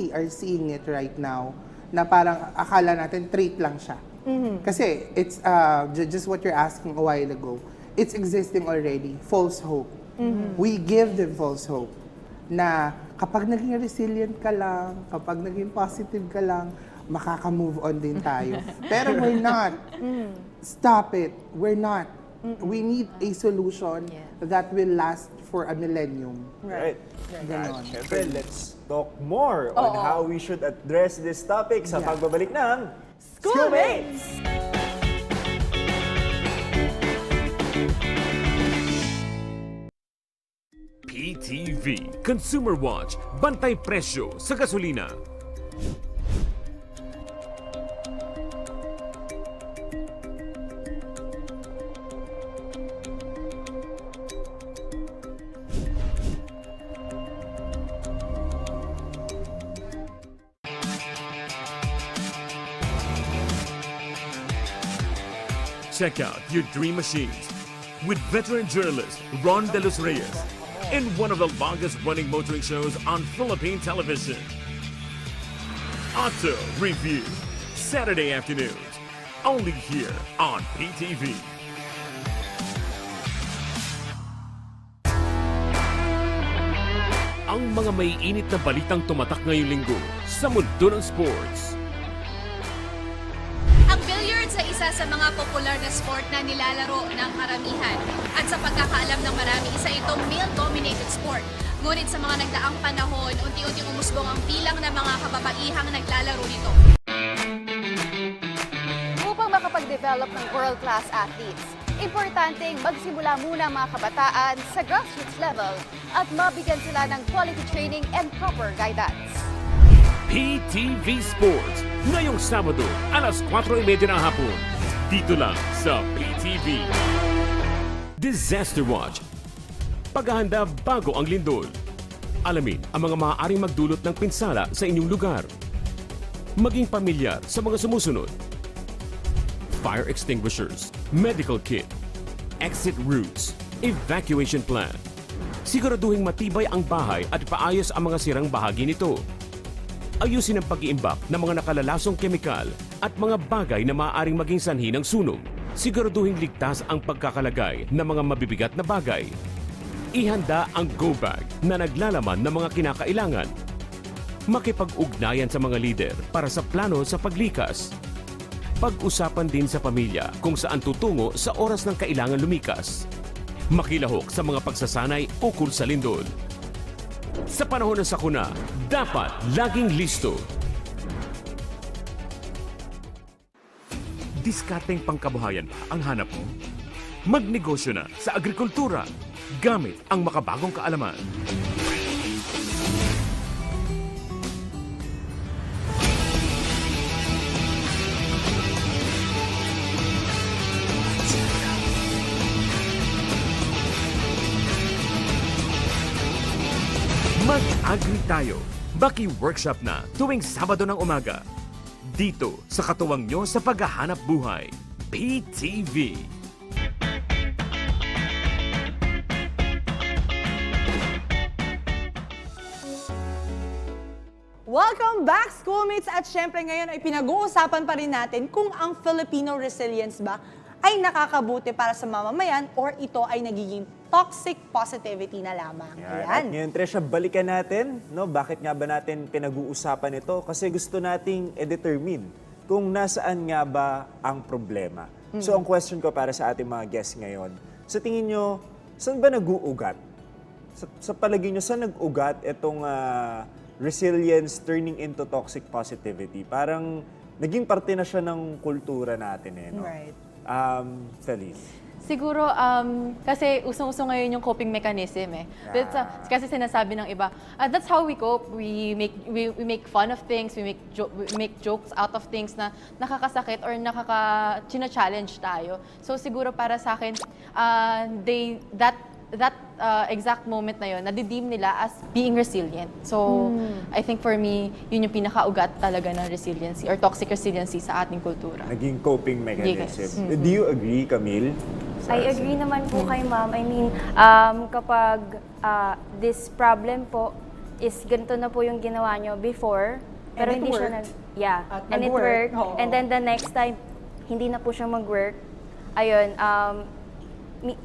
we are seeing it right now na parang akala natin trait lang siya. Kasi it's just what you're asking a while ago. It's existing already, false hope. We give them false hope na kapag naging resilient ka lang, kapag naging positive ka lang, makaka-move on din tayo. Pero we're not. Stop it. We're not. We need a solution that will last for a millennium. Right. Ganon. Siyempre, let's talk more on how we should address this topic sa pagbabalik ng Schoolmates! PTV Consumer Watch, bantay presyo sa gasolina. Check out your dream machines with veteran journalist Ron De Los Reyes in one of the longest-running motoring shows on Philippine television. Auto Review, Saturday afternoons, only here on PTV. Ang mga may init na balitang tumatak ngayong linggo sa mundo ng sports. Ang billiards ay isa sa mga popular na sport na nilalaro ng karamihan. At sa pagkakaalam ng marami, isa itong male-dominated sport. Ngunit sa mga nagdaang panahon, unti-unting umusbong ang bilang ng mga kababaihang naglalaro nito. Upang makapag-develop ng world-class athletes, importanteng magsimula muna ang mga kabataan sa grassroots level at mabigyan sila ng quality training and proper guidance. PTV Sports, ngayong Sabado, alas 4:30 ng hapon. Dito lang sa PTV. Disaster Watch. Paghahanda bago ang lindol. Alamin ang mga maaaring magdulot ng pinsala sa inyong lugar. Maging pamilyar sa mga sumusunod. Fire extinguishers, medical kit, exit routes, evacuation plan. Siguraduhing matibay ang bahay at paayos ang mga sirang bahagi nito. Ayusin ang pag-iimbak ng mga nakalalasong kemikal at mga bagay na maaaring maging sanhi ng sunog. Siguraduhing ligtas ang pagkakalagay ng mga mabibigat na bagay. Ihanda ang go bag na naglalaman ng mga kinakailangan. Makipag-ugnayan sa mga lider para sa plano sa paglikas. Pag-usapan din sa pamilya kung saan tutungo sa oras ng kailangan lumikas. Makilahok sa mga pagsasanay ukol sa lindol. Sa panahon ng sakuna, dapat laging listo. Diskarteng pangkabuhayan ba ang hanap mo? Magnegosyo na sa agrikultura gamit ang makabagong kaalaman. Mag-agri tayo. Baki workshop na tuwing Sabado ng umaga. Dito sa katuwang nyo sa paghahanap buhay. PTV. Welcome back, schoolmates! At syempre ngayon ay pinag-uusapan pa rin natin kung ang Filipino resilience ba ay nakakabuti para sa mamamayan or ito ay nagiging toxic positivity na lamang. At ngayon, Tresha, balikan natin, no? Bakit nga ba natin pinag-uusapan ito? Kasi gusto nating i-determine kung nasaan nga ba ang problema. So, ang question ko para sa ating mga guests ngayon, sa tingin nyo, saan ba nag-uugat? Sa palagay nyo, saan nag-ugat itong resilience turning into toxic positivity? Parang naging parte na siya ng kultura natin, eh, no? Right. Feliz. Siguro, kasi usong-usong ngayon yung coping mechanism eh. But, kasi sinasabi ng iba, that's how we cope. We make fun of things, we make jokes out of things na nakakasakit or china-challenge tayo. So siguro para sa akin, that exact moment na yun, nadideem nila as being resilient. So, I think for me, yun yung pinakaugat talaga ng resiliency or toxic resiliency sa ating kultura. Naging coping mechanism. Yes. Do you agree, Camille? I agree naman po kay ma'am. I mean, kapag this problem po is ganito na po yung ginawa nyo before, pero And it hindi siya worked. At and it nag-work. worked. Oo. And then the next time, hindi na po siya mag-work. Ayun,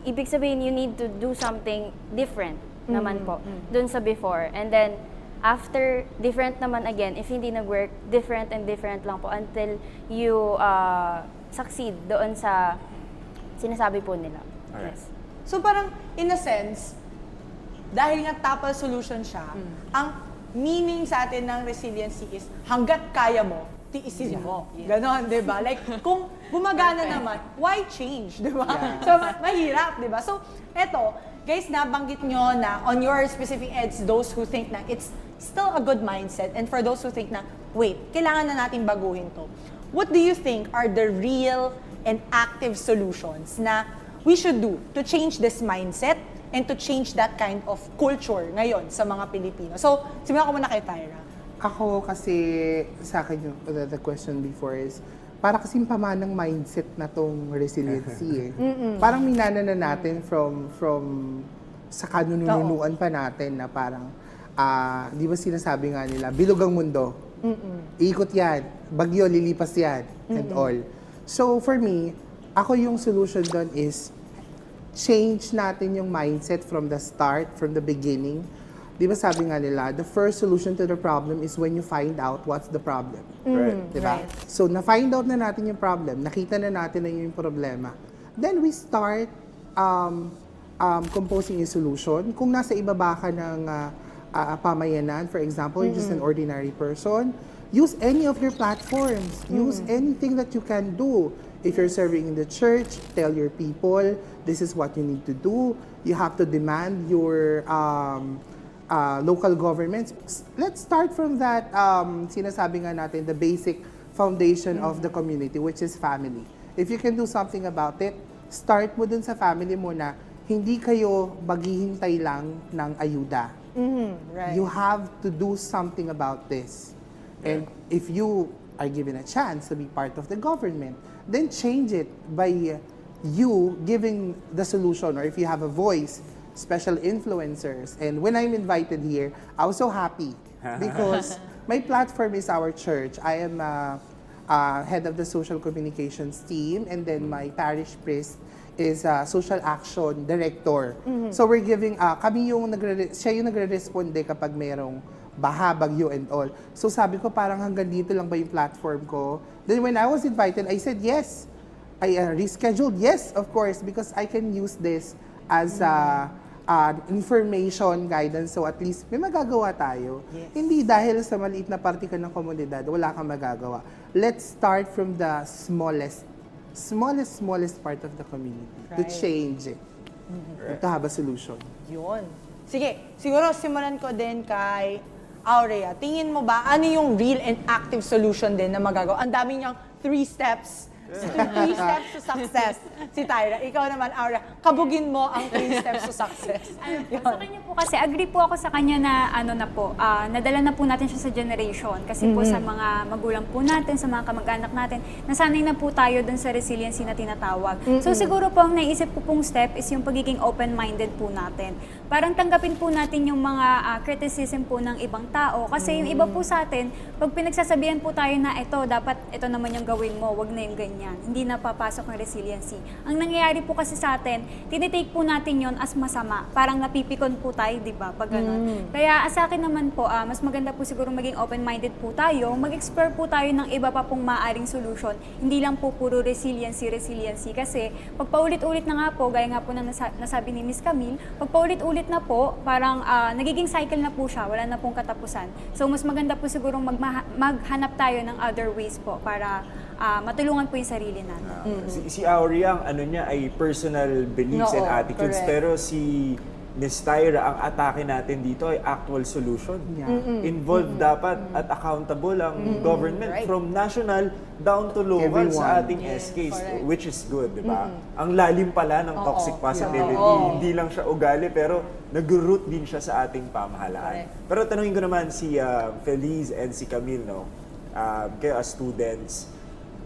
ibig sabihin, you need to do something different naman po dun sa before. And then, after, different naman again. If hindi nag-work, different and different lang po until you succeed doon sa sinasabi po nila. Alright. Yes. So parang, in a sense, dahil nga topple solution siya, ang meaning sa atin ng resiliency is hanggat kaya mo, tiisin mo. Ganon, di ba? Like, kung gumagana naman, why change, di ba? So, mahirap, di ba? So, eto, guys, nabanggit nyo na on your specific edge, those who think na it's still a good mindset, and for those who think na, wait, kailangan na natin baguhin to. What do you think are the real and active solutions na we should do to change this mindset and to change that kind of culture ngayon sa mga Pilipino? So, simulan ko muna kay Tyra. Ako kasi, sa akin yung the question before is, para kasing pamanang mindset na tong resiliency eh. Parang minana na natin from sa kanununuan pa natin na parang, di ba sinasabi nga nila, bilog ang mundo. Ikot yan, bagyo, lilipas yan, and all. So for me, ako yung solution doon is, change natin yung mindset from the start, from the beginning. Di ba sabi nga nila, the first solution to the problem is when you find out what's the problem. Right. Di ba? So, na-find out na natin yung problem, nakita na natin na yung problema. Then we start composing a solution. Kung nasa ibaba ka ng pamayanan, for example, you're just an ordinary person, use any of your platforms. Use anything that you can do. If you're serving in the church, tell your people, this is what you need to do. You have to demand your local governments. Let's start from that, sinasabi nga natin, the basic foundation of the community, which is family. If you can do something about it, start mo dun sa family mo na hindi kayo maghihintay lang ng ayuda. Right. You have to do something about this. And if you are given a chance to be part of the government, then change it by you giving the solution, or if you have a voice, special influencers. And when I'm invited here, I was so happy because my platform is our church. I am head of the social communications team, and then my parish priest is social action director. So we're giving, kami yung siya yung nagre-responde kapag merong baha, bagyo, and all. So sabi ko, parang hanggang dito lang ba yung platform ko? Then when I was invited, I said yes. I rescheduled, yes, of course, because I can use this as information guidance, so at least may magagawa tayo. Yes. Hindi dahil sa maliit na parte ka ng komunidad, wala kang magagawa. Let's start from the smallest part of the community to Right. change it. To have a solution. Yun. Sige, siguro simulan ko din kay Aurea. Tingin mo ba, ano yung real and active solution din na magagawa? Ang dami niyang 3 steps. 3 steps to success. Si Tyra, ikaw naman, Aurea, kabugin mo ang 3 steps to success. Sa kanya po kasi, agree po ako sa kanya na nadala na po natin siya sa generation. Kasi po sa mga magulang po natin, sa mga kamag-anak natin, nasanay na po tayo dun sa resiliency na tinatawag. So siguro po ang naisip ko pong step is yung pagiging open-minded po natin. Parang tanggapin po natin yung mga criticism po ng ibang tao. Kasi yung iba po sa atin, pag pinagsasabihan po tayo na dapat ito naman yung gawin mo, wag na yung ganyan. Hindi na papasok ang resiliency. Ang nangyayari po kasi sa atin, tinitake po natin yon as masama. Parang napipikon po tayo, di ba? Pag ganun. Kaya sa akin naman po, mas maganda po siguro maging open-minded po tayo, mag-explore po tayo ng iba pa pong maaaring solution. Hindi lang po puro resiliency. Kasi pag paulit-ulit na nga po, gaya nga po na nasabi ni Miss Camille, pag paulit-ulit na po, parang nagiging cycle na po siya, wala na pong katapusan. So mas maganda po siguro maghanap tayo ng other ways po para matulungan po yung sarili natin. Si Aurea, ang niya ay personal beliefs and attitudes, correct. pero si Miss Tyra, ang atake natin dito ay actual solution. Involved dapat at accountable ang government from national down to local sa ating SKs, which is good, di ba? Ang lalim pala ng toxic positivity, hindi lang siya ugali, pero nag-root din siya sa ating pamahalaan. Pero tanungin ko naman si Feliz and si Camille, kayo as students,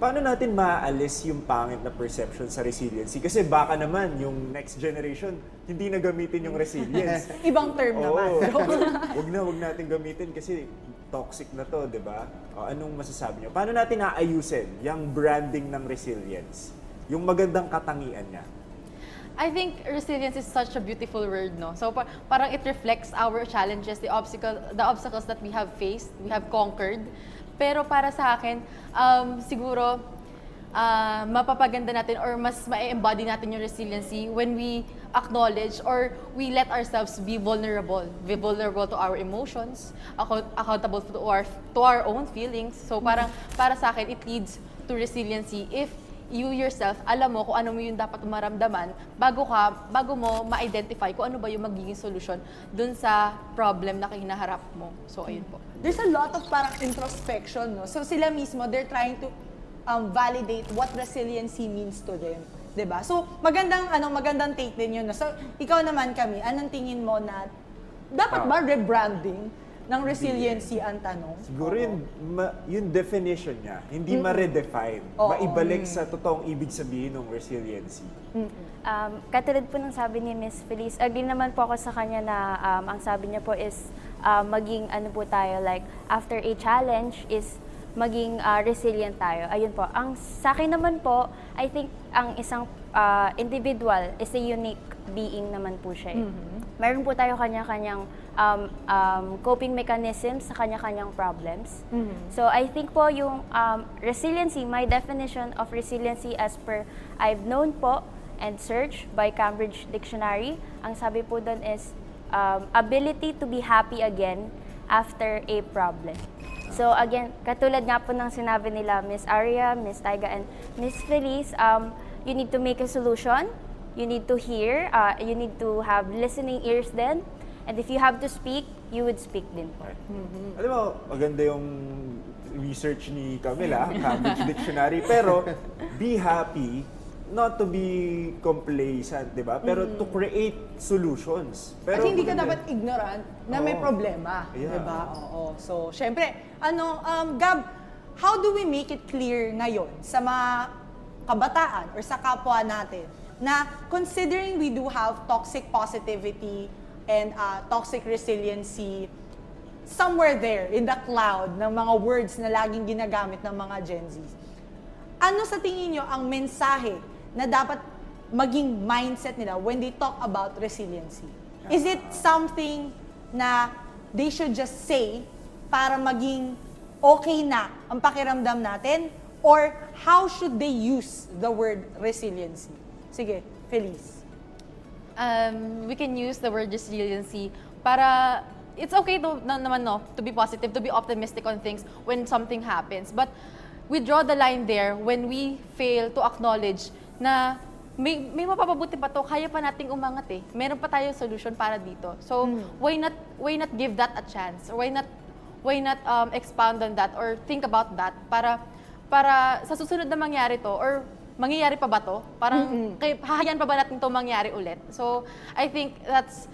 Paano natin maaalis yung pangit na perception sa resiliency? Kasi baka naman yung next generation hindi na gamitin yung resilience. Ibang term naman. Wag natin gamitin kasi toxic na to, di ba? O, anong masasabi niyo? Paano natin aayusin yung branding ng resilience? Yung magandang katangian niya? I think resilience is such a beautiful word, no? So parang it reflects our challenges, the obstacles that we have faced, we have conquered. Pero para sa akin, siguro mapapaganda natin or mas ma-embody natin yung resiliency when we acknowledge or we let ourselves be vulnerable to our emotions, accountable to our own feelings. So parang para sa akin, it leads to resiliency if you yourself, alam mo kung ano mo yung dapat maramdaman bago mo ma-identify kung ano ba yung magiging solusyon dun sa problem na hinaharap mo. So, ayun po. There's a lot of parang introspection, no? So, sila mismo, they're trying to validate what resiliency means to them. 'Di ba? So, magandang take din yun. No? So, ikaw naman kami, anong tingin mo na dapat ba rebranding ng resiliency ang tanong? Siguro yung definition niya, hindi ma-redefine. Maibalik sa totoong ibig sabihin ng resiliency. Katulad po ng sabi ni Miss Felice, agree naman po ako sa kanya na ang sabi niya po is maging ano po tayo, like after a challenge is maging resilient tayo. Ayun po. Ang sa akin naman po, I think ang isang individual is a unique being naman po siya. Meron po tayo kanya-kanyang coping mechanisms sa kanya-kanyang problems. So I think po yung resiliency, my definition of resiliency as per I've known po and searched by Cambridge Dictionary, ang sabi po doon is ability to be happy again after a problem. So again, katulad nga po ng sinabi nila Miss Aria, Miss Taiga, and Miss Felice, you need to make a solution, you need to hear, you need to have listening ears then, and if you have to speak, you would speak din po. Alam mo, maganda yung research ni Camila, Cambridge Dictionary, pero be happy, not to be complacent, di ba? Pero to create solutions. Pero at hindi ka dapat ignorant na may problema, Yeah. di ba? Oo. So, syempre, Gab, how do we make it clear ngayon sa mga kabataan or sa kapwa natin na considering we do have toxic positivity and toxic resiliency somewhere there in the cloud ng mga words na laging ginagamit ng mga Gen Z, ano sa tingin nyo ang mensahe na dapat maging mindset nila when they talk about resiliency? Is it something na they should just say para maging okay na ang pakiramdam natin? Or how should they use the word resiliency? Sige, Felice. We can use the word resiliency para it's okay to be positive, to be optimistic on things when something happens. But we draw the line there when we fail to acknowledge na may mapapabuti pa to, kaya pa nating umangat eh. Meron pa tayong solution para dito. So, why not give that a chance? Or why not expound on that or think about that para sa susunod na mangyari to or mangyayari pa ba to? Parang hahayaan pa ba natin to mangyari ulit? So, I think that's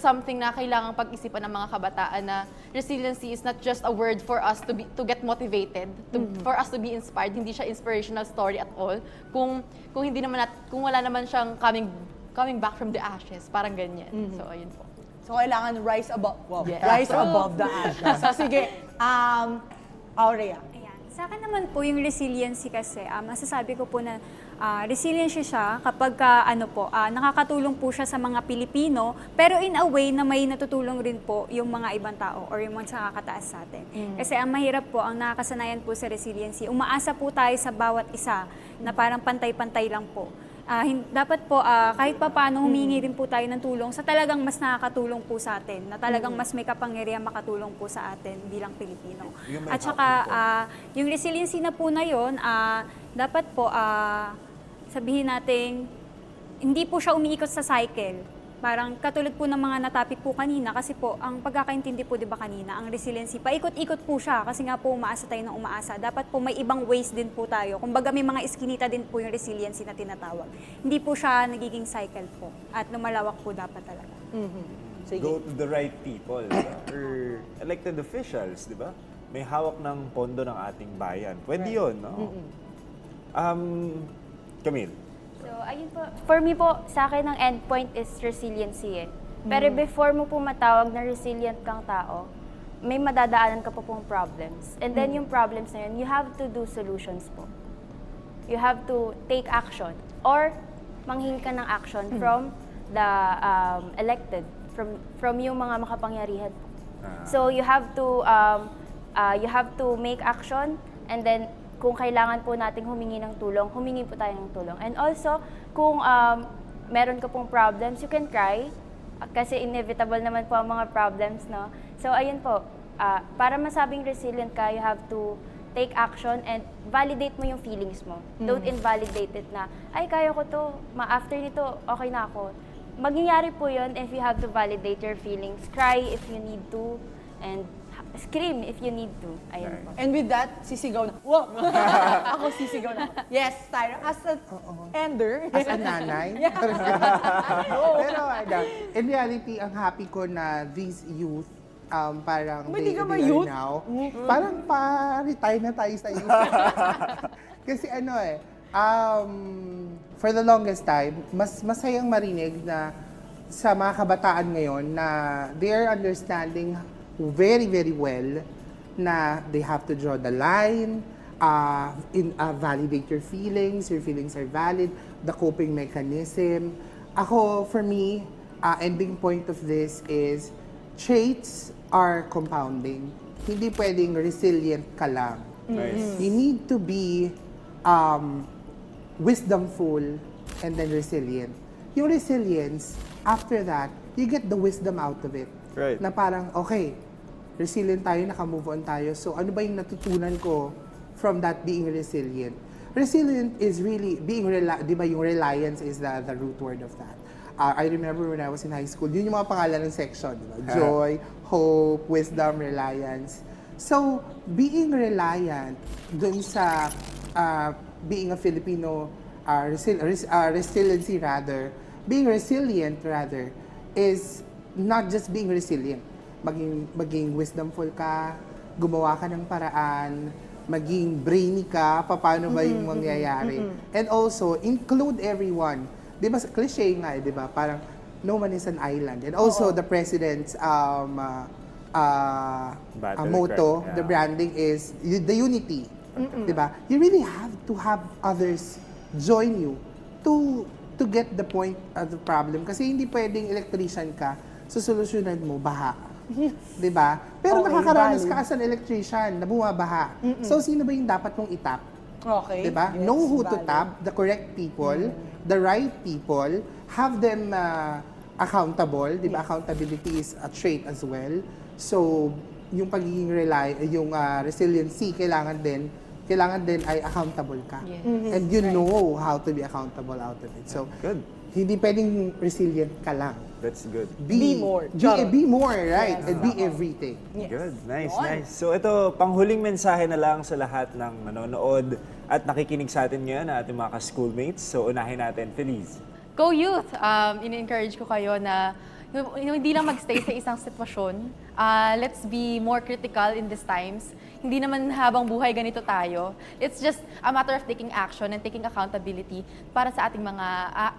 something na kailangang pag-isipan ng mga kabataan na resiliency is not just a word for us to get motivated, for us to be inspired. Hindi siya inspirational story at all. Kung wala naman siyang coming back from the ashes, parang ganyan. So ayun po. So kailangan rise above, Yes. rise above the ashes. So sige, Aurea. Ayan. Sa akin naman po, yung resiliency kasi, masasabi ko po na resiliency siya kapag nakakatulong po siya sa mga Pilipino, pero in a way na may natutulong rin po yung mga ibang tao or yung mga nakakataas sa atin. Kasi ang mahirap po, ang nakakasanayan po sa resiliency, umaasa po tayo sa bawat isa na parang pantay-pantay lang po. Dapat po, kahit pa paano humingi rin po tayo ng tulong sa talagang mas nakakatulong po sa atin, na talagang mas may kapangyarihan makatulong po sa atin bilang Pilipino. At saka, yung resiliency na po na yun, dapat po, sabihin natin, hindi po siya umiikot sa cycle. Parang katulad po ng mga natapik po kanina, kasi po, ang pagkakaintindi po, di ba kanina, ang resiliency, paikot-ikot po siya, kasi nga po umaasa tayo ng umaasa. Dapat po may ibang ways din po tayo. Kumbaga may mga iskinita din po yung resiliency na tinatawag. Hindi po siya nagiging cycle po, at lumalawak po dapat talaga. Sige. Go to the right people, diba? Or elected officials, di ba? May hawak ng pondo ng ating bayan. Pwede yun, no? Camille. So, ayun po. For me po, sa akin ang endpoint is resiliency eh. Pero before mo po matawag na resilient kang tao, may madadaanan ka po pong problems. And then yung problems na yun, you have to do solutions po. You have to take action. Or manghingi ka ng action from the elected, from yung mga makapangyarihan po. So you have to make action, and then kung kailangan po nating humingi ng tulong, humingi po tayo ng tulong. And also, kung meron ka pong problems, you can cry, kasi inevitable naman po ang mga problems, no? So ayun po, para masabing resilient ka, you have to take action and validate mo yung feelings mo. Don't invalidate it na, ay kaya ko to, after nito, okay na ako. Mangyayari po yun if you have to validate your feelings. Cry if you need to, and scream if you need to. Ayun po. And with that, sisigaw na. Wow! Ako sisigaw na. Yes, Tyra. As a ender. As a nanay. Pero in reality, ang happy ko na these youth, parang Hindi ka ba are youth? now, parang pa-retire na tayo sa youth. Kasi for the longest time, mas masayang marinig na sa mga kabataan ngayon na they are understanding very, very well na they have to draw the line, validate your feelings are valid, the coping mechanism. For me, ending point of this is traits are compounding. Hindi pwedeng resilient ka lang. Nice. You need to be wisdomful and then resilient. Yung resilience, after that, you get the wisdom out of it. Right. Na parang, okay, resilient tayo, naka-move on tayo. So ano ba yung natutunan ko from that being resilient? Resilient is really being, di ba yung reliance is the root word of that. I remember when I was in high school, yun yung mga pangalan ng section, di ba? Joy, hope, wisdom, reliance. So, being reliant dun sa being a Filipino, resiliency rather, being resilient rather, is not just being resilient. Maging wisdomful ka, gumawa ka ng paraan, maging brainy ka, paano ba yung mangyayari. And also, include everyone. Di ba, cliche nga di ba? Parang, no man is an island. And also, the president's motto, the branding is the unity. Di ba? You really have to have others join you to get the point of the problem. Kasi hindi pwedeng electrician ka, solusyonan mo, baha. Di ba? Pero Okay, nakakaranas valid. ka as an electrician na bumabaha. So, sino ba yung dapat mong itap? Okay. Di ba? Yes, Know who to valid. tap, the correct people, the right people, have them accountable. Di ba? Accountability is a trait as well. So, yung pagiging resiliency, kailangan din ay accountable ka. Yes. And you know how to be accountable out of it. So, Good. hindi pwedeng resilient ka lang. That's good. Be more. Be more, right? And be everything. Yes. Good. Nice, Yun. nice. So ito, panghuling mensahe na lang sa lahat ng manonood at nakikinig sa atin ngayon, na ating mga ka-schoolmates. So unahin natin, Feliz. Go youth! Ini-encourage ko kayo na yung hindi lang magstay sa isang sitwasyon. Let's be more critical in these times. Hindi naman habang buhay ganito tayo. It's just a matter of taking action and taking accountability para sa ating mga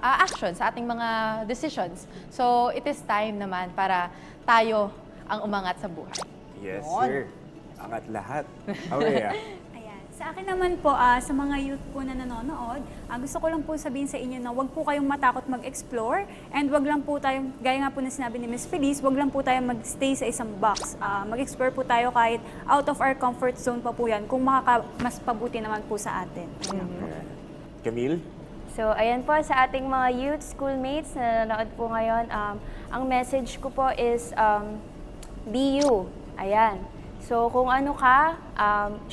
actions, sa ating mga decisions. So it is time naman para tayo ang umangat sa buhay. Yes, sir. Angat lahat. Aurea. Ayan. Sa akin naman po, sa mga youth po na nanonood, gusto ko lang po sabihin sa inyo na wag po kayong matakot mag-explore, and wag lang po tayong, gaya nga po na sinabi ni Ms. Feliz, wag lang po tayong mag-stay sa isang box. Mag-explore po tayo kahit out of our comfort zone pa po yan, kung mas pabuti naman po sa atin. Camille? So, ayan po sa ating mga youth schoolmates na nanonood po ngayon. Ang message ko po is, be you. Ayan. So, kung ano ka,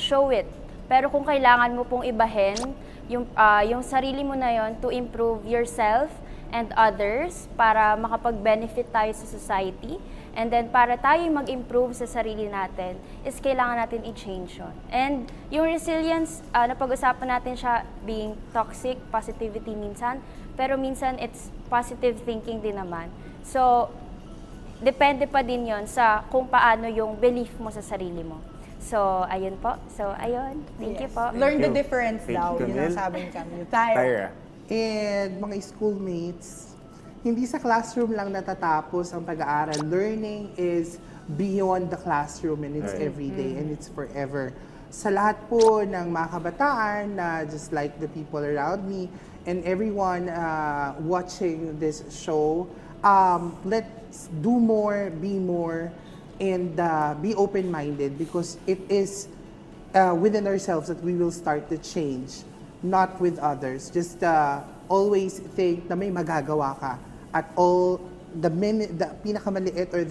show it. Pero kung kailangan mo pong ibahin yung sarili mo na yon to improve yourself and others para makapag-benefit tayo sa society, and then para tayo mag-improve sa sarili natin, is kailangan natin i-change yun. And yung resilience, napag-usapan natin siya being toxic, positivity minsan, pero minsan it's positive thinking din naman. So, depende pa din yon sa kung paano yung belief mo sa sarili mo. So, ayun po. So, ayun. Thank you po. Learn the Thank you. difference Thank daw. you, Yun ang Camille. sabi ni Camille. Tayo. Tyra. And mga schoolmates, hindi sa classroom lang natatapos ang pag-aaral. Learning is beyond the classroom and it's Right. every day and it's forever. Sa lahat po ng mga kabataan na just like the people around me and everyone watching this show, let's do more, be more, and be open-minded because it is within ourselves that we will start to change, not with others. Just always think na may magagawa ka at all the pinakamaliit or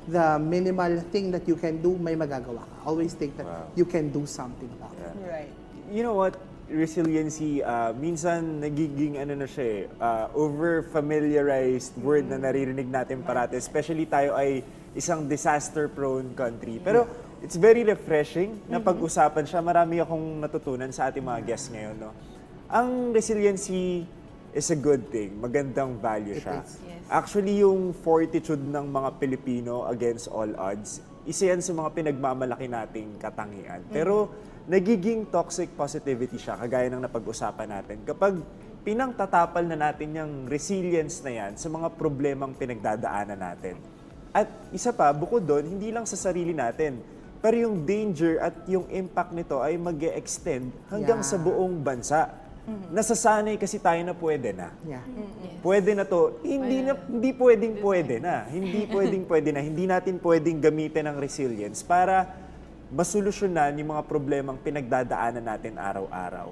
the minimal thing that you can do, may magagawa ka. Always think that you can do something about it. Right. You know what? Resiliency, minsan nagiging over-familiarized word na naririnig natin parati. Especially tayo ay isang disaster-prone country. Pero it's very refreshing na pag-usapan siya. Marami akong natutunan sa ating mga guests ngayon. No? Ang resiliency is a good thing. Magandang value siya. Actually, yung fortitude ng mga Pilipino against all odds, isa yan sa mga pinagmamalaki nating katangian. Pero nagiging toxic positivity siya, kagaya ng napag-usapan natin. Kapag pinangtatapal na natin yung resilience na yan sa mga problemang pinagdadaanan natin. At isa pa, bukod doon, hindi lang sa sarili natin, pero yung danger at yung impact nito ay mag-e-extend hanggang sa buong bansa. Nasasanay kasi tayo na pwede na. Pwede na to. Hindi pwede na. Hindi natin pwedeng gamitin ang resilience para masolusyonan yung mga problemang pinagdadaanan natin araw-araw.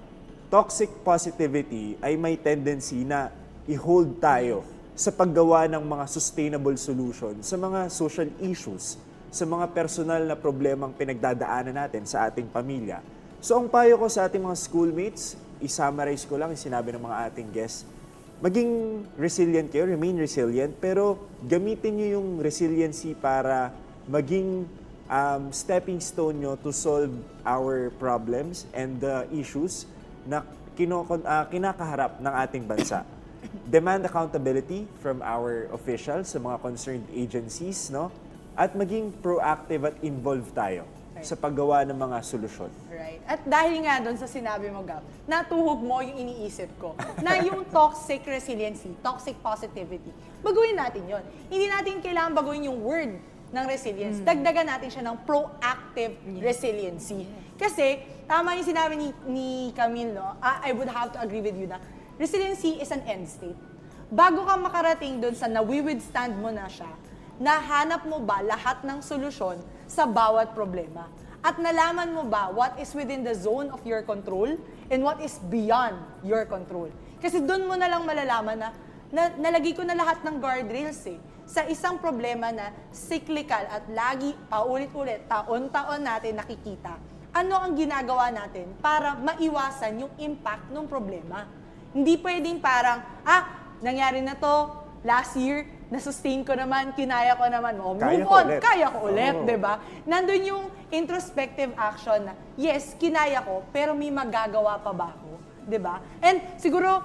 Toxic positivity ay may tendency na i-hold tayo sa paggawa ng mga sustainable solution sa mga social issues, sa mga personal na problemang pinagdadaanan natin sa ating pamilya. So ang payo ko sa ating mga schoolmates, i-summarize ko lang yung sinabi ng mga ating guests, maging resilient kayo, remain resilient, pero gamitin nyo yung resiliency para maging stepping stone nyo to solve our problems and the issues na kinakaharap ng ating bansa. Demand accountability from our officials sa mga concerned agencies, no? At maging proactive at involved tayo sa paggawa ng mga solusyon. Right. At dahil nga doon sa sinabi mo, Gab, natuhog mo yung iniisip ko na yung toxic resiliency, toxic positivity, baguhin natin yon. Hindi natin kailangan baguhin yung word ng resilience. Dagdagan natin siya ng proactive resiliency. Kasi, tama yung sinabi ni Camille, no? I would have to agree with you na resiliency is an end state. Bago ka makarating doon sa nawi-withstand mo na siya, nahanap mo ba lahat ng solusyon sa bawat problema? At nalaman mo ba what is within the zone of your control and what is beyond your control? Kasi doon mo na lang malalaman na nalagay ko na lahat ng guardrails sa isang problema na cyclical at lagi paulit-ulit, taon-taon natin nakikita. Ano ang ginagawa natin para maiwasan yung impact ng problema? Hindi pwedeng parang, nangyari na to last year, na-sustain ko naman, kinaya ko naman, move on, kaya ko ulit, di ba? Nandun yung introspective action na, yes, kinaya ko, pero may magagawa pa ba ako? Di ba? And siguro,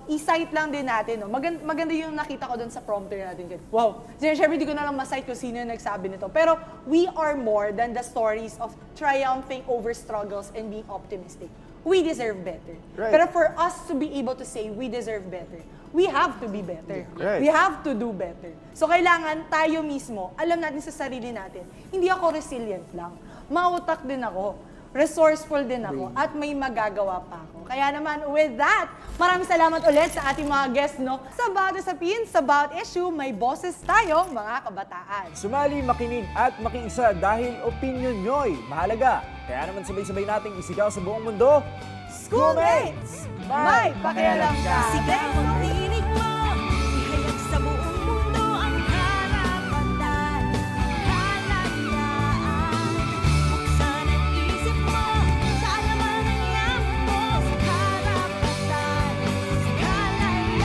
i-cite lang din natin, no? Maganda yung nakita ko dun sa prompter natin. Wow! Siyempre, hindi ko na lang ma-cite kung sino yung nagsabi nito. Pero we are more than the stories of triumphing over struggles and being optimistic. We deserve better. Right. Pero for us to be able to say we deserve better, we have to be better. Right. We have to do better. So kailangan tayo mismo, alam natin sa sarili natin, hindi ako resilient lang. Mautak din ako, resourceful din ako, at may magagawa pa ako. Kaya naman, with that, maraming salamat ulit sa ating mga guests, no? Sa bawat usapin, sa bawat issue, may boses tayo, mga kabataan. Sumali, makinig at makiisa dahil opinion nyo'y mahalaga. Kaya naman sabay-sabay nating isigaw sa buong mundo, Schoolmates! May pakialam ka! Sigaw ang tinig mo, ihayag sa buong mundo ang karapatan, kalayaan. Buksan ang isip mo, kaalaman ang yaman mo sa karapatan, sa kalayaan.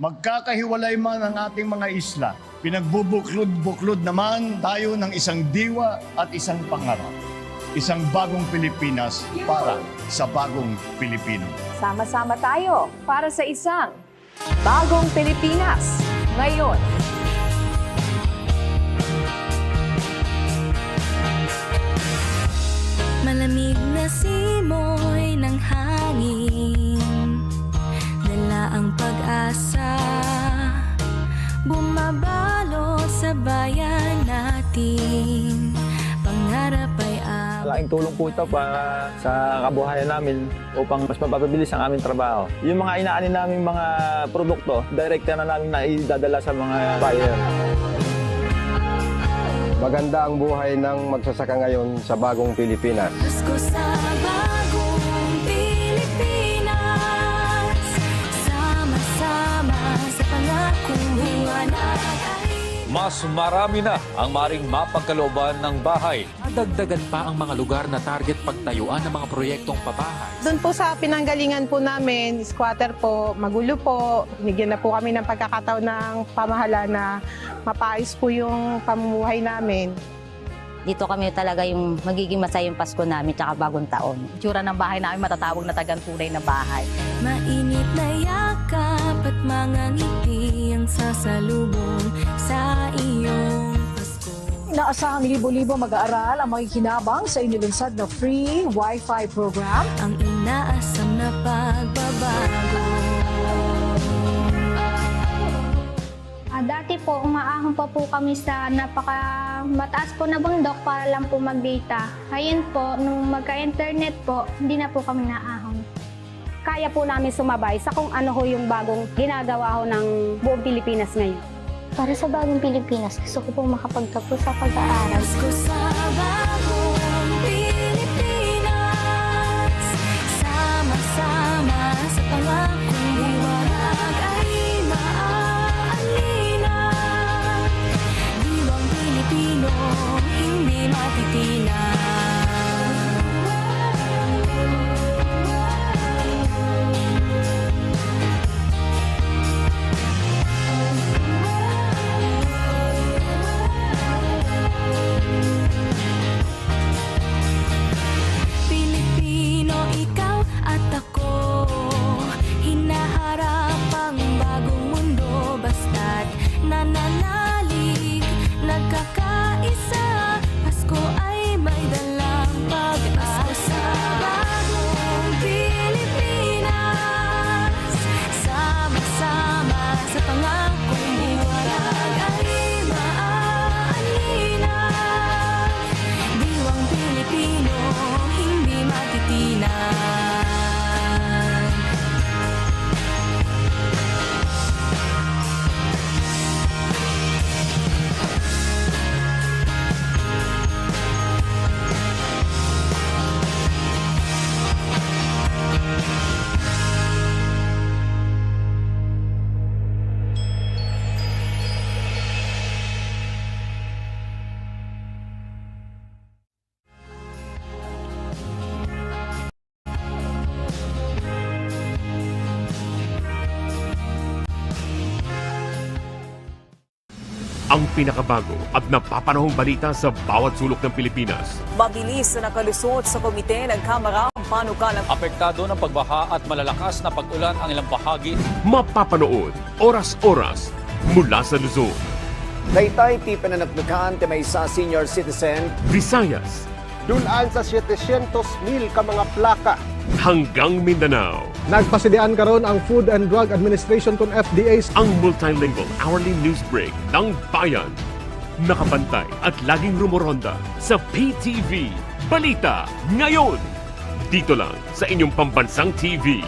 Magkakahiwalay man ang ating mga isla, pinagbubuklod-buklod naman tayo ng isang diwa at isang pangarap. Isang bagong Pilipinas para sa bagong Pilipino. Sama-sama tayo para sa isang bagong Pilipinas ngayon. Malamig na simoy ng hangin, dala ang pag-asa, bumabalot sa bayan natin. Pangarap ay Malaking tulong po ito para sa kabuhayan namin upang mas mapapabilis ang aming trabaho. Yung mga inaanin namin mga produkto, direkta na namin na idadala sa mga buyer. Maganda ang buhay ng magsasaka ngayon sa bagong Pilipinas. Pasko sa bagong Pilipinas, sama-sama sa pangakong liwanag. Mas marami na ang maring mapagkalooban ng bahay. Dagdagan pa ang mga lugar na target pagtayuan ng mga proyektong pabahay. Doon po sa pinanggalingan po namin, squatter po, magulo po. Binigyan na po kami ng pagkakataon ng pamahala na mapaayos po yung pamumuhay namin. Dito kami talaga yung magiging masayang Pasko namin tsaka bagong taon. Tsura ng bahay namin matatawag na tagang tunay na bahay. Mainit na yakap at mga ngiti ang sasalubong sa iyong Pasko. Inaasahang libo-libo mag-aaral ang makikinabang sa inilunsad na free Wi-Fi program. Ang inaasam na pagbabago. Dati po, umaahon pa po kami sa mataas po na bundok para lang po mag-data. Ngayon po, nung magka-internet po, hindi na po kami naahon. Kaya po namin sumabay sa kung ano ho yung bagong ginagawa ho ng buong Pilipinas ngayon. Para sa bagong Pilipinas, gusto ko po makapagtapos sa pag-aaral. Pasko sa bagong Pilipinas, sama-sama sa pangakong liwanag ay maaalila. Diwang Pilipino, hindi matitinag. Pilipino, ikaw at ako, hinaharap ang bagong mundo basta't nananalig, nagkakaisa. Pasko ay may dalang pag-asa. Bagong Pilipinas, sama-sama sa pangakong liwanag ay maaalinag. Diwang Pilipino, hindi matitinag. Ang pinakabago at napapanahong balita sa bawat sulok ng Pilipinas. Mabilis na nakalusot sa komite ng Kamara ang panukalang Apektado ng pagbaha at malalakas na pag-ulan ang ilang bahagi. Mapapanood oras-oras mula sa Luzon, Daytay ti pananaknukan ti maysa senior citizen. Visayas, Dulaan sa 700,000 ka mga plaka. hanggang Mindanao. Nagpasidian karon ang Food and Drug Administration kung FDA. Ang multilingual hourly news break ng bayan. Nakabantay at laging rumoronda sa PTV Balita ngayon. Dito lang sa inyong pambansang TV.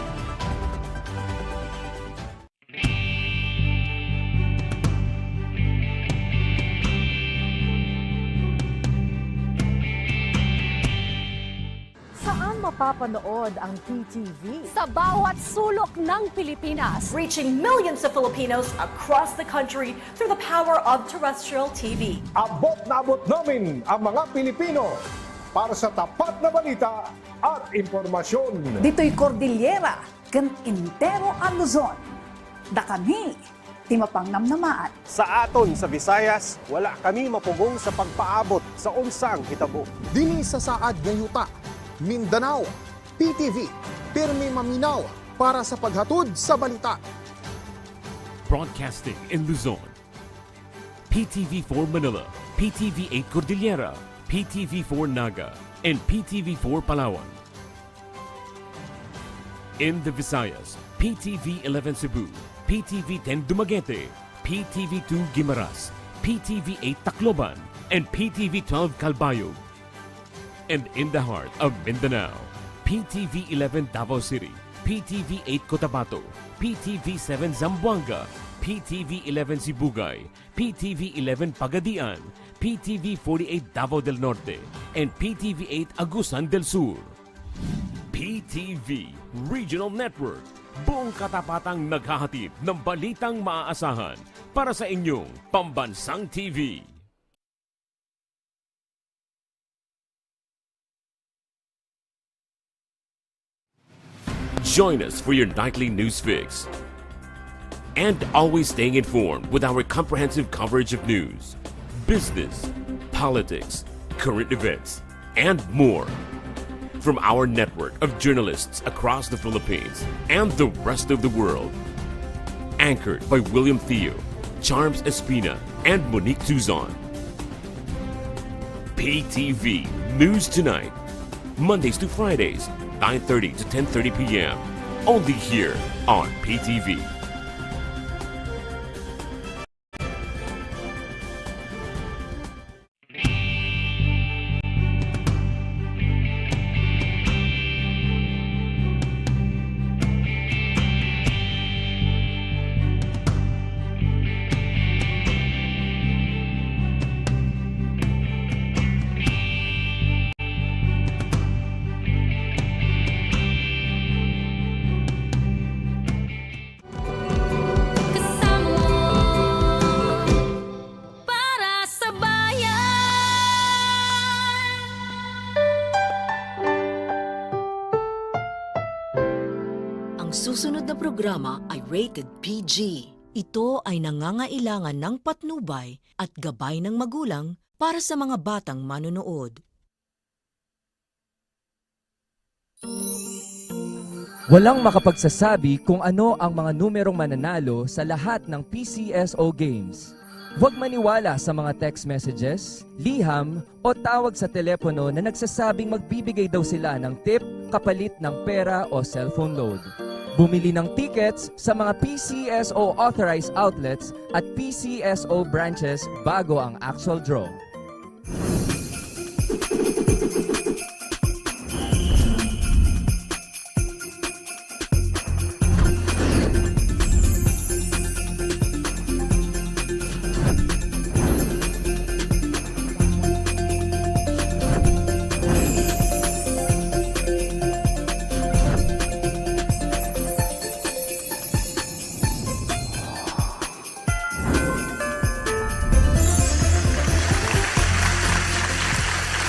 Saan mapapanood ang PTV? Sa bawat sulok ng Pilipinas. Reaching millions of Filipinos across the country through the power of terrestrial TV. Abot na abot namin ang mga Pilipino para sa tapat na balita at impormasyon. Dito'y Cordillera, kan Intero ang Luzon. Da kami, timapang namnamaan. Sa aton sa Visayas, wala kami mapugong sa pagpaabot sa unsang hitabo. Dini sa saad nga yuta, Mindanao, PTV, pirmi maminaw para sa paghatod sa balita. Broadcasting in Luzon, PTV4 Manila, PTV8 Cordillera, PTV4 Naga, and PTV4 Palawan. In the Visayas, PTV11 Cebu, PTV10 Dumaguete, PTV2 Guimaras, PTV8 Tacloban, and PTV12 Calbayog. And in the heart of Mindanao, PTV11 Davao City, PTV8 Cotabato, PTV7 Zamboanga, PTV11 Sibugay, PTV11 Pagadian, PTV48 Davao del Norte, and PTV8 Agusan del Sur. PTV Regional Network, buong katapatang naghahatid ng balitang maaasahan para sa inyong pambansang TV. Join us for your nightly news fix. And always staying informed with our comprehensive coverage of news, business, politics, current events, and more. From our network of journalists across the Philippines and the rest of the world. Anchored by William Theo, Charms Espina, and Monique Tuzon. PTV News Tonight. Mondays to Fridays, 9:30 to 10:30 p.m. Only here on PTV. Susunod na programa ay rated PG. Ito ay nangangailangan ng patnubay at gabay ng magulang para sa mga batang manonood. Walang makapagsasabi kung ano ang mga numerong mananalo sa lahat ng PCSO games. Huwag maniwala sa mga text messages, liham o tawag sa telepono na nagsasabing magbibigay daw sila ng tip kapalit ng pera o cellphone load. Bumili ng tickets sa mga PCSO authorized outlets at PCSO branches bago ang actual draw.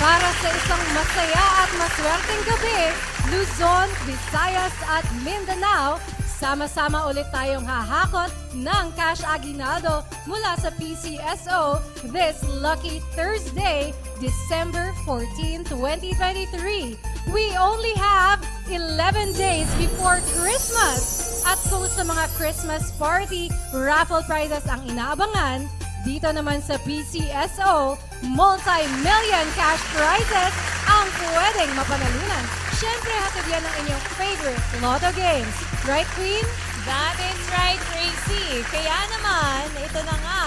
Para sa isang masaya at maswerteng gabi, Luzon, Visayas at Mindanao, sama-sama ulit tayong hahakot ng cash aguinaldo mula sa PCSO this lucky Thursday, December 14, 2023. We only have 11 days before Christmas. At kung sa mga Christmas party, raffle prizes ang inaabangan, dito naman sa PCSO, multi-million cash prizes ang pwedeng mapanalunan. Siyempre, hatid yan ng inyong favorite lotto games. Right, Queen? That is right, Tracy. Kaya naman, ito na nga,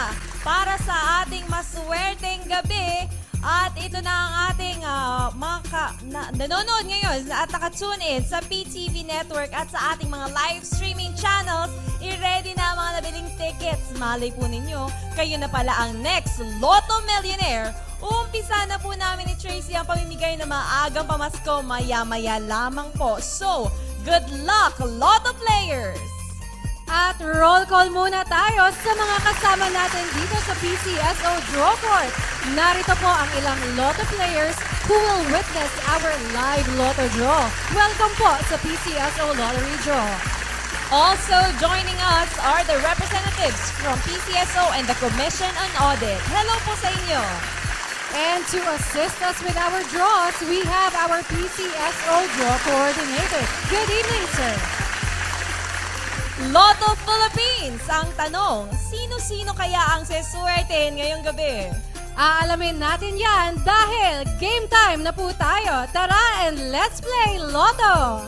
para sa ating maswerteng gabi, at ito na ang ating nanonood ngayon at nakatune in sa PTV Network at sa ating mga live streaming channels. I-ready na ang mga nabiling tickets. Malay po ninyo, kayo na pala ang next Lotto Millionaire. Umpisa na po namin ni Tracy ang pamimigay ng maagang pamasko maya-maya lamang po. So, good luck, Lotto players! At roll call muna tayo sa mga kasama natin dito sa PCSO Draw Court. Narito po ang ilang Lotto players who will witness our live Lotto draw. Welcome po sa PCSO Lottery Draw. Also joining us are the representatives from PCSO and the Commission on Audit. Hello po sa inyo. And to assist us with our draws, we have our PCSO draw coordinator. Good evening, sir. Lotto Philippines, ang tanong, sino-sino kaya ang seswertehin ngayong gabi? Aalamin natin yan dahil game time na po tayo. Tara and let's play Lotto!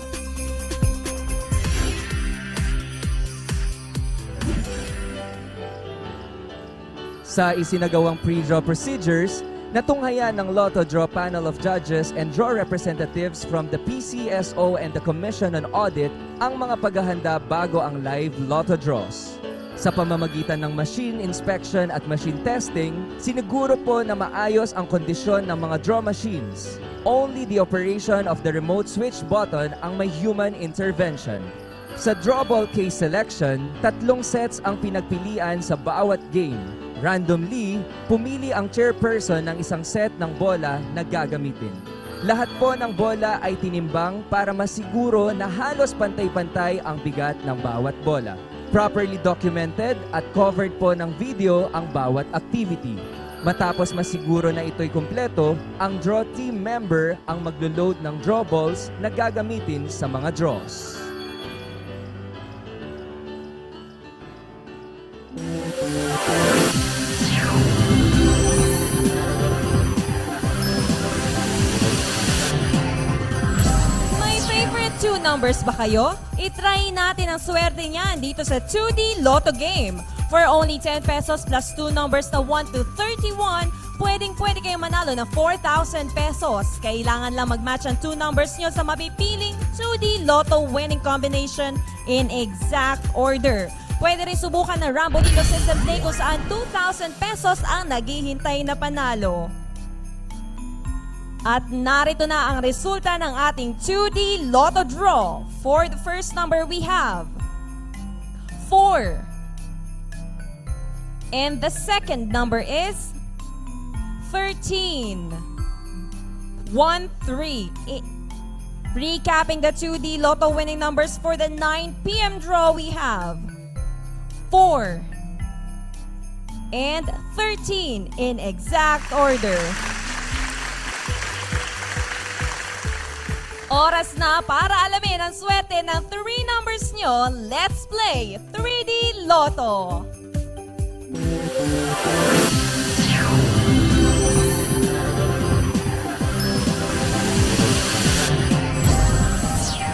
Sa isinagawang pre-draw procedures, natunghayan ng Lotto Draw Panel of Judges and Draw Representatives from the PCSO and the Commission on Audit ang mga paghahanda bago ang live Lotto draws. Sa pamamagitan ng machine inspection at machine testing, siniguro po na maayos ang kondisyon ng mga draw machines. Only the operation of the remote switch button ang may human intervention. Sa draw ball case selection, 3 sets ang pinagpilian sa bawat game. Randomly, pumili ang chairperson ng isang set ng bola na gagamitin. Lahat po ng bola ay tinimbang para masiguro na halos pantay-pantay ang bigat ng bawat bola. Properly documented at covered po ng video ang bawat activity. Matapos masiguro na ito'y kumpleto, ang draw team member ang maglo-load ng draw balls na gagamitin sa mga draws. Two numbers ba kayo? I-try natin ang swerte niyan dito sa 2D Lotto game. For only 10 pesos plus 2 numbers na 1 to 31, pwede kayo manalo ng 4,000 pesos. Kailangan lang mag-match ang 2 numbers nyo sa mapipiling 2D Lotto winning combination in exact order. Pwede rin subukan ng Rambo dito system play kung saan 2,000 pesos ang naghihintay na panalo. At narito na ang resulta ng ating 2D Lotto draw. For the first number we have 4. And the second number is 13. 1, 3. Recapping the 2D Lotto winning numbers for the 9 p.m. draw we have 4 and 13 in exact order. Oras na para alamin ang swerte ng 3 numbers nyo. Let's play 3D Lotto!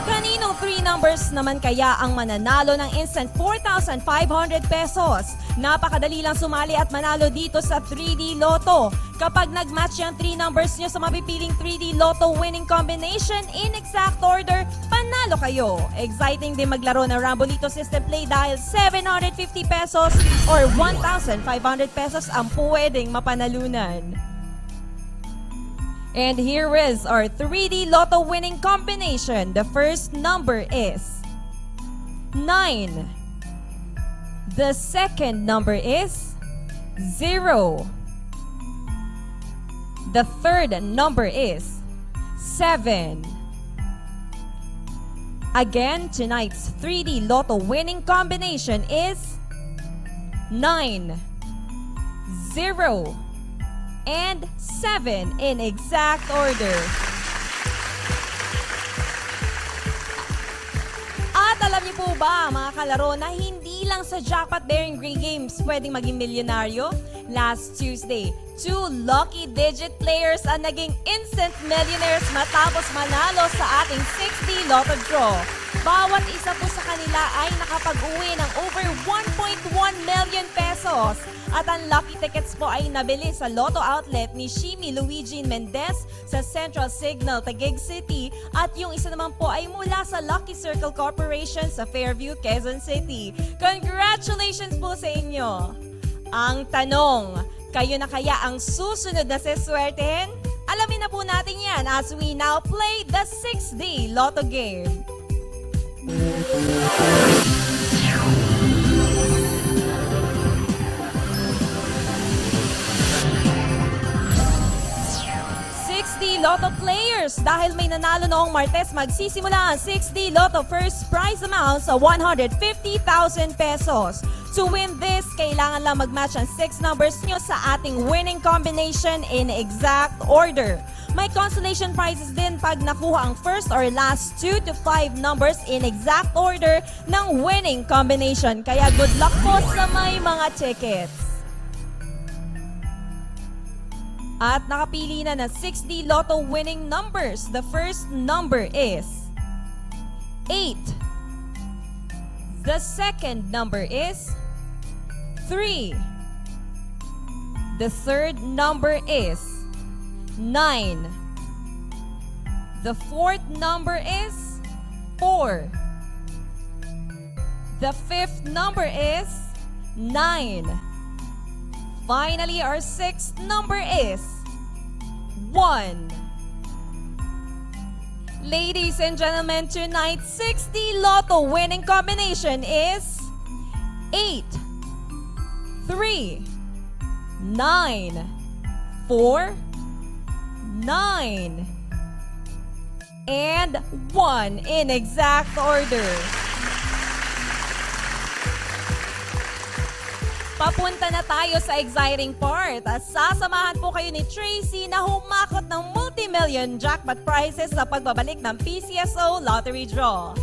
Kaninong 3 numbers naman kaya ang mananalo ng instant 4,500 pesos? Napakadali lang sumali at manalo dito sa 3D Lotto. Kapag nag-match yung 3 numbers nyo sa mapipiling 3D Lotto winning combination in exact order, panalo kayo. Exciting din maglaro ng Rambolito System Play dahil 750 pesos or 1,500 pesos ang pwedeng mapanalunan. And here is our 3D Lotto winning combination. The first number is 9. The second number is 0. The third number is 7. Again, tonight's 3D Lotto winning combination is 9, 0, and 7 in exact order. At alam niyo po ba, mga kalaro, na hindi lang sa jackpot bearing green games pwedeng maging milyonaryo? Last Tuesday, 2 lucky digit players ang naging instant millionaires matapos manalo sa ating 6D Lotto draw. Bawat isa po sa kanila ay nakapag-uwi ng over 1.1 million pesos. At ang lucky tickets po ay nabili sa Lotto outlet ni Shimi Luigi Mendez sa Central Signal, Taguig City. At yung isa naman po ay mula sa Lucky Circle Corporation sa Fairview, Quezon City. Congratulations po sa inyo! Ang tanong, kayo na kaya ang susunod na seswertehin? Alamin na po natin yan as we now play the 6D Lotto game. Lotto players, dahil dahil may nanalo noong Martes, magsisimula ang 6D Lotto first prize amount sa 150,000 pesos. To win this, kailangan lang mag-match ang 6 numbers nyo sa ating winning combination in exact order. May consolation prizes din pag nakuha ang first or last 2 to 5 numbers in exact order ng winning combination. Kaya good luck po sa may mga tickets. At nakapili na ng 6D Lotto winning numbers. The first number is 8. The second number is 3. The third number is 9. The fourth number is 4. The fifth number is 9. Finally, our sixth number is 1. Ladies and gentlemen, tonight's 6D Lotto winning combination is 8, 3, 9, 4, 9, and 1 in exact order. Papunta na tayo sa exciting part at sasamahan po kayo ni Tracy na humakot ng multi-million jackpot prizes sa pagbabalik ng PCSO Lottery Draw.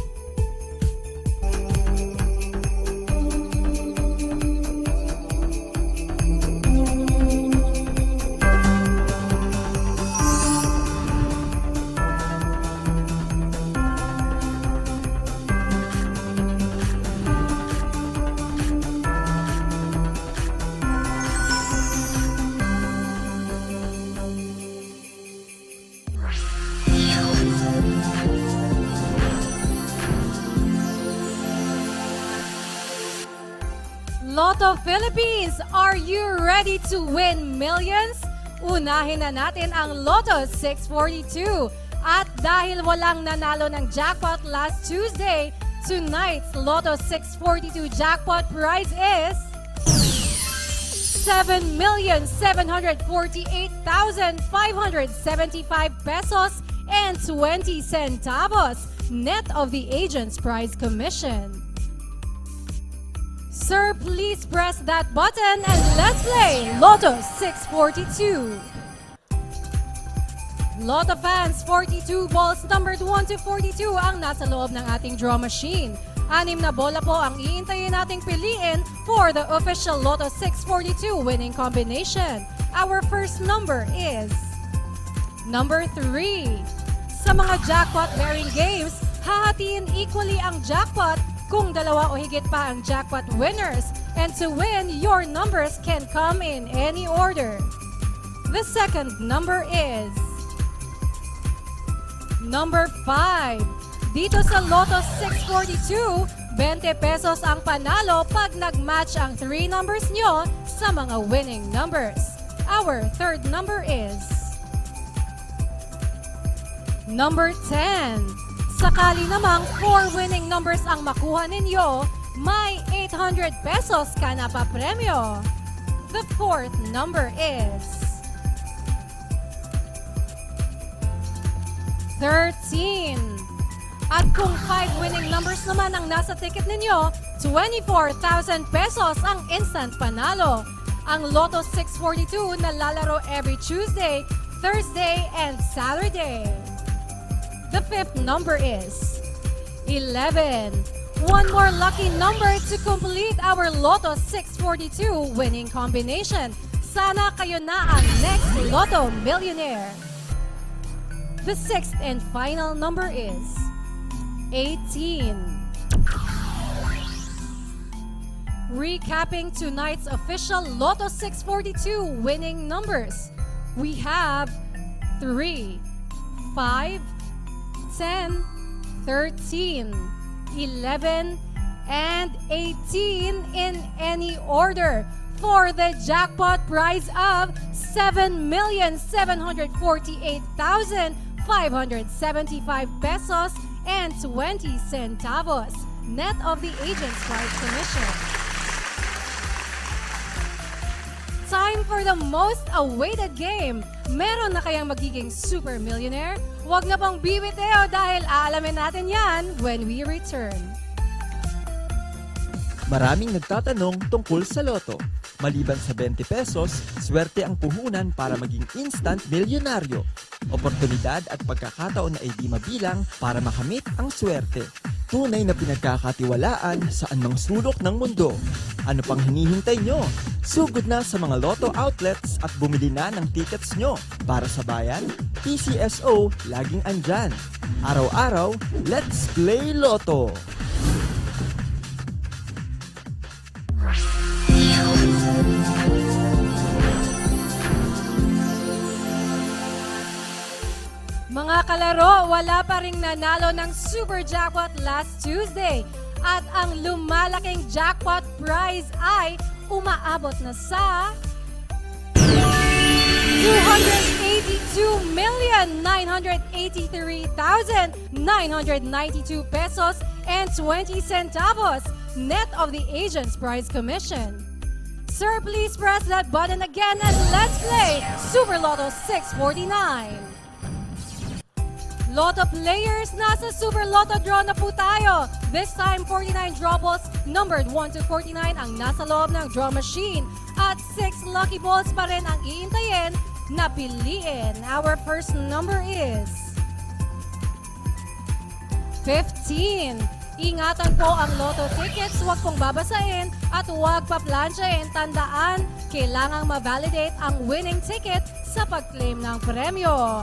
Lotto Philippines, are you ready to win millions? Unahin na natin ang Lotto 642. At dahil walang nanalo ng jackpot last Tuesday, tonight's Lotto 642 jackpot prize is 7,748,575 pesos and 20 centavos, net of the agent's prize commission. Sir, please press that button and let's play Lotto 642. Lotto fans, 42 balls numbered 1 to 42 ang nasa loob ng ating draw machine. 6 na bola po ang iintayin nating piliin for the official Lotto 642 winning combination. Our first number is number 3. Sa mga jackpot-bearing games, hahatiin equally ang jackpot kung dalawa o higit pa ang jackpot winners. And to win, your numbers can come in any order. The second number is number 5. Dito sa Lotto 642, 20 pesos ang panalo pag nag-match ang 3 numbers nyo sa mga winning numbers. Our third number is number 10. Sakali namang 4 winning numbers ang makuha ninyo, may 800 pesos ka na pa premyo. The fourth number is 13. At kung 5 winning numbers naman ang nasa ticket ninyo, 24,000 pesos ang instant panalo. Ang Lotto 642 na lalaro every Tuesday, Thursday, and Saturday. The fifth number is 11. One more lucky number to complete our Lotto 642 winning combination. Sana kayo na ang next Lotto millionaire. The sixth and final number is 18. Recapping tonight's official Lotto 642 winning numbers, we have 3, 5, 10, 13, 11, and 18 in any order for the jackpot prize of 7,748,575 pesos and 20 centavos, net of the agent's prize commission. Time for the most awaited game. Meron na kayang magiging super millionaire? Huwag na pang bibiteo dahil aalamin natin yan when we return. Maraming nagtatanong tungkol sa loto. Maliban sa 20 pesos, swerte ang puhunan para maging instant milyonaryo. Oportunidad at pagkakataon na ay di mabilang para makamit ang swerte. Tunay na pinagkakatiwalaan sa anumang sulok ng mundo. Ano pang hinihintay nyo? Sugod na sa mga Lotto outlets at bumili na ng tickets nyo. Para sa bayan, PCSO laging andyan. Araw-araw, let's play Lotto! Mga kalaro, wala pa ring nanalo ng Super Jackpot last Tuesday. At ang lumalaking jackpot prize ay umaabot na sa 282,983,992 pesos and 20 centavos, net of the agent's prize commission. Sir, please press that button again and let's play Super Lotto 649. Lotto players, nasa Super Lotto draw na po tayo. This time, 49 draw balls numbered 1 to 49 ang nasa loob ng draw machine. At 6 lucky balls pa rin ang iintayin na piliin. Our first number is 15. Ingatan po ang Lotto tickets, huwag pong babasain at huwag paplansyahin. Tandaan, kailangang ma-validate ang winning ticket sa pag-claim ng premyo.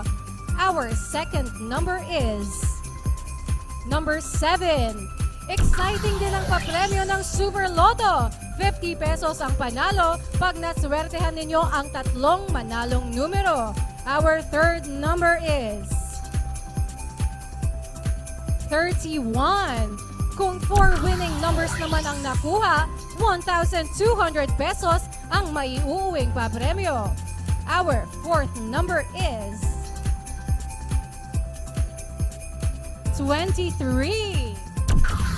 Our second number is number 7. Exciting din ang papremyo ng Super Lotto. 50 pesos ang panalo pag naswertehan ninyo ang tatlong manalong numero. Our third number is 31. Kung 4 winning numbers naman ang nakuha, 1,200 pesos ang maiuuwing papremyo. Our fourth number is 23.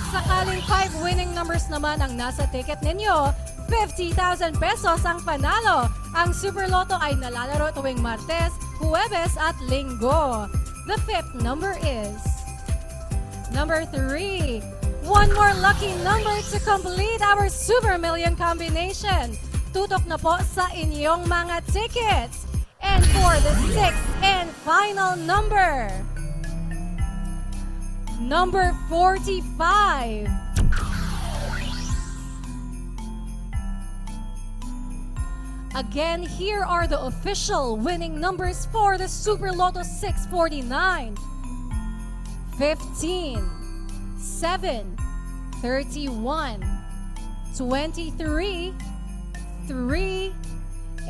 Sakaling 5 winning numbers naman ang nasa ticket ninyo, 50,000 pesos ang panalo. Ang Super Lotto ay nalalaro tuwing Martes, Huwebes at Linggo. The fifth number is number 3. One more lucky number to complete our Super Million combination. Tutok na po sa inyong mga tickets. And for the sixth and final number, number 45. Again, here are the official winning numbers for the Super Lotto 649. 15, 7, 31, 23, 3,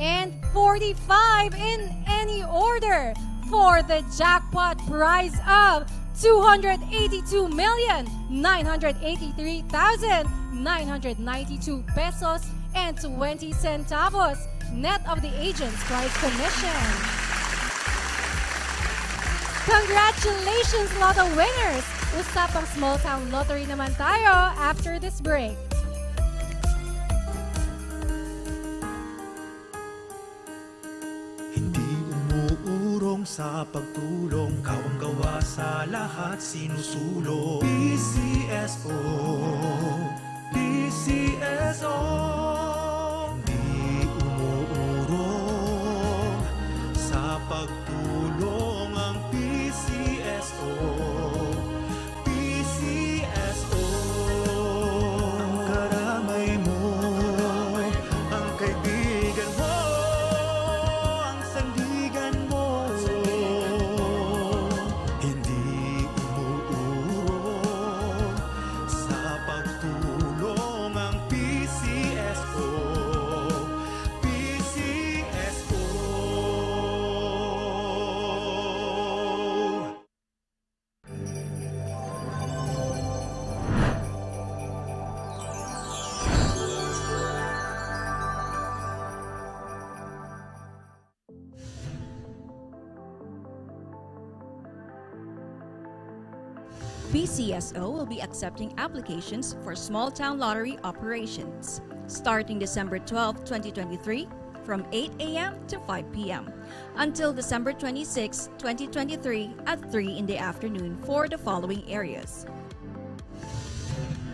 and 45 in any order for the jackpot prize of 282,983,992 pesos and 20 centavos, net of the agent's prize commission. Congratulations, Lotto winners! Usapang small town lottery naman tayo after this break. Umuurong sa pagtulong, kawang gawa sa lahat sinusulong. PCSO, PCSO. Hindi umuurong sa pagtulong ang PCSO. PCSO. Ang karamay mo, ang kaibigan mo, PCSO will be accepting applications for small town lottery operations. Starting December 12, 2023, from 8 a.m. to 5 p.m. until December 26, 2023 at 3 in the afternoon for the following areas: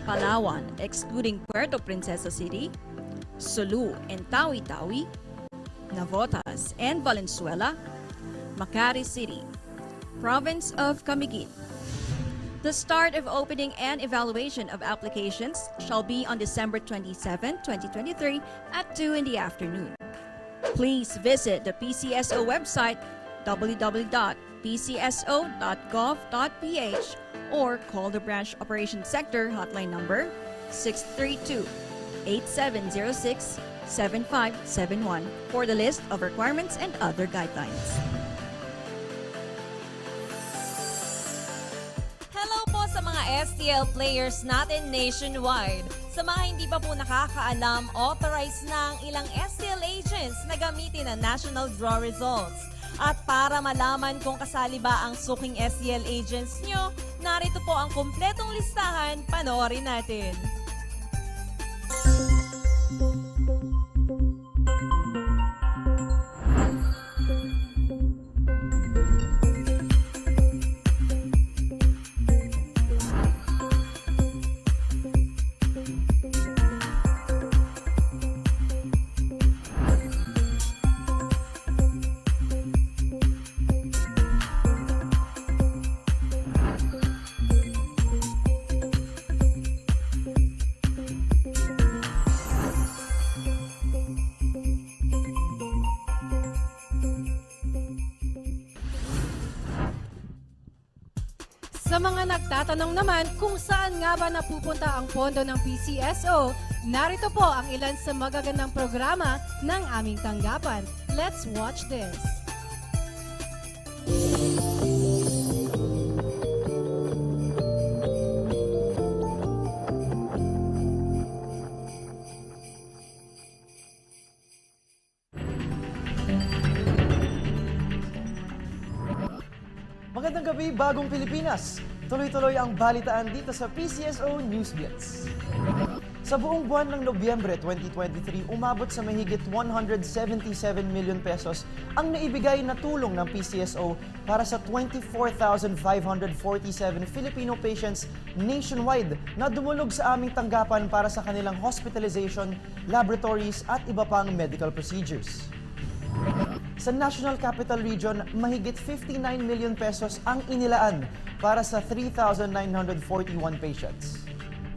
Palawan, excluding Puerto Princesa City, Sulu and Tawi-Tawi, Navotas and Valenzuela, Makati City, Province of Camiguin. The start of opening and evaluation of applications shall be on December 27, 2023 at 2 in the afternoon. Please visit the PCSO website www.pcso.gov.ph or call the Branch Operations Sector hotline number 632-8706-7571 for the list of requirements and other guidelines. Hello po sa mga STL players natin nationwide. Sa mga hindi pa po nakakaalam, authorized na ang ilang STL agents na gamitin ang national draw results. At para malaman kung kasali ba ang suking STL agents nyo, narito po ang kumpletong listahan, panoorin natin. Sa mga nagtatanong naman kung saan nga ba napupunta ang pondo ng PCSO, narito po ang ilan sa magagandang programa ng aming tanggapan. Let's watch this. Magandang gabi, bagong Pilipinas! Tuloy-tuloy ang balitaan dito sa PCSO News Blitz. Sa buong buwan ng Nobyembre 2023, umabot sa mahigit 177 million pesos ang naibigay na tulong ng PCSO para sa 24,547 Filipino patients nationwide na dumulog sa aming tanggapan para sa kanilang hospitalization, laboratories at iba pang medical procedures. Sa National Capital Region, mahigit 59 million pesos ang inilaan para sa 3,941 patients.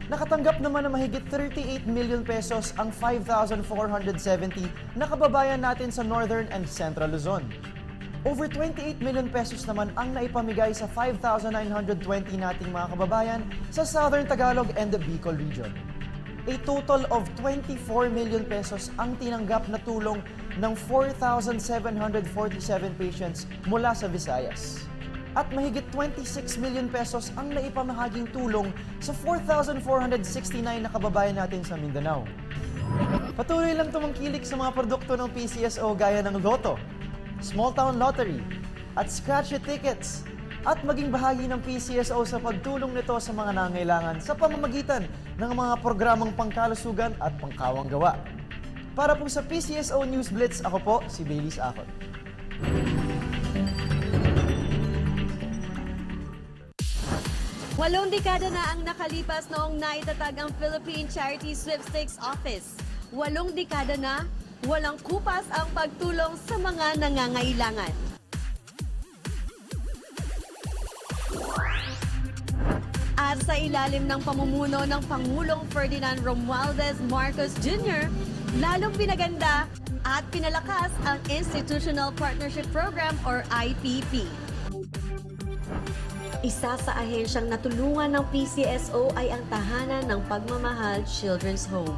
Nakatanggap naman ng mahigit 38 million pesos ang 5,470 na kababayan natin sa Northern and Central Luzon. Over 28 million pesos naman ang naipamigay sa 5,920 nating mga kababayan sa Southern Tagalog and the Bicol Region. A total of 24 million pesos ang tinanggap na tulong ng 4,747 patients mula sa Visayas. At mahigit 26 million pesos ang naipamahaging tulong sa 4,469 na kababayan natin sa Mindanao. Patuloy lang tumangkilik sa mga produkto ng PCSO gaya ng Lotto, Small Town Lottery, at Scratch It Tickets, at maging bahagi ng PCSO sa pagtulong nito sa mga nangangailangan sa pamamagitan ng mga programang pangkalusugan at pangkawang gawa. Para po sa PCSO News Blitz, ako po si Baileys Akot. Walong dekada na ang nakalipas noong naitatag ang Philippine Charity Sweepstakes Office. 8 dekada na, walang kupas ang pagtulong sa mga nangangailangan. At sa ilalim ng pamumuno ng Pangulong Ferdinand Romualdez Marcos Jr., lalong pinaganda at pinalakas ang Institutional Partnership Program or IPP. Isa sa ahensyang natulungan ng PCSO ay ang Tahanan ng Pagmamahal Children's Home.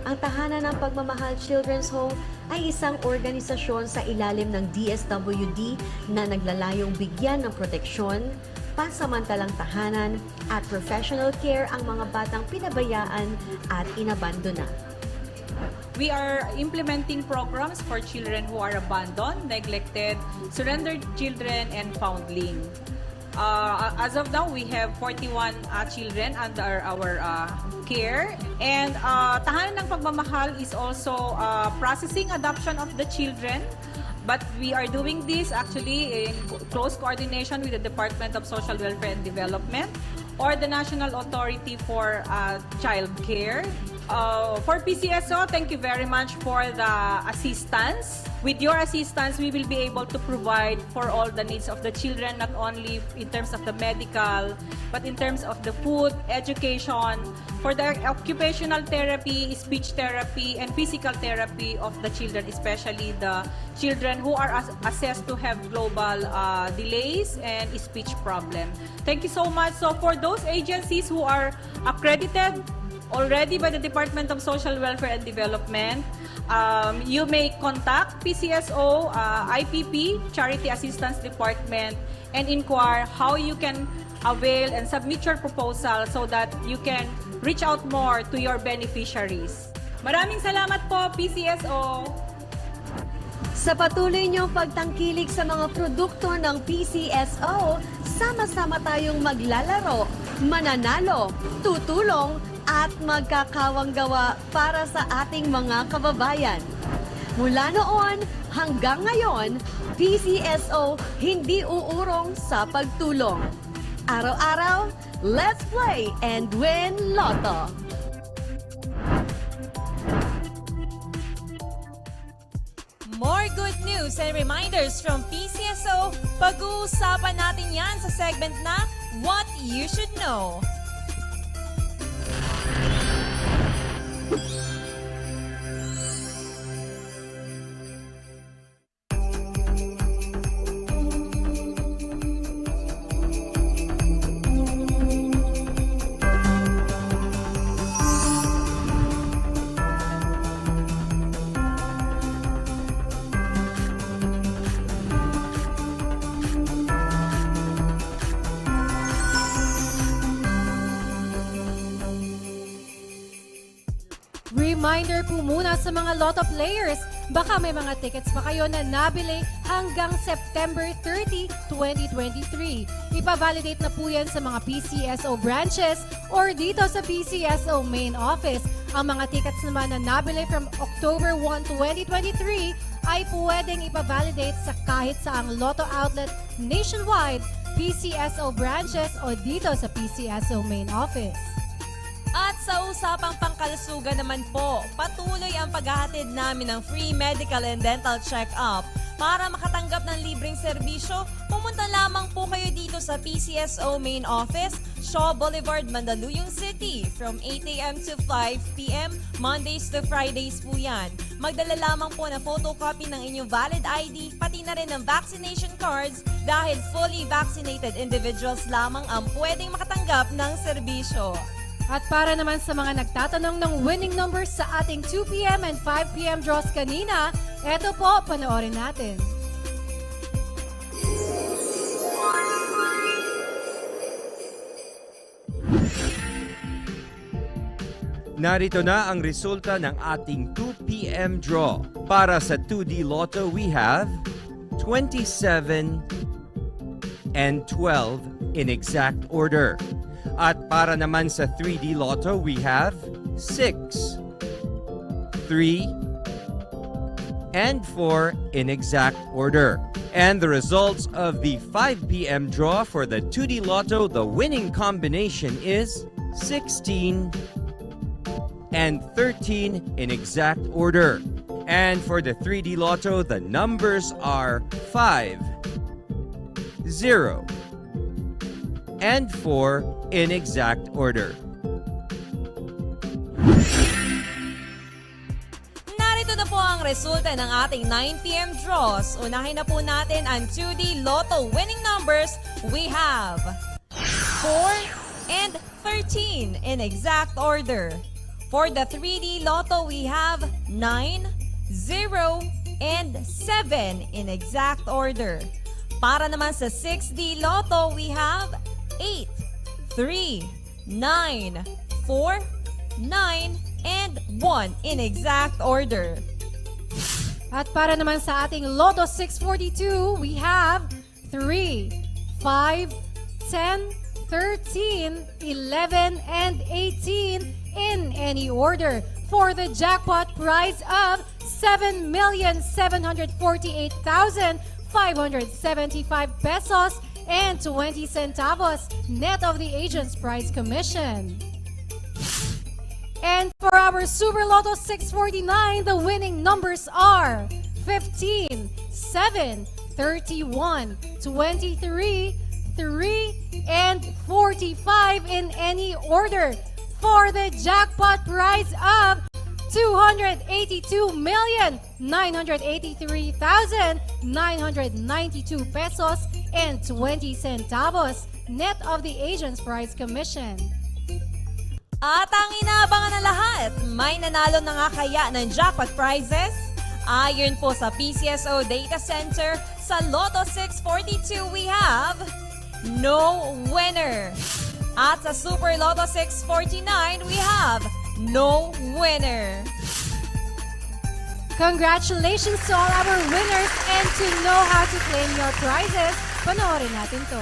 Ang Tahanan ng Pagmamahal Children's Home ay isang organisasyon sa ilalim ng DSWD na naglalayong bigyan ng proteksyon, pansamantalang tahanan at professional care ang mga batang pinabayaan at inabandona. We are implementing programs for children who are abandoned, neglected, surrendered children, and foundling. As of now, we have 41 children under our care. And Tahanan ng Pagmamahal is also processing adoption of the children. But we are doing this actually in close coordination with the Department of Social Welfare and Development or the National Authority for Child Care. For PCSO, thank you very much for the assistance. With your assistance, we will be able to provide for all the needs of the children, not only in terms of the medical, but in terms of the food, education, for the occupational therapy, speech therapy, and physical therapy of the children, especially the children who are assessed to have global delays and speech problem. Thank you so much. So for those agencies who are accredited already by the Department of Social Welfare and Development, you may contact PCSO, IPP, Charity Assistance Department, and inquire how you can avail and submit your proposal so that you can reach out more to your beneficiaries. Maraming salamat po, PCSO! Sa patuloy niyong pagtangkilik sa mga produkto ng PCSO, sama-sama tayong maglalaro, mananalo, tutulong, at magkakawang gawa para sa ating mga kababayan. Mula noon hanggang ngayon, PCSO hindi uurong sa pagtulong. Araw-araw, let's play and win Lotto! More good news and reminders from PCSO. Pag-uusapan natin yan sa segment na What You Should Know. Reminder po muna sa mga Lotto players, baka may mga tickets pa kayo na nabili hanggang September 30, 2023. Ipa-validate na po yan sa mga PCSO branches or dito sa PCSO main office. Ang mga tickets naman na nabili from October 1, 2023 ay pwedeng ipa-validate sa kahit saang Lotto outlet nationwide, PCSO branches o dito sa PCSO main office. At sa usapang pangkalusugan naman po, patuloy ang paghahatid namin ng free medical and dental check-up. Para makatanggap ng libreng serbisyo, pumunta lamang po kayo dito sa PCSO main office, Shaw Boulevard, Mandaluyong City from 8 a.m. to 5 p.m. Mondays to Fridays po yan. Magdala lamang po na photocopy ng inyong valid ID, pati na rin ng vaccination cards dahil fully vaccinated individuals lamang ang pwedeng makatanggap ng serbisyo. At para naman sa mga nagtatanong ng winning numbers sa ating 2 p.m. and 5 p.m. draws kanina, eto po, panoorin natin. Narito na ang resulta ng ating 2 p.m. draw. Para sa 2D Lotto, we have 27 and 12 in exact order. At para naman sa 3D Lotto, we have 6, 3, and 4 in exact order. And the results of the 5 p.m. draw for the 2D Lotto, the winning combination is 16 and 13 in exact order. And for the 3D Lotto, the numbers are 5, 0, and 4 in exact order. Narito na po ang resulta ng ating 9 p.m. draws. Unahin na po natin ang 2D Lotto winning numbers. We have 4 and 13 in exact order. For the 3D Lotto, we have 9, 0, and 7 in exact order. Para naman sa 6D Lotto, we have 8, 3, 9, 4, 9, and 1 in exact order. At para naman sa ating Lotto 642, we have 3, 5, 10, 13, 11, and 18 in any order for the jackpot prize of 7,748,575 pesos and 20 centavos net of the agent's prize commission. And for our Super Lotto 649, the winning numbers are 15, 7, 31, 23, 3, and 45 in any order for the jackpot prize of 282,983,992 pesos and 20 centavos net of the agent's prize commission. At ang inaabangan ng lahat, may nanalo na nga kaya ng jackpot prizes? Ayon po sa PCSO Data Center, sa Lotto 642 we have no winner. At sa Super Lotto 649 we have no winner. Congratulations to all our winners, and to know how to claim your prizes, panoorin natin to.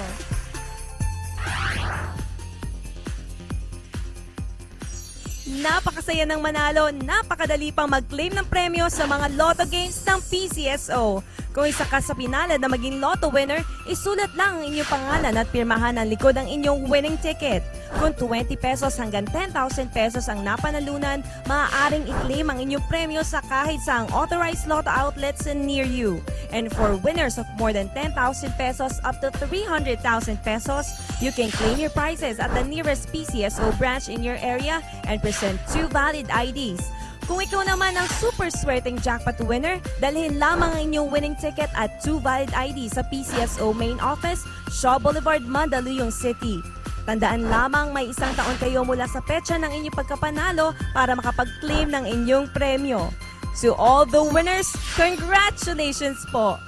Napakasaya ng manalo, napakadali pang mag-claim ng premyo sa mga lotto games ng PCSO. Kung isa ka sa pinalad na maging lotto winner, isulat lang ang inyong pangalan at pirmahan ang likod ng inyong winning ticket. Kung 20 pesos hanggang 10,000 pesos ang napanalunan, maaaring i-claim ang inyong premyo sa kahit saang authorized lotto outlets near you. And for winners of more than 10,000 pesos up to 300,000 pesos, you can claim your prizes at the nearest PCSO branch in your area and present 2 valid IDs. Kung ikaw naman ang super swerteng jackpot winner, dalhin lamang ang inyong winning ticket at 2 valid IDs sa PCSO main office, Shaw Boulevard, Mandaluyong City. Tandaan lamang may 1 taon kayo mula sa petsa ng inyong pagkapanalo para makapag-claim ng inyong premyo. To all the winners, congratulations po!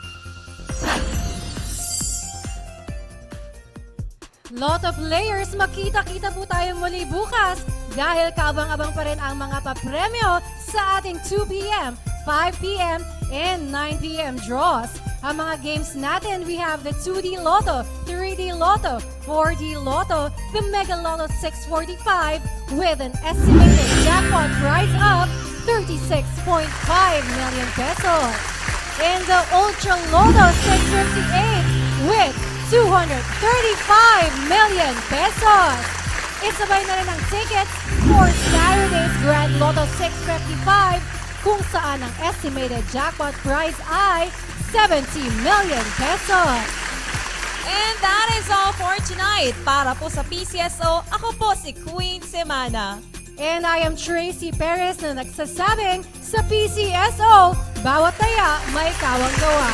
Lotto players, makita-kita po tayo muli bukas dahil kaabang-abang pa rin ang mga papremyo sa ating 2 p.m., 5 p.m., and 9 p.m. draws. Ang mga games natin, we have the 2D Lotto, 3D Lotto, 4D Lotto, the Mega Lotto 645 with an estimated jackpot prize of 36.5 million pesos. And the Ultra Lotto 658 with 235 million pesos. Isabay na rin ang tickets for Saturday's Grand Lotto 655 kung saan ang estimated jackpot prize ay 70 million pesos. And that is all for tonight. Para po sa PCSO, ako po si Queen Semana. And I am Tracy Perez na nagsasabing sa PCSO, bawat taya may kawang gawa.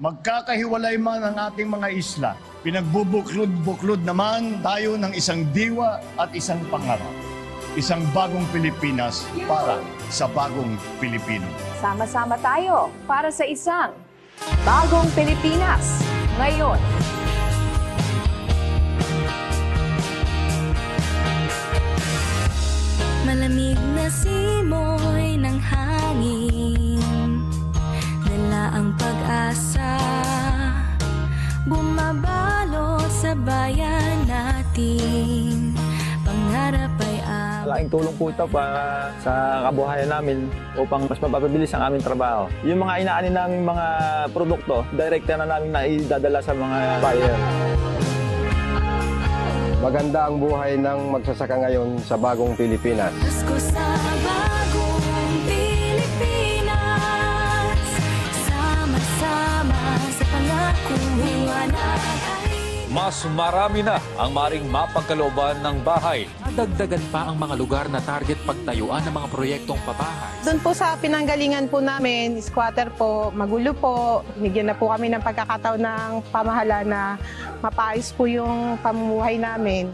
Magkakahiwalay man ang ating mga isla, pinagbubuklod-buklod naman tayo ng isang diwa at isang pangarap. Isang bagong Pilipinas para sa bagong Pilipino. Sama-sama tayo para sa isang bagong Pilipinas ngayon. Malamig na simoy ng hangin, dala ang pag-asa, bumabalot sa bayan natin. Pangarap ay Malaking tulong po ito para sa kabuhayan namin upang mas mapapabilis ang aming trabaho. Yung mga inaanin naming mga produkto, direkta na namin na idadala sa mga buyer. Maganda ang buhay ng magsasaka ngayon sa bagong Pilipinas. Pasko sa bagong Pilipinas, sama-sama sa pangakong natin. Mas marami na ang maring mapagkalooban ng bahay. Dagdagan pa ang mga lugar na target pagtayuan ng mga proyektong pabahay. Doon po sa pinanggalingan po namin, squatter po, magulo po. Bigyan na po kami ng pagkakataon ng pamahala na mapaayos po yung pamumuhay namin.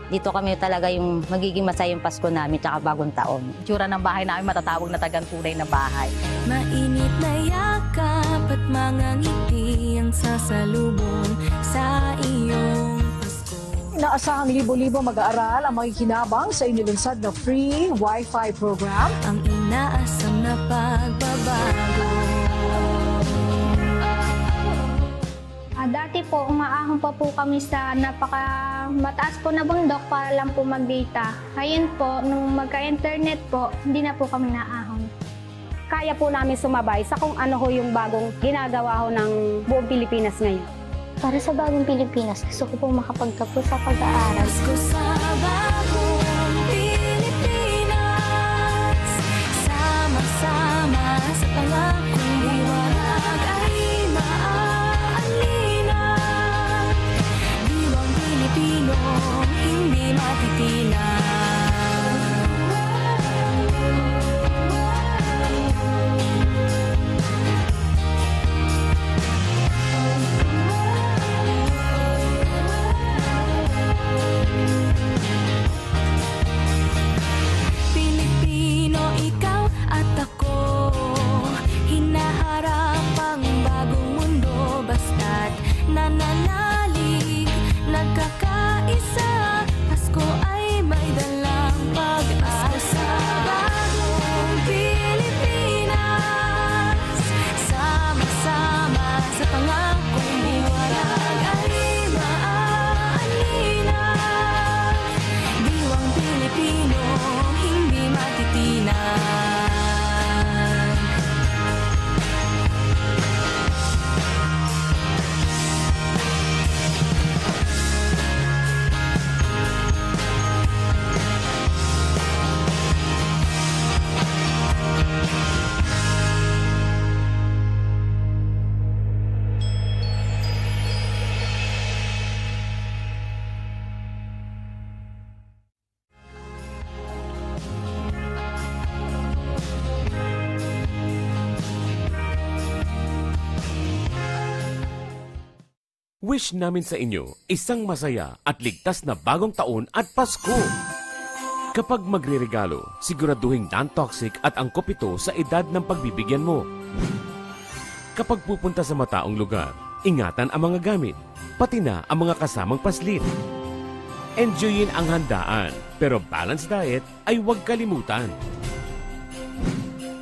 Dito kami talaga yung magiging masayang Pasko namin tsaka bagong taon. Tsura ng bahay namin matatawag na tagang tunay na bahay. Mainit na yakap at mga ngiti ang sasalubong sa iyong Pasko. Inaasahang libo-libo mag-aaral ang makikinabang sa inilunsad na free Wi-Fi program. Ang inaasam na pagbabago. Dati po, umaahon pa po kami sa mataas po na bundok para lang po mag-data. Ngayon po, nung magka-internet po, hindi na po kami naahon. Kaya po namin sumabay sa kung ano ho yung bagong ginagawa ho ng buong Pilipinas ngayon. Para sa bagong Pilipinas, gusto ko po makapagtapos sa pag-aaral. Pasko sa bagong Pilipinas, sama-sama sa pangakong liwanag ay maaalila. Diwang Pilipino, hindi matitinag. Pilipino, ikaw at ako, hinaharap ang bagong mundo, basta't nananalig, nagkakaisa. Pasko ay may dalang pag-asa. Bagong Pilipinas, sama-sama sa pangakong liwanag ay maaalinag. Diwang Pilipino, hindi matitinag. Wish namin sa inyo isang masaya at ligtas na bagong taon at Pasko. Kapag magre-regalo, siguraduhin non-toxic at angkop ito sa edad ng pagbibigyan mo. Kapag pupunta sa mataong lugar, ingatan ang mga gamit, pati na ang mga kasamang paslit. Enjoyin ang handaan, pero balanced diet ay huwag kalimutan.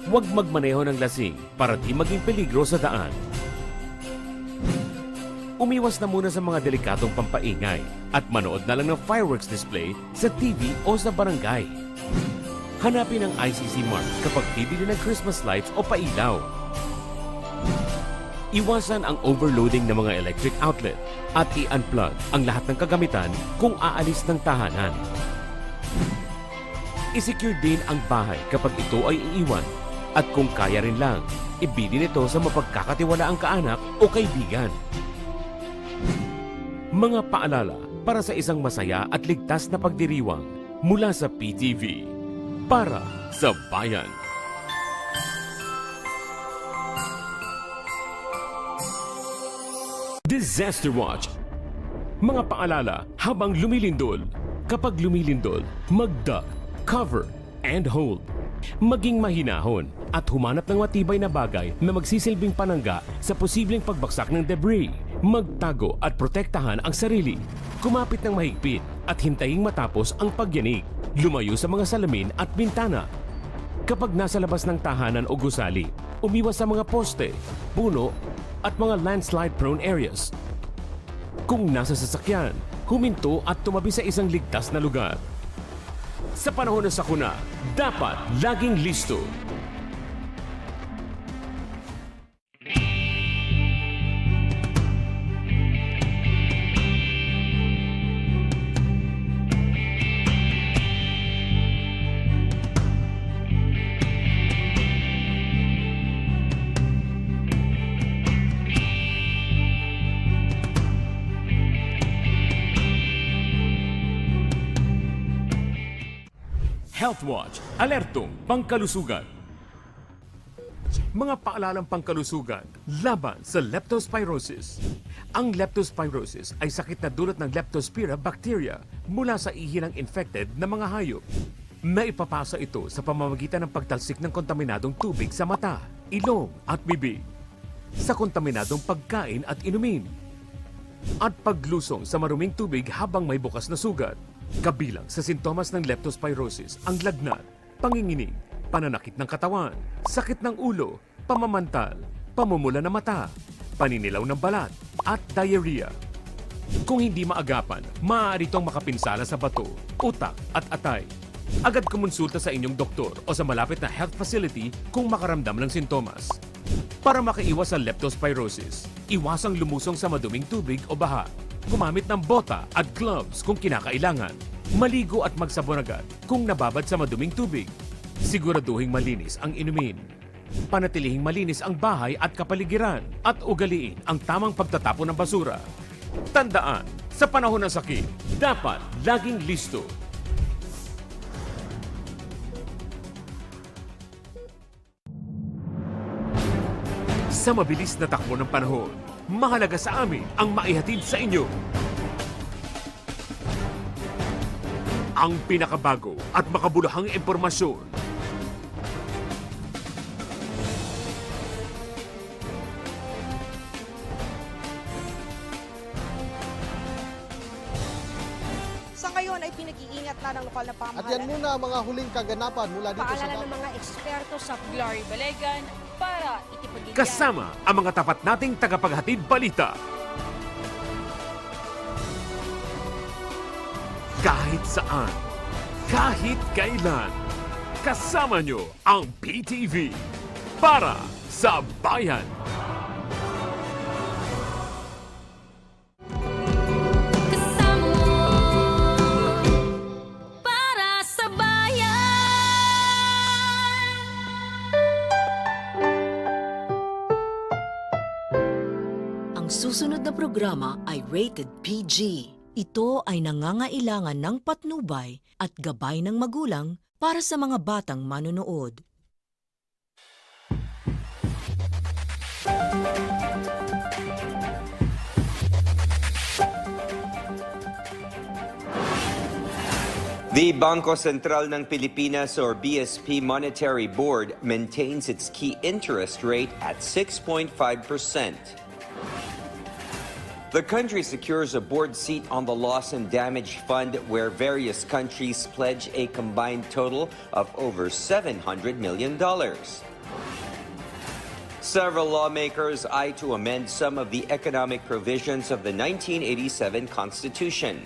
Huwag magmaneho ng lasing para di maging peligro sa daan. Umiwas na muna sa mga delikatong pampaingay at manood na lang ng fireworks display sa TV o sa barangay. Hanapin ang ICC mark kapag bibili ng Christmas lights o pailaw. Iwasan ang overloading ng mga electric outlet at i-unplug ang lahat ng kagamitan kung aalis ng tahanan. I-secure din ang bahay kapag ito ay iiwan at kung kaya rin lang, ibili nito sa mapagkakatiwalaang kaanak o kaibigan. Mga paalala para sa isang masaya at ligtas na pagdiriwang mula sa PTV para sa bayan. Disaster Watch. Mga paalala habang lumilindol. Kapag lumilindol, mag-duck, cover, and hold. Maging mahinahon at humanap ng matibay na bagay na magsisilbing panangga sa posibleng pagbagsak ng debris. Magtago at protektahan ang sarili. Kumapit ng mahigpit at hintayin matapos ang pagyanig. Lumayo sa mga salamin at bintana. Kapag nasa labas ng tahanan o gusali, umiwas sa mga poste, puno at mga landslide-prone areas. Kung nasa sasakyan, huminto at tumabi sa isang ligtas na lugar. Sa panahon ng sakuna, dapat laging listo. Health Watch, alertong pangkalusugan. Mga paalalang pangkalusugan laban sa leptospirosis. Ang leptospirosis ay sakit na dulot ng leptospira bacteria mula sa ihi ng infected na mga hayop. Naipapasa ito sa pamamagitan ng pagtalsik ng kontaminadong tubig sa mata, ilong at bibig, sa kontaminadong pagkain at inumin, at paglusong sa maruming tubig habang may bukas na sugat. Kabilang sa sintomas ng leptospirosis ang lagnat, panginginig, pananakit ng katawan, sakit ng ulo, pamamantal, pamumula ng mata, paninilaw ng balat, at diarrhea. Kung hindi maagapan, maaari itong makapinsala sa bato, utak at atay. Agad kumonsulta sa inyong doktor o sa malapit na health facility kung makaramdam ng sintomas. Para makaiwas sa leptospirosis, iwasang lumusong sa maduming tubig o baha. Gumamit ng bota at gloves kung kinakailangan. Maligo at magsabon agad kung nababad sa maduming tubig. Siguraduhing malinis ang inumin. Panatilihing malinis ang bahay at kapaligiran at ugaliin ang tamang pagtatapon ng basura. Tandaan, sa panahon ng sakit, dapat laging listo. Sa mabilis na takbo ng panahon, mahalaga sa amin ang maihatid sa inyo ang pinakabago at makabuluhang impormasyon. Sa ngayon ay pinag-iingat na ng lokal na pamahalaan. At yan muna ang mga huling kaganapan mula dito Paalala ng mga eksperto sa Glory Balegan para itipagigyan. Kasama ang mga tapat nating tagapaghatid balita. Kahit saan, kahit kailan, kasama nyo ang PTV para sa bayan. Susunod na programa ay rated PG. Ito ay nangangailangan ng patnubay at gabay ng magulang para sa mga batang manonood. The Bangko Sentral ng Pilipinas or BSP Monetary Board maintains its key interest rate at 6.5%. The country secures a board seat on the Loss and Damage Fund where various countries pledge a combined total of over $700 million. Several lawmakers eye to amend some of the economic provisions of the 1987 Constitution.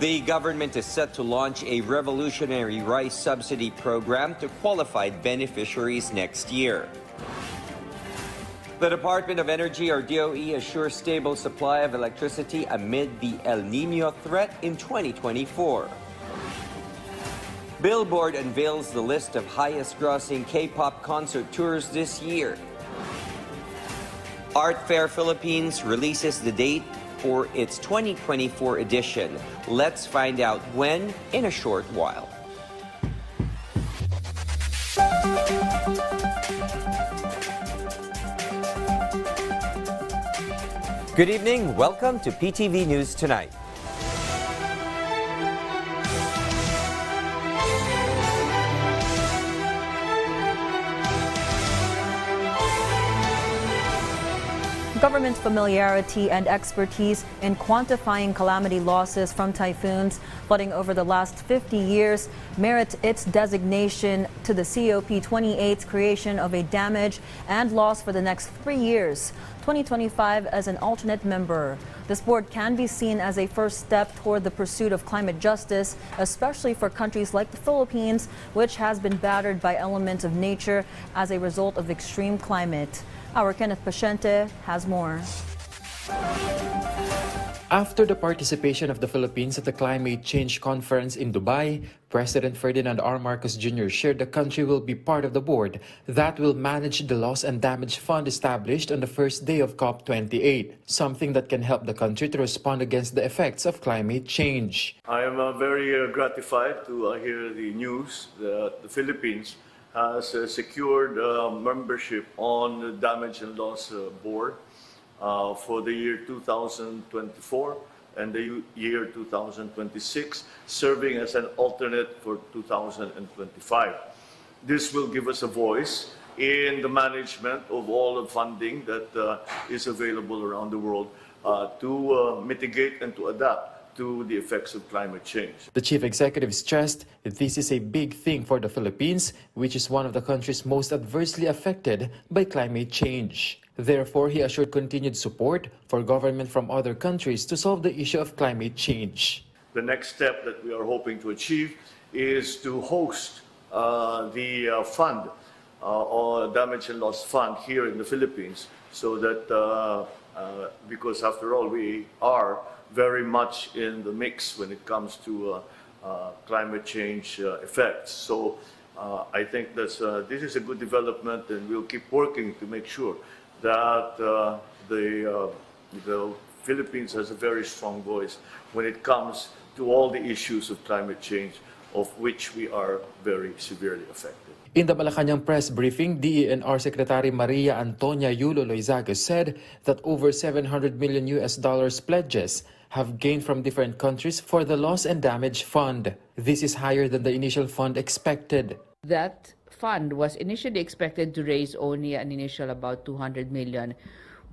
The government is set to launch a revolutionary rice subsidy program to qualified beneficiaries next year. The Department of Energy or DOE assures stable supply of electricity amid the El Niño threat in 2024. Billboard unveils the list of highest-grossing K-pop concert tours this year. Art Fair Philippines releases the date for its 2024 edition. Let's find out when in a short while. Good evening. Welcome to PTV News Tonight. Government familiarity and expertise in quantifying calamity losses from typhoons flooding over the last 50 years merit its designation to the COP28's creation of a damage and loss for the next 3 years, 2025 as an alternate member. This board can be seen as a first step toward the pursuit of climate justice, especially for countries like the Philippines, which has been battered by elements of nature as a result of extreme climate. Our Kenneth Paciente has more. After the participation of the Philippines at the Climate Change Conference in Dubai, President Ferdinand R. Marcos Jr. shared the country will be part of the board that will manage the Loss and Damage Fund established on the first day of COP28, something that can help the country to respond against the effects of climate change. I am very gratified to hear the news that the Philippines has secured membership on the Damage and Loss Board. for the year 2024 and the year 2026, serving as an alternate for 2025. This will give us a voice in the management of all the funding that is available around the world to mitigate and to adapt to the effects of climate change. The chief executive stressed that this is a big thing for the Philippines, which is one of the countries most adversely affected by climate change. Therefore, he assured continued support for government from other countries to solve the issue of climate change. The next step that we are hoping to achieve is to host the fund, or damage and loss fund here in the Philippines, so that because after all, we are very much in the mix when it comes to climate change effects. So I think this is a good development, and we'll keep working to make sure that the Philippines has a very strong voice when it comes to all the issues of climate change, of which we are very severely affected. In the Malacanang press briefing, DENR Secretary Maria Antonia Yulo Loizaga said that over $700 million pledges have gained from different countries for the Loss and Damage Fund. This is higher than the initial fund expected. That fund was initially expected to raise only an initial about 200 million.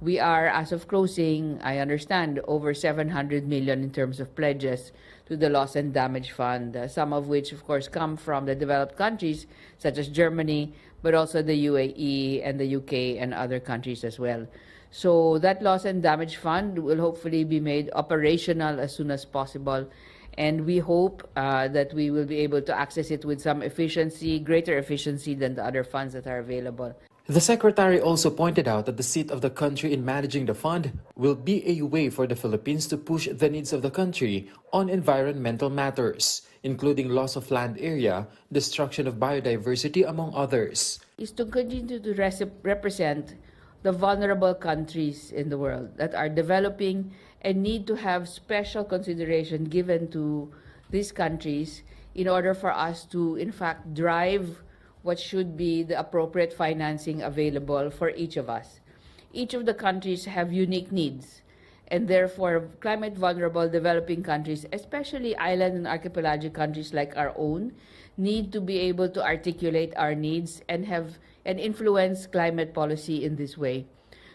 We are, as of closing, I understand, over 700 million in terms of pledges to the Loss and Damage Fund, some of which, of course, come from the developed countries, such as Germany, but also the UAE and the UK and other countries as well. So that Loss and Damage Fund will hopefully be made operational as soon as possible. And we hope that we will be able to access it with some efficiency, greater efficiency than the other funds that are available. The secretary also pointed out that the seat of the country in managing the fund will be a way for the Philippines to push the needs of the country on environmental matters, including loss of land area, destruction of biodiversity, among others. Is to continue to represent the vulnerable countries in the world that are developing and need to have special consideration given to these countries in order for us to, in fact, drive what should be the appropriate financing available for each of us. Each of the countries have unique needs, and therefore climate vulnerable developing countries, especially island and archipelagic countries like our own, need to be able to articulate our needs and have and influence climate policy in this way.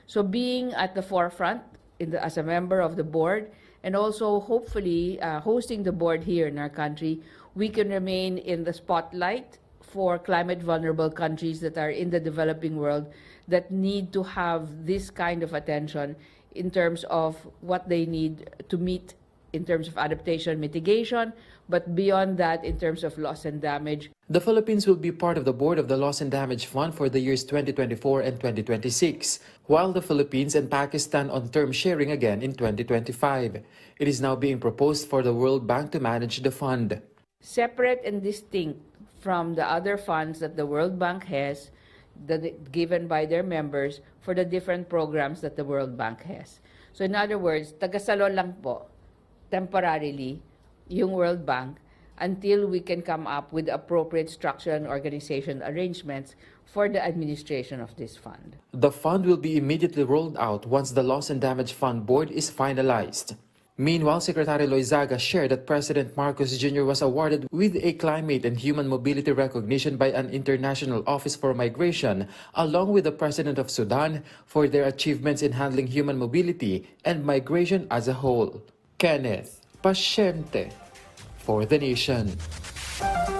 So being at the forefront as a member of the board, and also hopefully hosting the board here in our country, we can remain in the spotlight for climate vulnerable countries that are in the developing world that need to have this kind of attention in terms of what they need to meet in terms of adaptation mitigation, but beyond that in terms of loss and damage. The Philippines will be part of the board of the Loss and Damage Fund for the years 2024 and 2026, while the Philippines and Pakistan on term sharing again in 2025. It is now being proposed for the World Bank to manage the fund. Separate and distinct from the other funds that the World Bank has, given by their members for the different programs that the World Bank has. So in other words, tagasalo lang po, temporarily, yung World Bank until we can come up with appropriate structure and organization arrangements for the administration of this fund. The fund will be immediately rolled out once the Loss and Damage Fund board is finalized. Meanwhile, Secretary Loizaga shared that President Marcos Jr. was awarded with a climate and human mobility recognition by an international office for migration, along with the President of Sudan, for their achievements in handling human mobility and migration as a whole. Kenneth Pasyente for The Nation.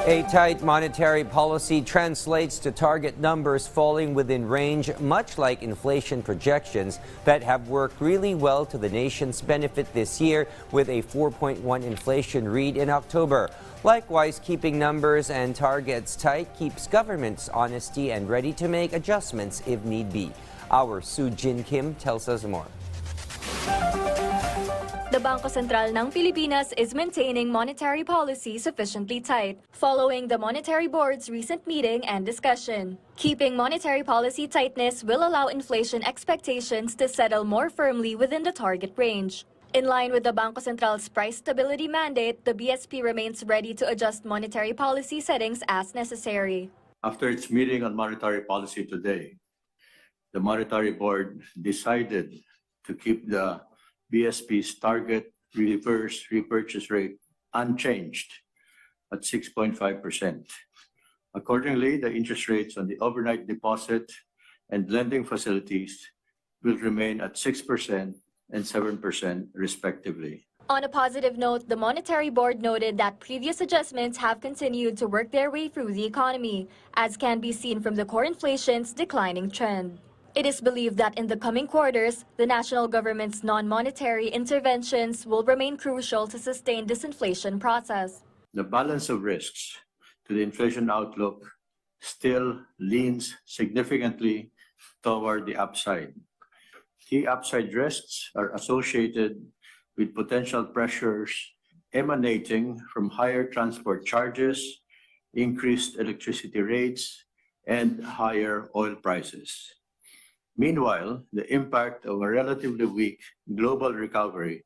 A tight monetary policy translates to target numbers falling within range, much like inflation projections that have worked really well to the nation's benefit this year with a 4.1 inflation read in October. Likewise, keeping numbers and targets tight keeps governments honesty and ready to make adjustments if need be. Our Soo Jin Kim tells us more. The Bangko Sentral ng Pilipinas is maintaining monetary policy sufficiently tight, following the Monetary Board's recent meeting and discussion. Keeping monetary policy tightness will allow inflation expectations to settle more firmly within the target range. In line with the Bangko Sentral's price stability mandate, the BSP remains ready to adjust monetary policy settings as necessary. After its meeting on monetary policy today, the Monetary Board decided to keep the BSP's target reverse repurchase rate unchanged at 6.5%. Accordingly, the interest rates on the overnight deposit and lending facilities will remain at 6% and 7% respectively. On a positive note, the Monetary Board noted that previous adjustments have continued to work their way through the economy, as can be seen from the core inflation's declining trend. It is believed that in the coming quarters, the national government's non-monetary interventions will remain crucial to sustain this inflation process. The balance of risks to the inflation outlook still leans significantly toward the upside. Key upside risks are associated with potential pressures emanating from higher transport charges, increased electricity rates, and higher oil prices. Meanwhile, the impact of a relatively weak global recovery,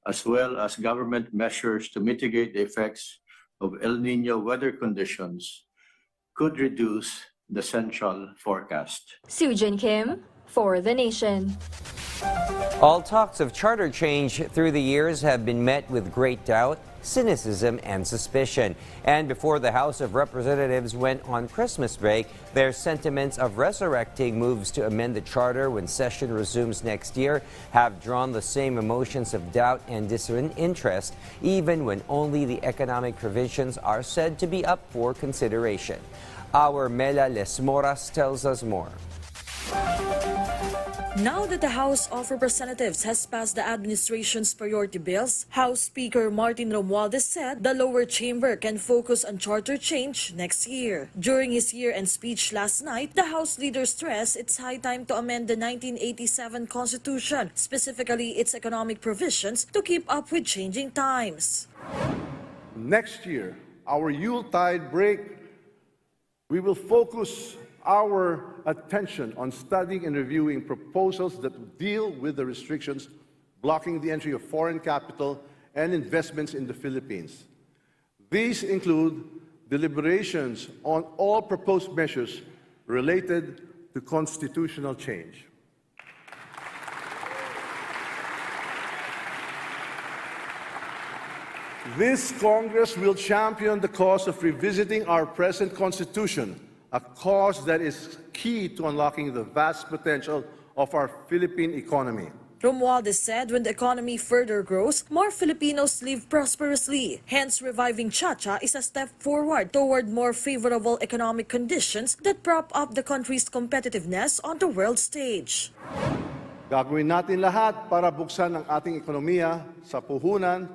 as well as government measures to mitigate the effects of El Niño weather conditions, could reduce the central forecast. Sujin Kim for The Nation. All talks of charter change through the years have been met with great doubt, cynicism, and suspicion. And before the House of Representatives went on Christmas break, their sentiments of resurrecting moves to amend the charter when session resumes next year have drawn the same emotions of doubt and disinterest, even when only the economic provisions are said to be up for consideration. Our Mela Lesmoras tells us more. Now that the House of Representatives has passed the administration's priority bills, House Speaker Martin Romualdez said the lower chamber can focus on charter change next year. During his year-end speech last night, the House leader stressed it's high time to amend the 1987 Constitution, specifically its economic provisions, to keep up with changing times. Next year, our Yuletide break, we will focus our attention on studying and reviewing proposals that deal with the restrictions blocking the entry of foreign capital and investments in the Philippines. These include deliberations on all proposed measures related to constitutional change. This Congress will champion the cause of revisiting our present Constitution, a cause that is key to unlocking the vast potential of our Philippine economy. Romualdez said when the economy further grows, more Filipinos live prosperously. Hence, reviving Cha-Cha is a step forward toward more favorable economic conditions that prop up the country's competitiveness on the world stage. Gagawin natin lahat para buksan ang ating ekonomiya sa puhunan.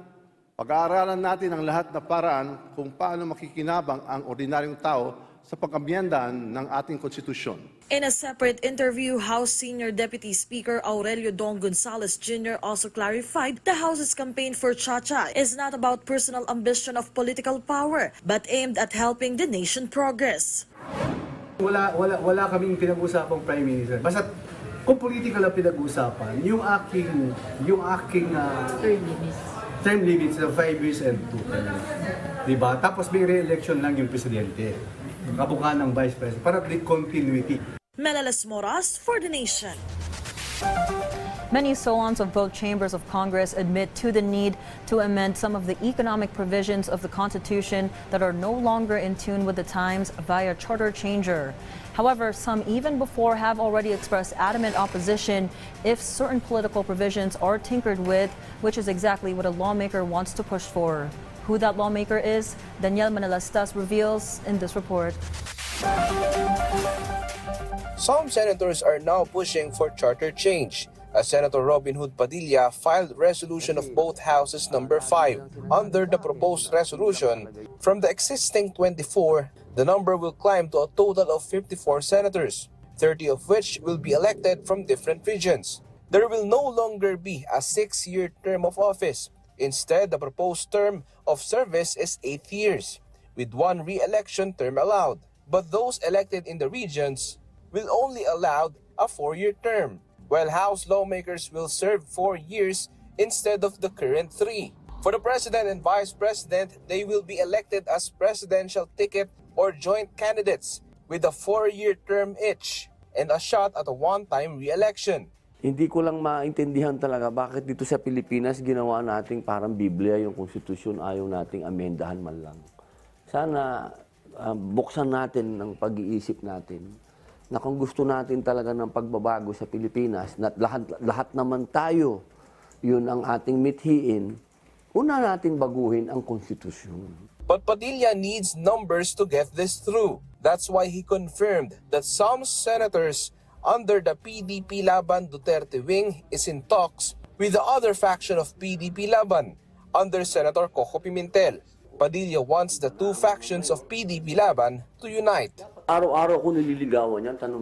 Pag-aaralan natin ang lahat na paraan kung paano makikinabang ang ordinaryong tao sa pag-amyendahan ng ating konstitusyon. In a separate interview, House Senior Deputy Speaker Aurelio Dong Gonzales Jr. also clarified the House's campaign for Cha-Cha is not about personal ambition of political power, but aimed at helping the nation progress. Wala kaming pinag-usapang Prime Minister. Basta kung political na pinag-usapan, yung aking term limits na 5 years and 2 terms. Diba? Tapos may re-election lang yung presidente. Kabuka ng Vice President, para the continuity. Mela Lesmoras for The Nation. Many Solons of both chambers of Congress admit to the need to amend some of the economic provisions of the Constitution that are no longer in tune with the times via charter changer. However, some even before have already expressed adamant opposition if certain political provisions are tinkered with, which is exactly what a lawmaker wants to push for. Who that lawmaker is, Daniel Manalastas reveals in this report. Some senators are now pushing for charter change. As Senator Robin Hood Padilla filed resolution of both houses number 5. Under the proposed resolution, from the existing 24, the number will climb to a total of 54 senators, 30 of which will be elected from different regions. There will no longer be a 6-year term of office. Instead, the proposed term of service is 8 years, with 1 re-election term allowed. But those elected in the regions will only allowed a 4-year term, while House lawmakers will serve 4 years instead of the current 3. For the President and Vice President, they will be elected as presidential ticket or joint candidates with a 4-year term each and a shot at a one-time re-election. Hindi ko lang maintindihan talaga bakit dito sa Pilipinas ginawa nating parang Biblia yung konstitusyon, ayaw nating amendahan man lang. Sana buksan natin ng pag-iisip natin na kung gusto natin talaga ng pagbabago sa Pilipinas, na lahat naman tayo, yun ang ating mithiin, una natin baguhin ang konstitusyon. But Padilla needs numbers to get this through. That's why he confirmed that some senators under the PDP Laban Duterte wing is in talks with the other faction of PDP Laban under Senator Coco Pimentel. Padilla wants the two factions of PDP Laban to unite. Araw-araw ko nililigawan yan, tanong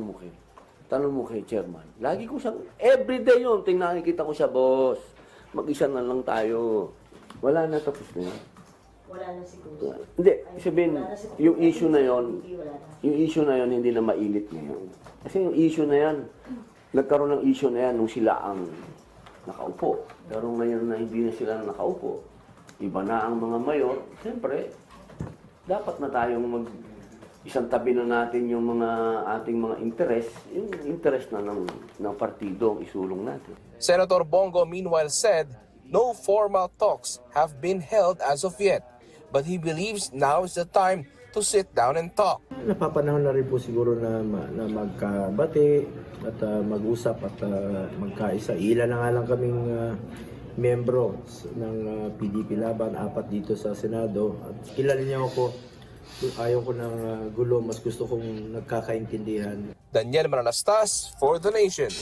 mo kay chairman. Lagi ko siyang, everyday yun, nakikita ko siya, boss, mag-isa na lang tayo. Wala na, tapos na yan. Wala na siguro. Hindi, sabihin, yung issue na yon hindi na mainit ngayon. Kasi yung issue na yan, nagkaroon ng issue na yan nung sila ang nakaupo. Pero ngayon na hindi na sila nakaupo, iba na ang mga mayor, siyempre, dapat na tayong isang tabi na natin yung mga ating mga interest, yung interest na ng partido ang isulong natin. Senator Bongo meanwhile said no formal talks have been held as of yet, but he believes now is the time to sit down and talk. Napapanahon na rin po siguro na magkabati at mag-usap at magkaisa. Ilan na nga lang kaming membro ng PDP Laban, 4 dito sa Senado. At kilala niya ako, ayaw ko ng gulo, mas gusto kong nagkakaintindihan. Daniel Manalastas for The Nation.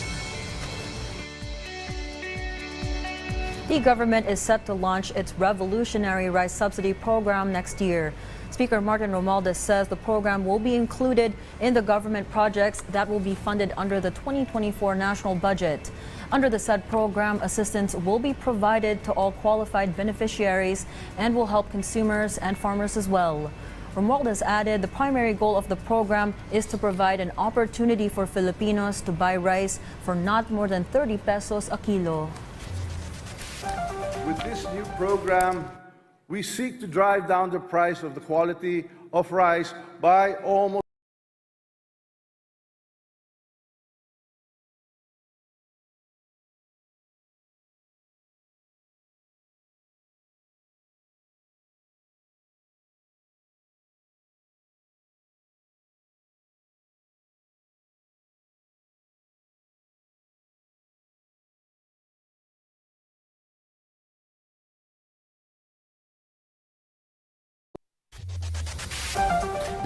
The government is set to launch its revolutionary rice subsidy program next year. Speaker Martin Romualdez says the program will be included in the government projects that will be funded under the 2024 national budget. Under the said program, assistance will be provided to all qualified beneficiaries and will help consumers and farmers as well. Romualdez added the primary goal of the program is to provide an opportunity for Filipinos to buy rice for not more than 30 pesos a kilo. With this new program, we seek to drive down the price of the quality of rice by almost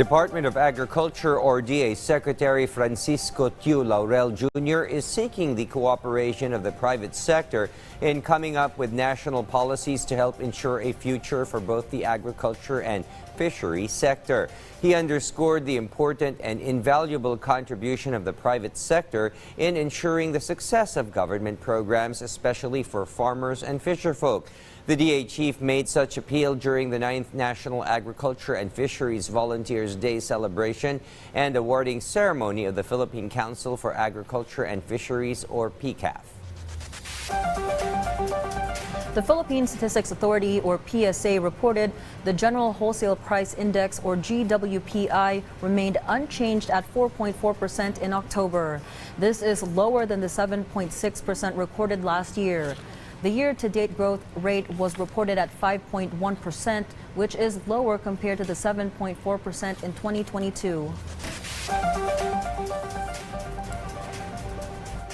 Department of Agriculture or DA Secretary Francisco Tiu Laurel Jr. is seeking the cooperation of the private sector in coming up with national policies to help ensure a future for both the agriculture and fishery sector. He underscored the important and invaluable contribution of the private sector in ensuring the success of government programs, especially for farmers and fisherfolk. The DA chief made such appeal during the 9th National Agriculture and Fisheries Volunteers Day celebration and awarding ceremony of the Philippine Council for Agriculture and Fisheries, or PCAF. The Philippine Statistics Authority, or PSA, reported the General Wholesale Price Index, or GWPI, remained unchanged at 4.4% in October. This is lower than the 7.6% recorded last year. The year-to-date growth rate was reported at 5.1%, which is lower compared to the 7.4% in 2022.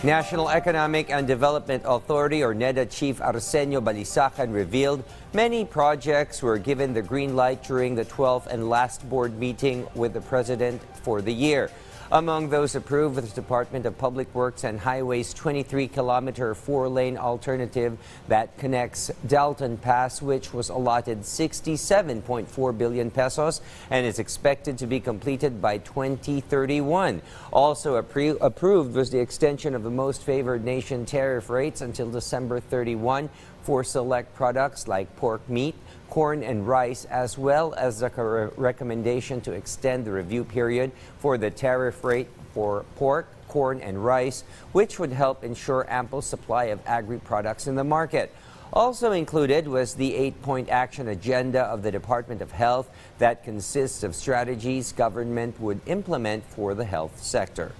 National Economic and Development Authority, or NEDA Chief Arsenio Balisacan, revealed many projects were given the green light during the 12th and last board meeting with the President for the year. Among those approved was the Department of Public Works and Highways' 23-kilometer 4-lane alternative that connects Dalton Pass, which was allotted 67.4 billion pesos and is expected to be completed by 2031. Also approved was the extension of the most favored nation tariff rates until December 31 for select products like pork meat, corn and rice, as well as the recommendation to extend the review period for the tariff rate for pork, corn and rice, which would help ensure ample supply of agri-products in the market. Also included was the 8-point action agenda of the Department of Health that consists of strategies government would implement for the health sector.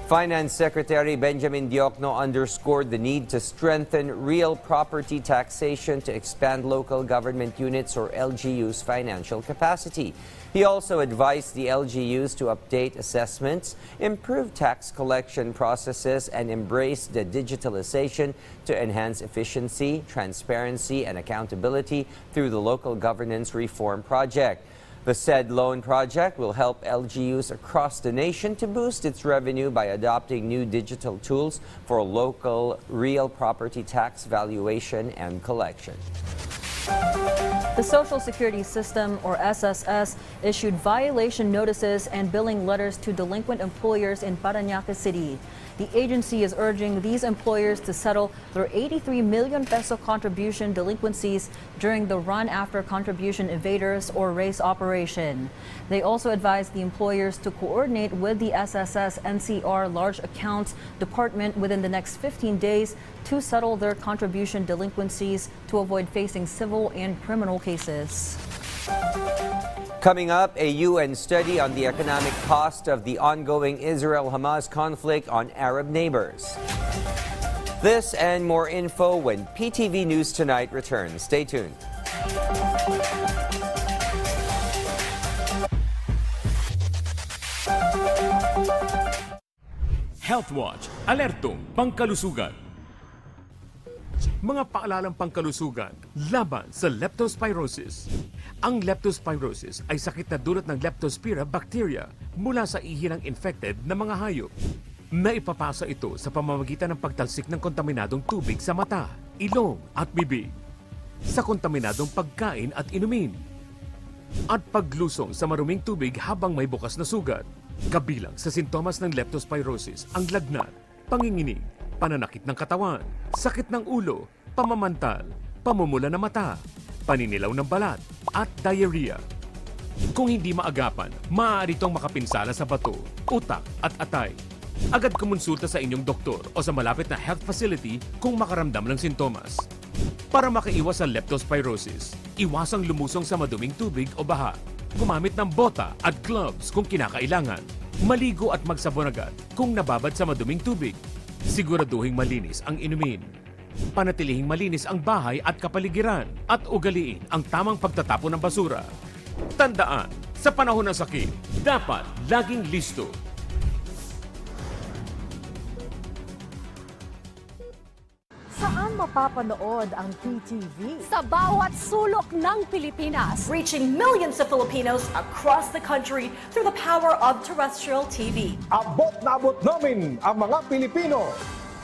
Finance Secretary Benjamin Diokno underscored the need to strengthen real property taxation to expand local government units or LGUs' financial capacity. He also advised the LGUs to update assessments, improve tax collection processes, and embrace the digitalization to enhance efficiency, transparency, and accountability through the Local Governance Reform Project. The said loan project will help LGUs across the nation to boost its revenue by adopting new digital tools for local real property tax valuation and collection. The Social Security System, or SSS, issued violation notices and billing letters to delinquent employers in Parañaque City. The agency is urging these employers to settle their 83 million peso contribution delinquencies during the Run After Contribution Evaders or RACE operation. They also advise the employers to coordinate with the SSS NCR Large Accounts Department within the next 15 days to settle their contribution delinquencies to avoid facing civil and criminal cases. Coming up, a UN study on the economic cost of the ongoing Israel-Hamas conflict on Arab neighbors. This and more info when PTV News Tonight returns. Stay tuned. Health Watch, alertong pangkalusugan. Mga paalalang pangkalusugan laban sa leptospirosis. Ang leptospirosis ay sakit na dulot ng Leptospira bacteria mula sa ihi ng infected na mga hayop. Naipapasa ito sa pamamagitan ng pagtalsik ng kontaminadong tubig sa mata, ilong at bibig, sa kontaminadong pagkain at inumin, at paglusong sa maruming tubig habang may bukas na sugat. Kabilang sa sintomas ng leptospirosis ang lagnat, panginginig, pananakit ng katawan, sakit ng ulo, pamamantal, pamumula ng mata, paninilaw ng balat, at diarrhea. Kung hindi maagapan, maaari itong makapinsala sa bato, utak at atay. Agad kumonsulta sa inyong doktor o sa malapit na health facility kung makaramdam ng sintomas. Para makaiwas sa leptospirosis, iwasang lumusong sa maduming tubig o baha. Gumamit ng bota at gloves kung kinakailangan. Maligo at magsabon agad kung nababad sa maduming tubig. Siguraduhing malinis ang inumin. Panatilihing malinis ang bahay at kapaligiran at ugaliin ang tamang pagtatapon ng basura. Tandaan, sa panahon ng sakit, dapat laging listo. Saan mapapanood ang PTV? Sa bawat sulok ng Pilipinas. Reaching millions of Filipinos across the country through the power of terrestrial TV. Abot na abot namin ang mga Pilipino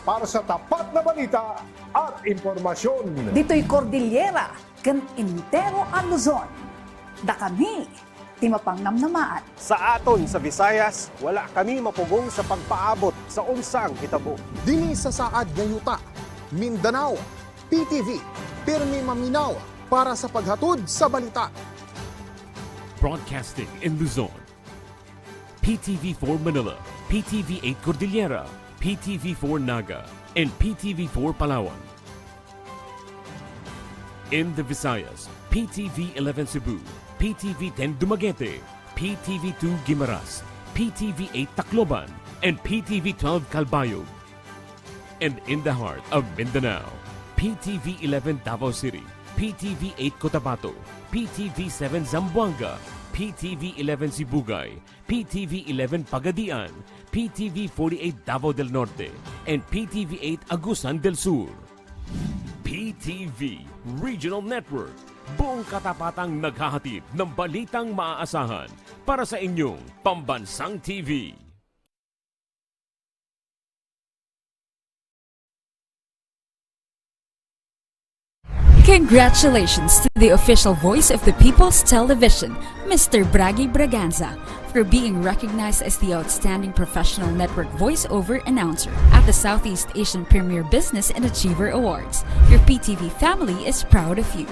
para sa tapat na balita at impormasyon. Dito'y Cordillera, kan Intero ang Luzon. Da kami, timapang namnamaan. Sa aton sa Visayas, wala kami mapugong sa pagpaabot sa unsang hitabo. Dini sa saad ngayuta, Mindanao, PTV, pirmi maminaw para sa paghatod sa balita. Broadcasting in Luzon, PTV4 Manila, PTV8 Cordillera, PTV4 Naga, and PTV4 Palawan. In the Visayas, PTV11 Cebu, PTV10 Dumaguete, PTV2 Guimaras, PTV8 Tacloban, and PTV12 Calbayog. And in the heart of Mindanao, PTV11 Davao City, PTV8 Cotabato, PTV7 Zamboanga, PTV11 Sibugay, PTV11 Pagadian, PTV48 Davao del Norte, and PTV8 Agusan del Sur. PTV Regional Network, buong katapatang naghahatid ng balitang maaasahan para sa inyong pambansang TV. Congratulations to the official voice of the People's Television, Mr. Bragi Braganza, for being recognized as the Outstanding Professional Network Voice-Over Announcer at the Southeast Asian Premier Business and Achiever Awards. Your PTV family is proud of you.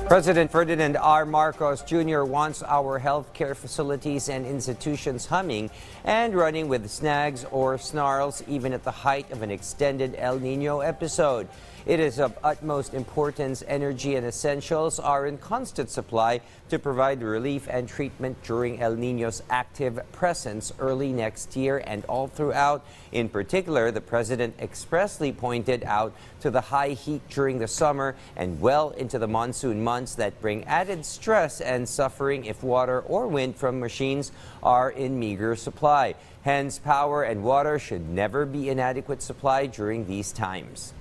President Ferdinand R. Marcos Jr. wants our healthcare facilities and institutions humming and running with snags or snarls even at the height of an extended El Nino episode. It is of utmost importance energy and essentials are in constant supply to provide relief and treatment during El Niño's active presence early next year and all throughout. In particular, the President expressly pointed out to the high heat during the summer and well into the monsoon months that bring added stress and suffering if water or wind from machines are in meager supply. Hence, power and water should never be inadequate supply during these times.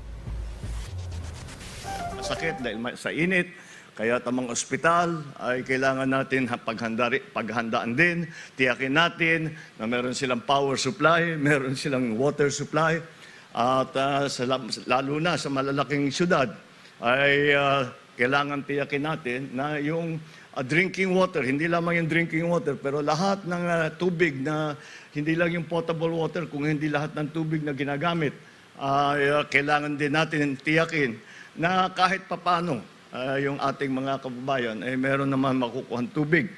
Sakit dahil sa init, kaya ang mga ospital ay kailangan natin paghandaan din, tiyakin natin na meron silang power supply, meron silang water supply, at lalo na sa malalaking syudad ay kailangan tiyakin natin na yung drinking water, hindi lamang yung drinking water, pero lahat ng tubig na hindi lang yung potable water, kung hindi lahat ng tubig na ginagamit, kailangan din natin tiyakin na kahit papano yung ating mga kababayan ay meron naman makukuhang tubig.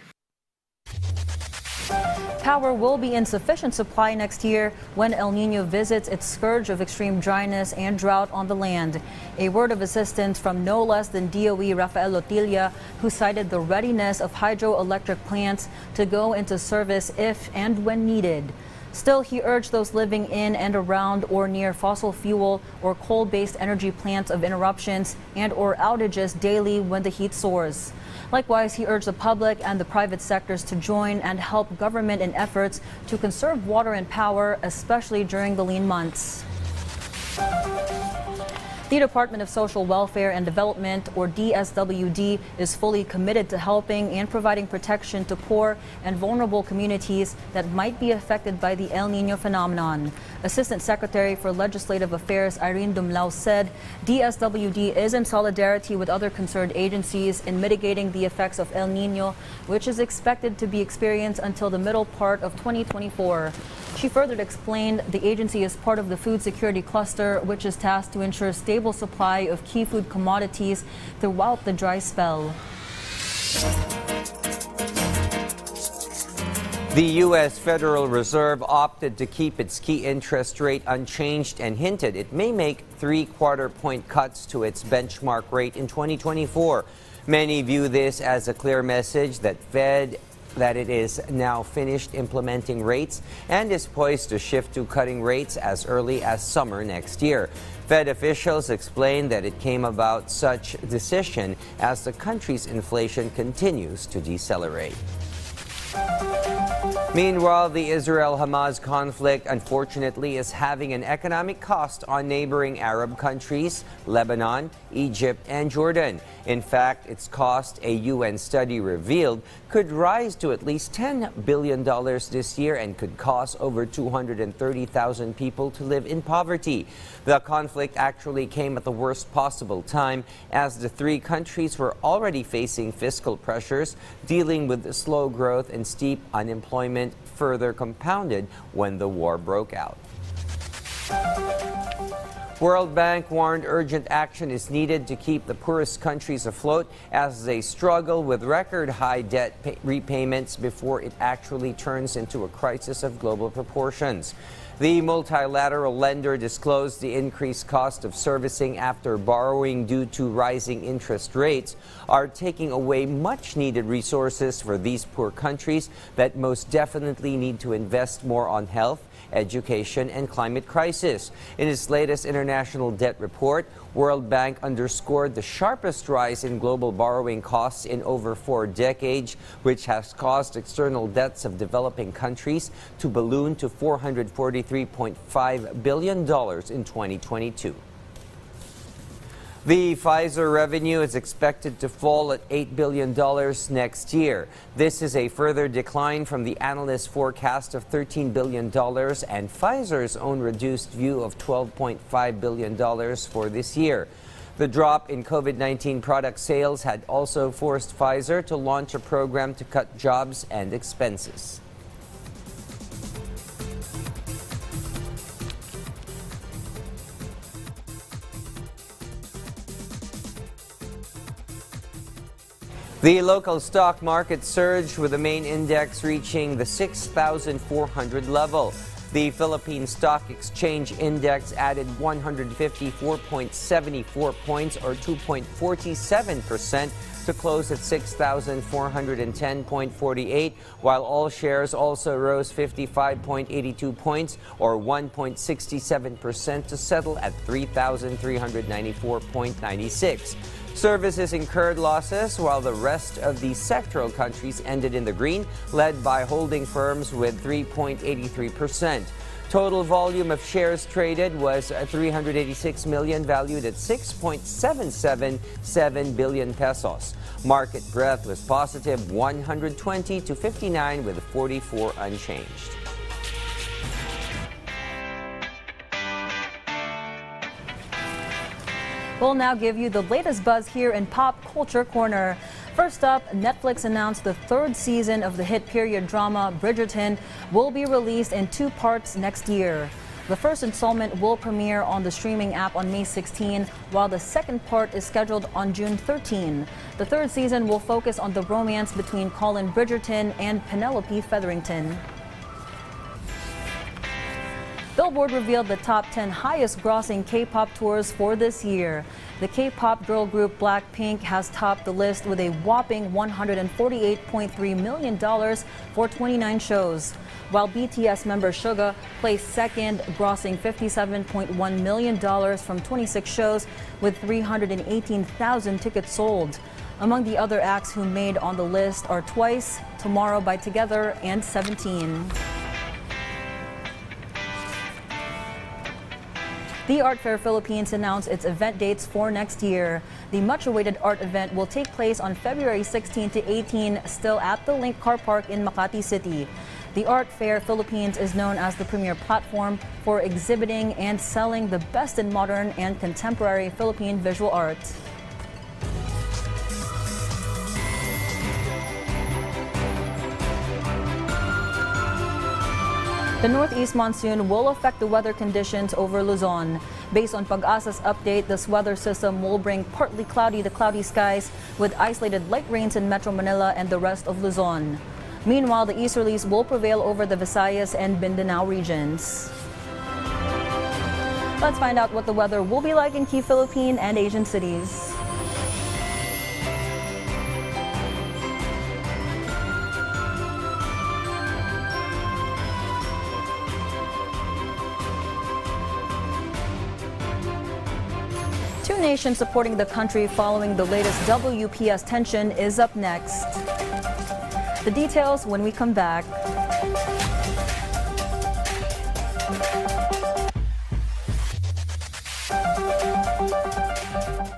Power will be in sufficient supply next year when El Niño visits its scourge of extreme dryness and drought on the land. A word of assistance from no less than DOE Rafael Lotilla, who cited the readiness of hydroelectric plants to go into service if and when needed. Still, he urged those living in and around or near fossil fuel or coal-based energy plants of interruptions and or outages daily when the heat soars. Likewise, he urged the public and the private sectors to join and help government in efforts to conserve water and power, especially during the lean months. The Department of Social Welfare and Development, or DSWD, is fully committed to helping and providing protection to poor and vulnerable communities that might be affected by the El Niño phenomenon. Assistant Secretary for Legislative Affairs Irene Dumlao said DSWD is in solidarity with other concerned agencies in mitigating the effects of El Niño, which is expected to be experienced until the middle part of 2024. She further explained the agency is part of the food security cluster, which is tasked to ensure stable supply of key food commodities throughout the dry spell. The U.S. Federal Reserve opted to keep its key interest rate unchanged and hinted it may make 3/4-point cuts to its benchmark rate in 2024. Many view this as a clear message that it is now finished implementing rates and is poised to shift to cutting rates as early as summer next year. Fed officials explained that it came about such decision as the country's inflation continues to decelerate. Meanwhile, the Israel-Hamas conflict unfortunately is having an economic cost on neighboring Arab countries, Lebanon, Egypt, and Jordan. In fact, its cost, a UN study revealed, could rise to at least $10 billion this year and could cause over 230,000 people to live in poverty. The conflict actually came at the worst possible time, as the three countries were already facing fiscal pressures, dealing with slow growth and steep unemployment, further compounded when the war broke out. World Bank warned urgent action is needed to keep the poorest countries afloat as they struggle with record-high debt repayments before it actually turns into a crisis of global proportions. The multilateral lender disclosed the increased cost of servicing after borrowing due to rising interest rates are taking away much-needed resources for these poor countries that most definitely need to invest more on health, education, and climate crisis. In its latest international debt report, World Bank underscored the sharpest rise in global borrowing costs in over 4 decades, which has caused external debts of developing countries to balloon to $443.5 billion in 2022. The Pfizer revenue is expected to fall at $8 billion next year. This is a further decline from the analyst forecast of $13 billion and Pfizer's own reduced view of $12.5 billion for this year. The drop in COVID-19 product sales had also forced Pfizer to launch a program to cut jobs and expenses. The local stock market surged with the main index reaching the 6,400 level. The Philippine Stock Exchange Index added 154.74 points or 2.47% to close at 6,410.48, while all shares also rose 55.82 points or 1.67% to settle at 3,394.96. Services incurred losses, while the rest of the sectoral countries ended in the green, led by holding firms with 3.83%. Total volume of shares traded was 386 million, valued at 6.777 billion pesos. Market breadth was positive 120 to 59, with 44 unchanged. We'll now give you the latest buzz here in Pop Culture Corner. First up, Netflix announced the third season of the hit period drama Bridgerton will be released in 2 parts next year. The first installment will premiere on the streaming app on May 16, while the second part is scheduled on June 13. The third season will focus on the romance between Colin Bridgerton and Penelope Featherington. Billboard revealed the top 10 highest-grossing K-pop tours for this year. The K-pop girl group Blackpink has topped the list with a whopping $148.3 million for 29 shows, while BTS member Suga placed second, grossing $57.1 million from 26 shows with 318,000 tickets sold. Among the other acts who made on the list are Twice, Tomorrow by Together, and 17. The Art Fair Philippines announced its event dates for next year. The much-awaited art event will take place on February 16 to 18, still at the Link Car Park in Makati City. The Art Fair Philippines is known as the premier platform for exhibiting and selling the best in modern and contemporary Philippine visual art. The northeast monsoon will affect the weather conditions over Luzon. Based on Pag-asa's update, this weather system will bring partly cloudy to cloudy skies with isolated light rains in Metro Manila and the rest of Luzon. Meanwhile, the easterlies will prevail over the Visayas and Mindanao regions. Let's find out what the weather will be like in key Philippine and Asian cities. Two nations supporting the country following the latest WPS tension is up next. The details when we come back.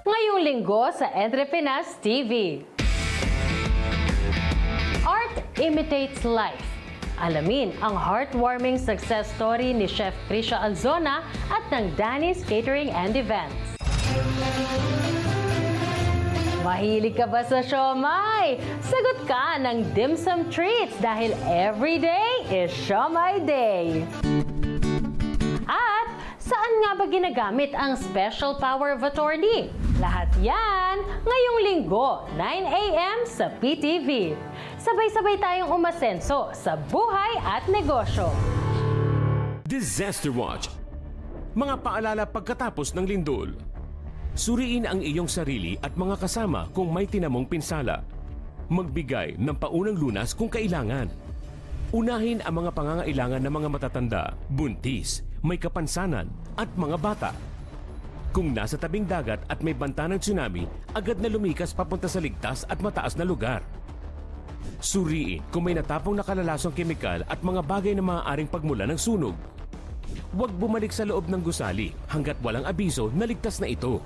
Ngayong linggo sa Pilipinas TV. Art imitates life. Alamin ang heartwarming success story ni Chef Trisha Alzona at ng Danny's Catering and Events. Mahilig ka ba sa siomai? Sagot ka ng dim sum treats dahil every day is siomai day. At saan nga ba ginagamit ang special power of attorney? Lahat yan ngayong linggo, 9 a.m. sa PTV. Sabay-sabay tayong umasenso sa buhay at negosyo. Disaster Watch. Mga paalala pagkatapos ng lindol. Suriin ang iyong sarili at mga kasama kung may tinamong pinsala. Magbigay ng paunang lunas kung kailangan. Unahin ang mga pangangailangan ng mga matatanda, buntis, may kapansanan at mga bata. Kung nasa tabing dagat at may banta ng tsunami, agad na lumikas papunta sa ligtas at mataas na lugar. Suriin kung may natapong nakalalasong kemikal at mga bagay na maaaring pagmula ng sunog. Huwag bumalik sa loob ng gusali hanggat walang abiso na ligtas na ito.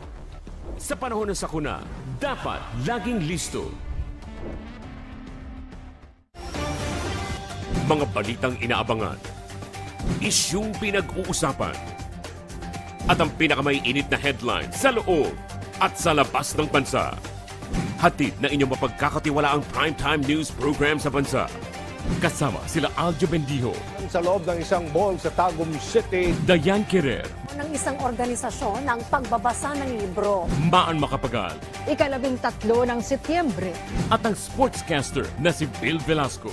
Sa panahon ng sakuna, dapat laging listo. Mga balitang inaabangan, isyung pinag-uusapan, at ang pinakamaiinit na headline sa loob at sa labas ng bansa. Hatid na inyong mapagkakatiwalaang primetime news program sa bansa. Kasama sila Aljo Bendijo, Sa loob ng isang mall sa Tagum City, Dayan Querer, ng isang organisasyon ng pagbabasa ng libro. Maan Macapagal, Ika-13 ng Setyembre. at ang sportscaster na si Bill Velasco.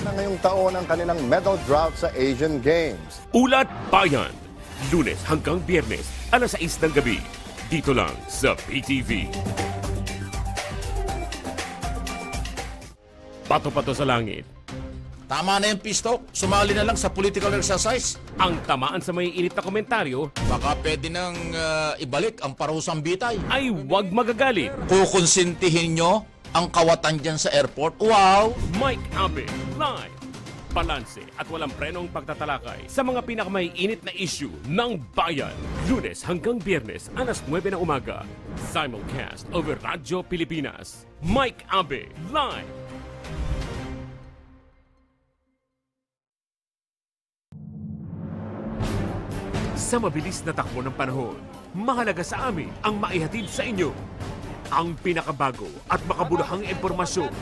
Na ngayong taon ang kanilang medal drought sa Asian Games. Ulat Bayan, Lunes hanggang Biyernes, alas 6 ng gabi. Dito lang sa PTV. Pato-pato sa langit. Tama na yung pisto. Sumali na lang sa political exercise. Ang tamaan sa may init na komentaryo, Baka pwede nang ibalik ang parusang bitay. ay huwag magagalit. Kukonsintihin nyo ang kawatan dyan sa airport. Wow! Mike Abe, live. Balanse at walang prenong pagtatalakay sa mga pinakamaiinit na issue ng bayan. Lunes hanggang Biyernes, alas 9 ng umaga. Simulcast over Radyo Pilipinas. Mike Abe, live. Sa mabilis na takbo ng panahon, mahalaga sa amin ang maihatid sa inyo ang pinakabago at makabulahang impormasyon.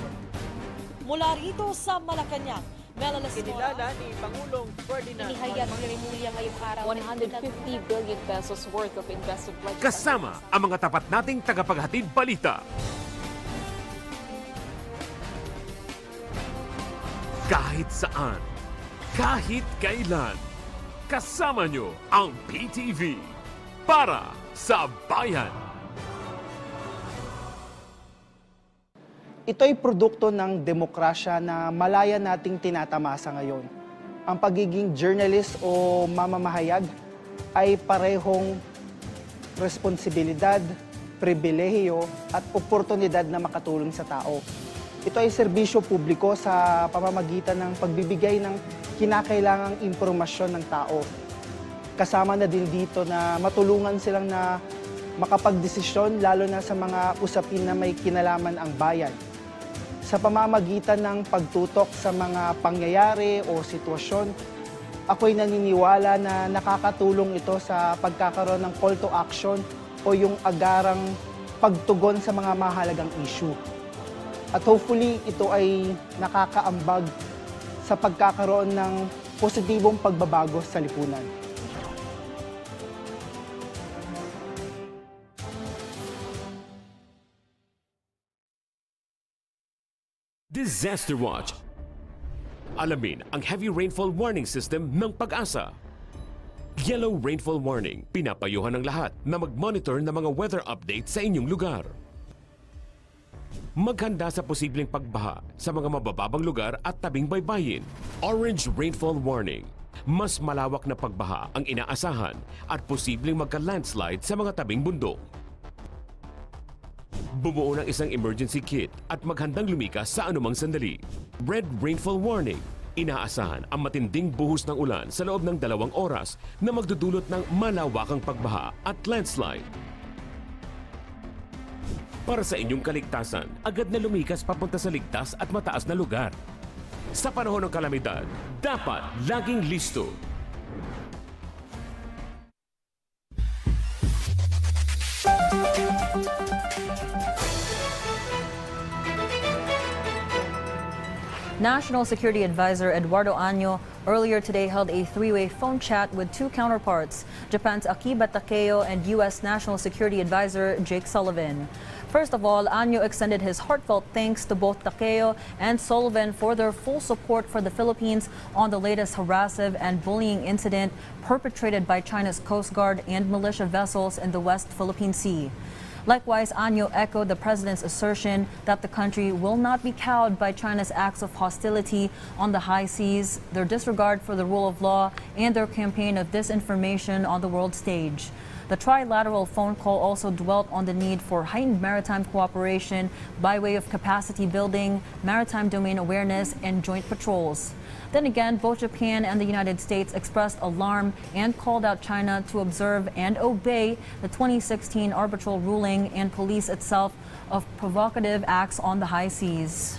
Mula rito sa Malacanang, Kinilala ni Pangulong Ferdinand Inihayag ni Remulla ngayong araw 150 billion pesos worth of investment pledges. Kasama ang mga tapat nating tagapaghatid balita. Kahit saan, kahit kailan, kasama nyo ang PTV para sa bayan. Ito'y produkto ng demokrasya na malaya nating tinatamasa ngayon. Ang pagiging journalist o mamamahayag ay parehong responsibilidad, pribilehiyo at oportunidad na makatulong sa tao. Ito ay serbisyo publiko sa pamamagitan ng pagbibigay ng kinakailangang impormasyon ng tao. Kasama na din dito na matulungan silang na makapagdesisyon lalo na sa mga usapin na may kinalaman ang bayan. Sa pamamagitan ng pagtutok sa mga pangyayari o sitwasyon, ako'y naniniwala na nakakatulong ito sa pagkakaroon ng call to action o yung agarang pagtugon sa mga mahalagang issue. At hopefully, ito ay nakakaambag sa pagkakaroon ng positibong pagbabago sa lipunan. Disaster Watch. Alamin ang heavy rainfall warning system ng Pag-asa. Yellow rainfall warning, pinapayuhan ng lahat na mag-monitor ng mga weather update sa inyong lugar. Maghanda sa posibleng pagbaha sa mga mabababang lugar at tabing baybayin. Orange rainfall warning, mas malawak na pagbaha ang inaasahan at posibleng magka-landslide sa mga tabing bundok. Bumuo ng isang emergency kit at maghandang lumikas sa anumang sandali. Red rainfall warning. Inaasahan ang matinding buhos ng ulan sa loob ng 2 oras na magdudulot ng malawakang pagbaha at landslide. Para sa inyong kaligtasan, agad na lumikas papunta sa ligtas at mataas na lugar. Sa panahon ng kalamidad, dapat laging listo. National Security Advisor Eduardo Año earlier today held a three-way phone chat with two counterparts, Japan's Akiba Takeo and U.S. National Security Advisor Jake Sullivan. First of all, Año extended his heartfelt thanks to both Takeo and Sullivan for their full support for the Philippines on the latest harassive and bullying incident perpetrated by China's Coast Guard and militia vessels in the West Philippine Sea. Likewise, Año echoed the president's assertion that the country will not be cowed by China's acts of hostility on the high seas, their disregard for the rule of law, and their campaign of disinformation on the world stage. The trilateral phone call also dwelt on the need for heightened maritime cooperation by way of capacity building, maritime domain awareness, and joint patrols. Then again, both Japan and the United States expressed alarm and called out China to observe and obey the 2016 arbitral ruling and police itself of provocative acts on the high seas.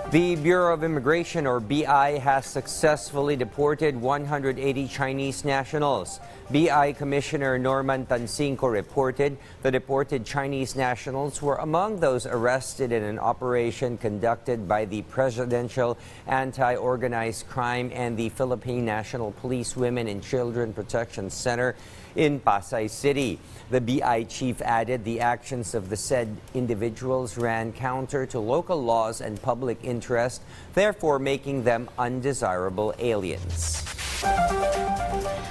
The Bureau of Immigration, or BI, has successfully deported 180 Chinese nationals. BI Commissioner Norman Tansinko reported the deported Chinese nationals were among those arrested in an operation conducted by the Presidential Anti-Organized Crime and the Philippine National Police Women and Children Protection Center in Pasay City. The BI chief added the actions of the said individuals ran counter to local laws and public interest, therefore making them undesirable aliens.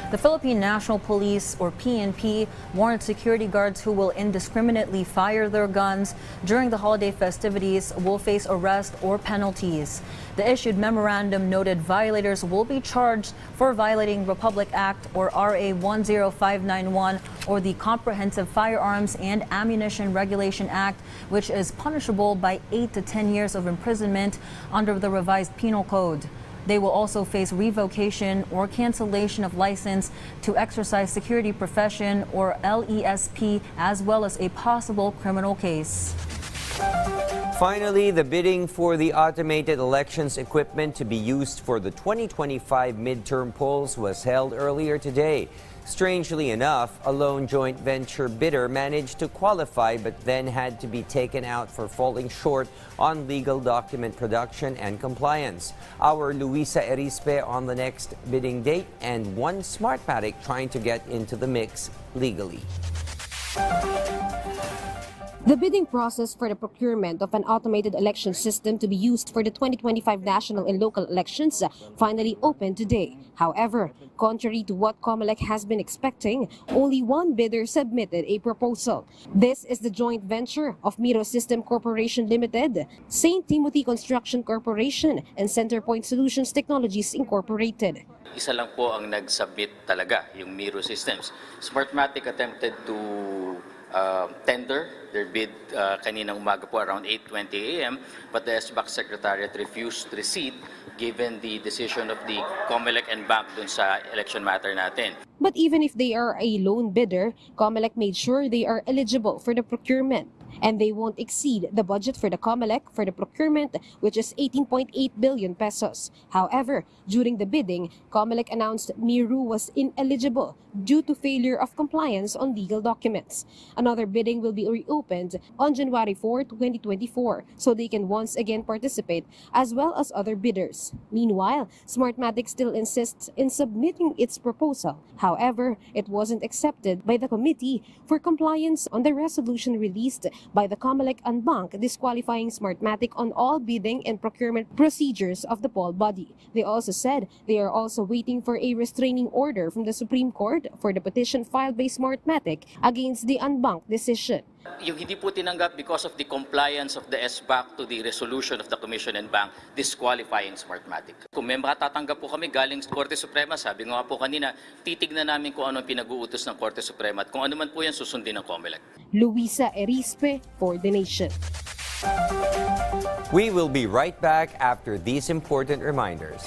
The Philippine National Police, or PNP, warned security guards who will indiscriminately fire their guns during the holiday festivities will face arrest or penalties. The issued memorandum noted violators will be charged for violating Republic Act, or RA 10591, or the Comprehensive Firearms and Ammunition Regulation Act, which is punishable by 8 to 10 years of imprisonment under the revised penal code. They will also face revocation or cancellation of license to exercise security profession, or LESP, as well as a possible criminal case. Finally, the bidding for the automated elections equipment to be used for the 2025 midterm polls was held earlier today. Strangely enough, a lone joint venture bidder managed to qualify but then had to be taken out for falling short on legal document production and compliance. Our Luisa Erispe on the next bidding date, and one Smartmatic trying to get into the mix legally. The bidding process for the procurement of an automated election system to be used for the 2025 national and local elections finally opened today. However, contrary to what COMELEC has been expecting, only one bidder submitted a proposal. This is the joint venture of Miro System Corporation Limited, St. Timothy Construction Corporation, and Centerpoint Solutions Technologies Incorporated. Isa lang po ang nag-submit talaga, yung Miro Systems. Smartmatic attempted to tender their bid kaninang umaga po around 8:20 a.m. but the SBAC Secretariat refused receipt given the decision of the COMELEC and bank dun sa election matter natin. But even if they are a lone bidder, COMELEC made sure they are eligible for the procurement, and they won't exceed the budget for the COMELEC for the procurement, which is 18.8 billion pesos. However, during the bidding, COMELEC announced Miru was ineligible due to failure of compliance on legal documents. Another bidding will be reopened on January 4, 2024, so they can once again participate, as well as other bidders. Meanwhile, Smartmatic still insists in submitting its proposal. However, it wasn't accepted by the Committee for Compliance on the resolution released by the COMELEC and bank disqualifying Smartmatic on all bidding and procurement procedures of the poll body. They also said they are also waiting for a restraining order from the Supreme Court for the petition filed by Smartmatic against the unbanked decision. Yung hindi po tinanggap because of the compliance of the SBAC to the resolution of the Commission and Bank disqualifying Smartmatic. Kung may makatatanggap po kami galing sa Korte Suprema, sabi nga po kanina, titignan namin kung ano ang pinag-uutos ng Korte Suprema at kung ano man po yan susundin ng COMELEC. Luisa Erispe for The Nation. We will be right back after these important reminders.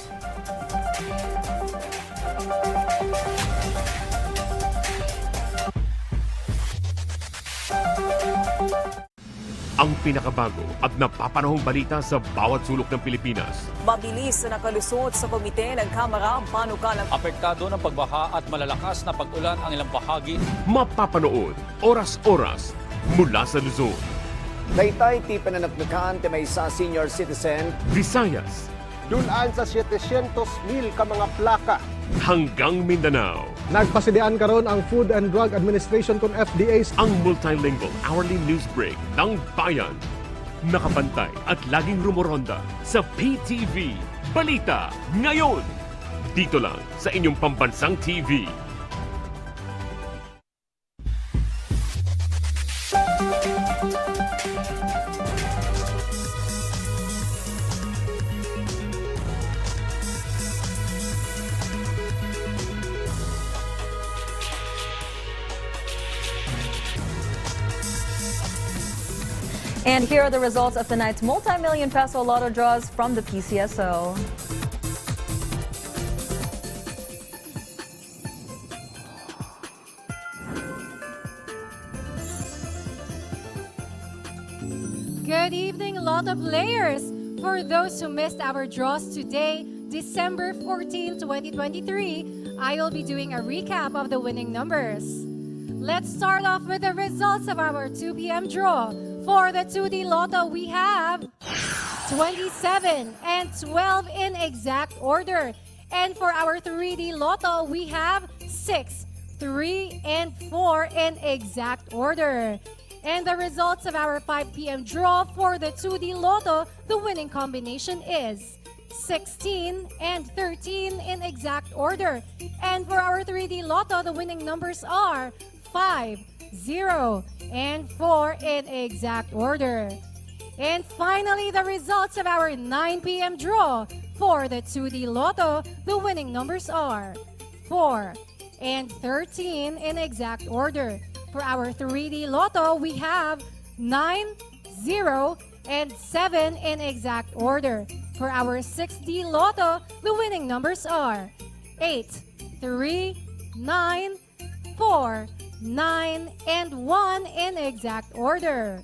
Ang pinakabago at napapanahong balita sa bawat sulok ng Pilipinas. Mabilis na nakalusot sa komite ng Kamara ang panukalang apektado ng pagbaha at malalakas na pag-ulan ang ilang bahagi. Mapapanood oras-oras mula sa Luzon, Taytay ti pananapnukan ti may sa senior citizen, Visayas, Dulaan sa 700,000 ka mga plaka. hanggang Mindanao. Nagpasidian karon ang Food and Drug Administration kung FDA Ang multilingual hourly news break ng bayan. Nakabantay at laging rumoronda sa PTV Balita ngayon. Dito lang sa inyong pambansang TV. And here are the results of tonight's multi-million peso lotto draws from the PCSO. Good evening, Lotto players! For those who missed our draws today, December 14, 2023, I will be doing a recap of the winning numbers. Let's start off with the results of our 2 p.m. draw. For the 2D Lotto, we have 27 and 12 in exact order. And for our 3D Lotto, we have 6, 3, and 4 in exact order. And the results of our 5 p.m. draw for the 2D Lotto, the winning combination is 16 and 13 in exact order. And for our 3D Lotto, the winning numbers are 5, 0, and 4 in exact order. And finally, the results of our 9 p.m. draw for the 2D Lotto, the winning numbers are 4 and 13 in exact order. For our 3D Lotto, we have 9, 0, and 7 in exact order. For our 6D Lotto, the winning numbers are 8, 3, 9, 4, 9, and 1 in exact order.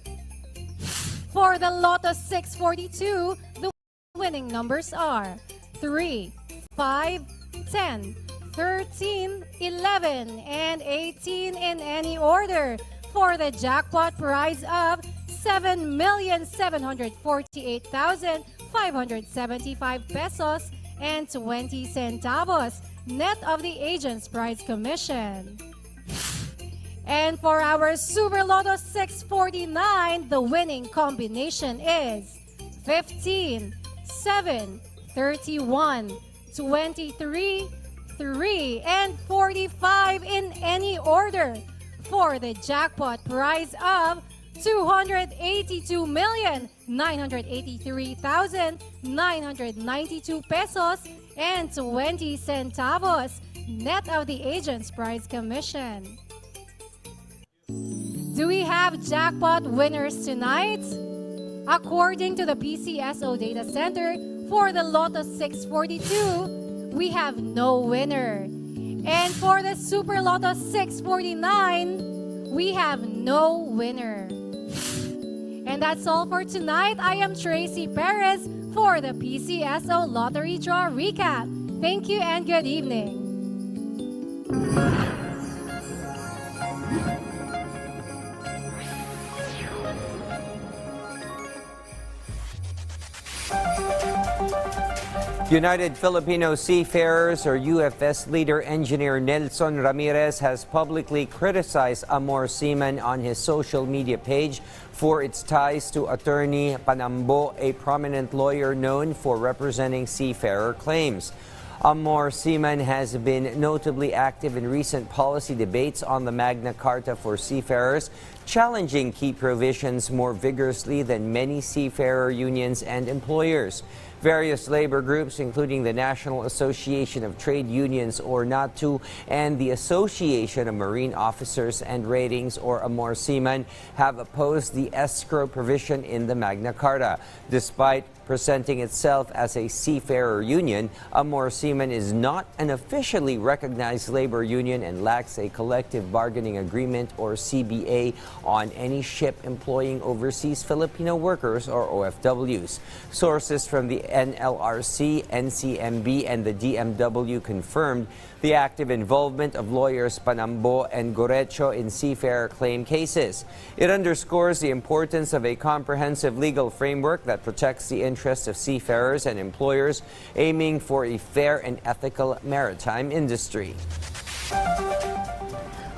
For the Lotto 642, the winning numbers are 3, 5, 10, 13, 11, and 18 in any order, for the jackpot prize of 7,748,575 pesos and 20 centavos, net of the agent's prize commission. And for our Super Lotto 649, the winning combination is 15, 7, 31, 23, 3, and 45 in any order, for the jackpot prize of 282,983,992 pesos and 20 centavos, net of the agent's prize commission. Do we have jackpot winners tonight? According to the PCSO Data Center, for the Lotto 642, we have no winner. And for the Super Lotto 649, we have no winner. And that's all for tonight. I am Tracy Perez for the PCSO Lottery Draw Recap. Thank you and good evening. United Filipino Seafarers, or UFS leader engineer Nelson Ramirez, has publicly criticized Amor Seaman on his social media page for its ties to attorney Panambo, a prominent lawyer known for representing seafarer claims. Amor Seaman has been notably active in recent policy debates on the Magna Carta for seafarers, challenging key provisions more vigorously than many seafarer unions and employers. Various labor groups, including the National Association of Trade Unions, or NATU, and the Association of Marine Officers and Ratings, or Amor Seaman, have opposed the escrow provision in the Magna Carta. Despite presenting itself as a seafarer union, Amor Seaman is not an officially recognized labor union and lacks a collective bargaining agreement, or CBA, on any ship employing overseas Filipino workers, or OFWs. Sources from the NLRC, NCMB, and the DMW confirmed the active involvement of lawyers Panambo and Gorecho in seafarer claim cases. It underscores the importance of a comprehensive legal framework that protects the interests of seafarers and employers, aiming for a fair and ethical maritime industry.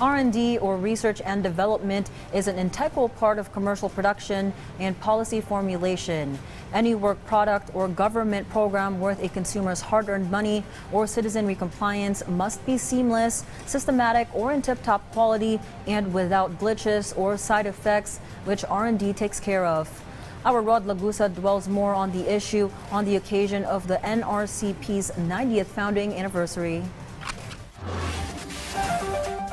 R&D, or research and development, is an integral part of commercial production and policy formulation. Any work product or government program worth a consumer's hard-earned money or citizenry compliance must be seamless, systematic, or in tip-top quality, and without glitches or side effects, which R&D takes care of. Our Rod Lagusa dwells more on the issue on the occasion of the NRCP's 90th founding anniversary.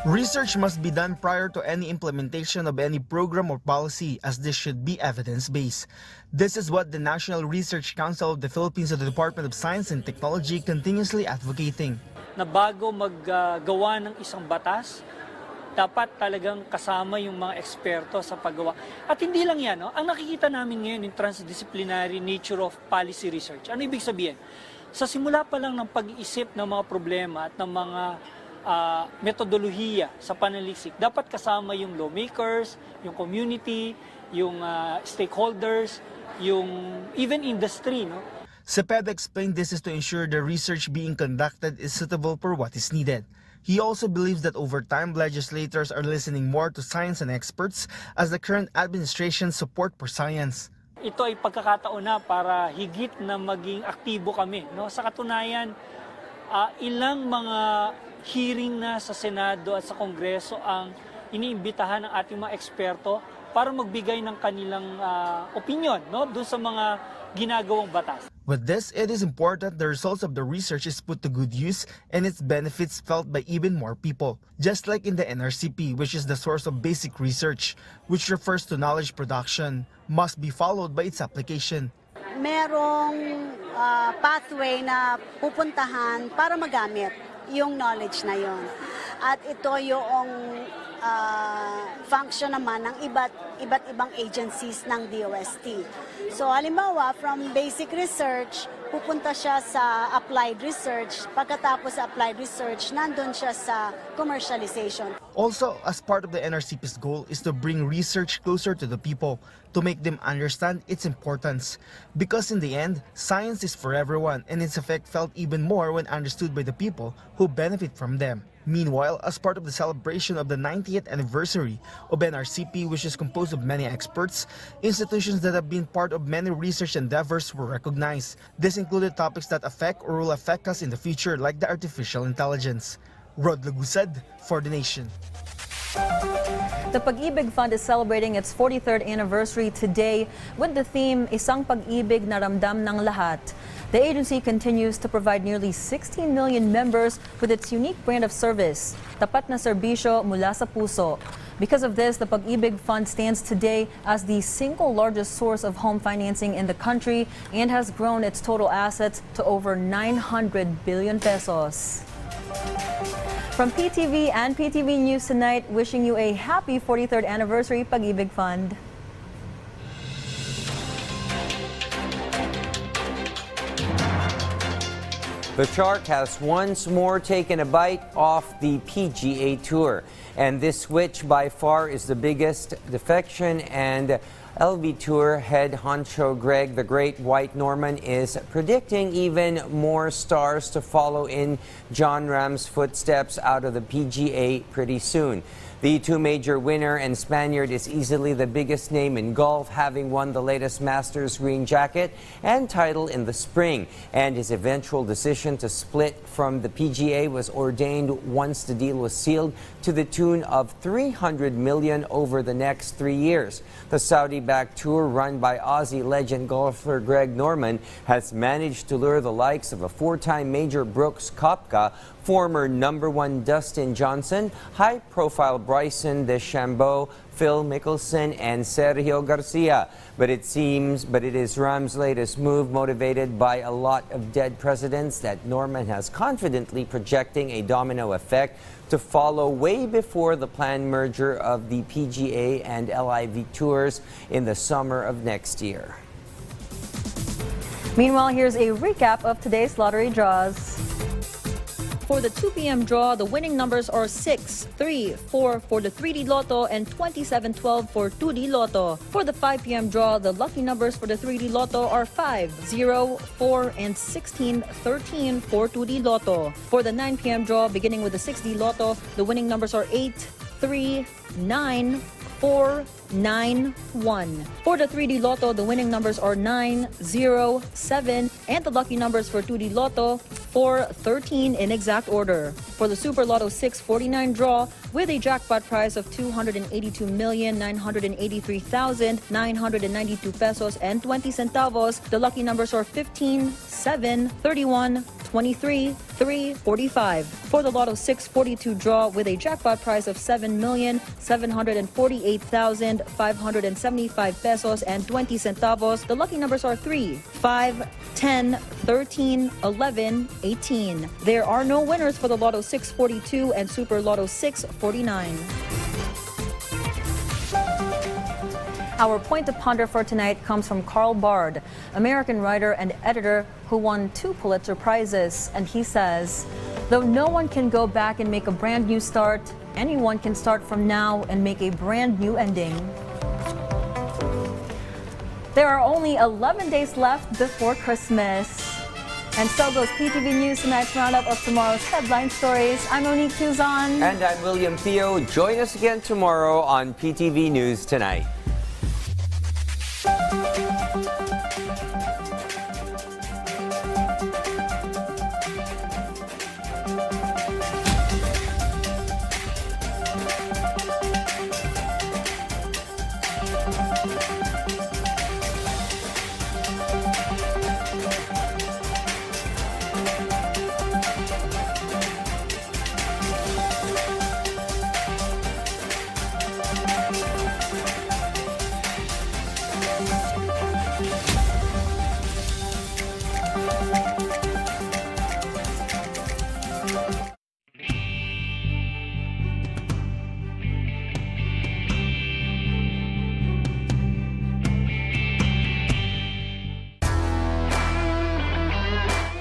Research must be done prior to any implementation of any program or policy, as this should be evidence-based. This is what the National Research Council of the Philippines and the Department of Science and Technology continuously advocating. Na bago maggawa ng isang batas, dapat talagang kasama yung mga eksperto sa paggawa. At hindi lang yan, no? Ang nakikita namin ngayon yung transdisciplinary nature of policy research. Ano ibig sabihin? Sa simula pa lang ng pag-iisip ng mga problema at ng mga metodolohiya sa panaliksik, dapat kasama yung lawmakers, yung community, yung stakeholders, yung even industry, no? Cepeda explained this is to ensure the research being conducted is suitable for what is needed. He also believes that over time, legislators are listening more to science and experts as the current administration's support for science. Ito ay pagkakataon na para higit na maging aktibo kami, no? Sa katunayan, ilang mga hearing na sa Senado at sa Kongreso ang iniimbitahan ng ating mga eksperto para magbigay ng kanilang opinion, no, doon sa mga ginagawang batas. With this, it is important the results of the research is put to good use and its benefits felt by even more people. Just like in the NRCP, which is the source of basic research, which refers to knowledge production, must be followed by its application. Merong pathway na pupuntahan para magamit yung knowledge na yon. At ito yung function naman ng iba't ibang agencies ng DOST. So halimbawa, from basic research, pupunta siya sa applied research. Pagkatapos sa applied research, nandun siya sa commercialization. Also, as part of the NRCP's goal is to bring research closer to the people, to make them understand its importance. Because in the end, science is for everyone and its effect felt even more when understood by the people who benefit from them. Meanwhile, as part of the celebration of the 90th anniversary of NRCP, which is composed of many experts, institutions that have been part of many research endeavors were recognized. This included topics that affect or will affect us in the future, like the artificial intelligence. Rod Lagusad for The Nation. The Pag-ibig Fund is celebrating its 43rd anniversary today with the theme, Isang Pag-ibig na Ramdam ng Lahat. The agency continues to provide nearly 16 million members with its unique brand of service, tapat na serbisyo mula sa puso. Because of this, the Pag-ibig Fund stands today as the single largest source of home financing in the country and has grown its total assets to over 900 billion pesos. From PTV and PTV News Tonight, wishing you a happy 43rd anniversary Pag-ibig Fund. The Shark has once more taken a bite off the PGA Tour. And this switch by far is the biggest defection, and LV Tour head honcho Greg the Great White Norman is predicting even more stars to follow in John Rahm's footsteps out of the PGA pretty soon. The two-major winner and Spaniard is easily the biggest name in golf, having won the latest Masters green jacket and title in the spring. And his eventual decision to split from the PGA was ordained once the deal was sealed to the tune of $300 million over the next 3 years. The Saudi-backed tour, run by Aussie legend golfer Greg Norman, has managed to lure the likes of a four-time major Brooks Koepka, former #1 Dustin Johnson, high-profile Bryson DeChambeau, Phil Mickelson, and Sergio Garcia. But it is Rahm's latest move, motivated by a lot of dead presidents, that Norman has confidently projecting a domino effect to follow way before the planned merger of the PGA and LIV tours in the summer of next year. Meanwhile, here's a recap of today's lottery draws. For the 2 p.m. draw, the winning numbers are 6, 3, 4 for the 3D Lotto and 2712 for 2D Lotto. For the 5 p.m. draw, the lucky numbers for the 3D Lotto are 5, 0, 4, and 16, 13 for 2D Lotto. For the 9 p.m. draw, beginning with the 6D Lotto, the winning numbers are 8, 3, 9, 4, 9, 1. For the 3D Lotto, the winning numbers are 9, 0, 7, and the lucky numbers for 2D Lotto, 4, 13 in exact order. For the Super Lotto 649 draw, with a jackpot prize of 282,983,992 pesos and 20 centavos, the lucky numbers are 15, 7, 31, 23,345. For the Lotto 642 draw with a jackpot price of 7,748,575 pesos and 20 centavos, the lucky numbers are 3, 5, 10, 13, 11, 18. There are no winners for the Lotto 642 and Super Lotto 649. Our point to ponder for tonight comes from Carl Bard, American writer and editor who won 2 Pulitzer Prizes. And he says, though no one can go back and make a brand new start, anyone can start from now and make a brand new ending. There are only 11 days left before Christmas. And so goes PTV News Tonight's roundup of tomorrow's headline stories. I'm Monique Tuzon. And I'm William Theo. Join us again tomorrow on PTV News Tonight.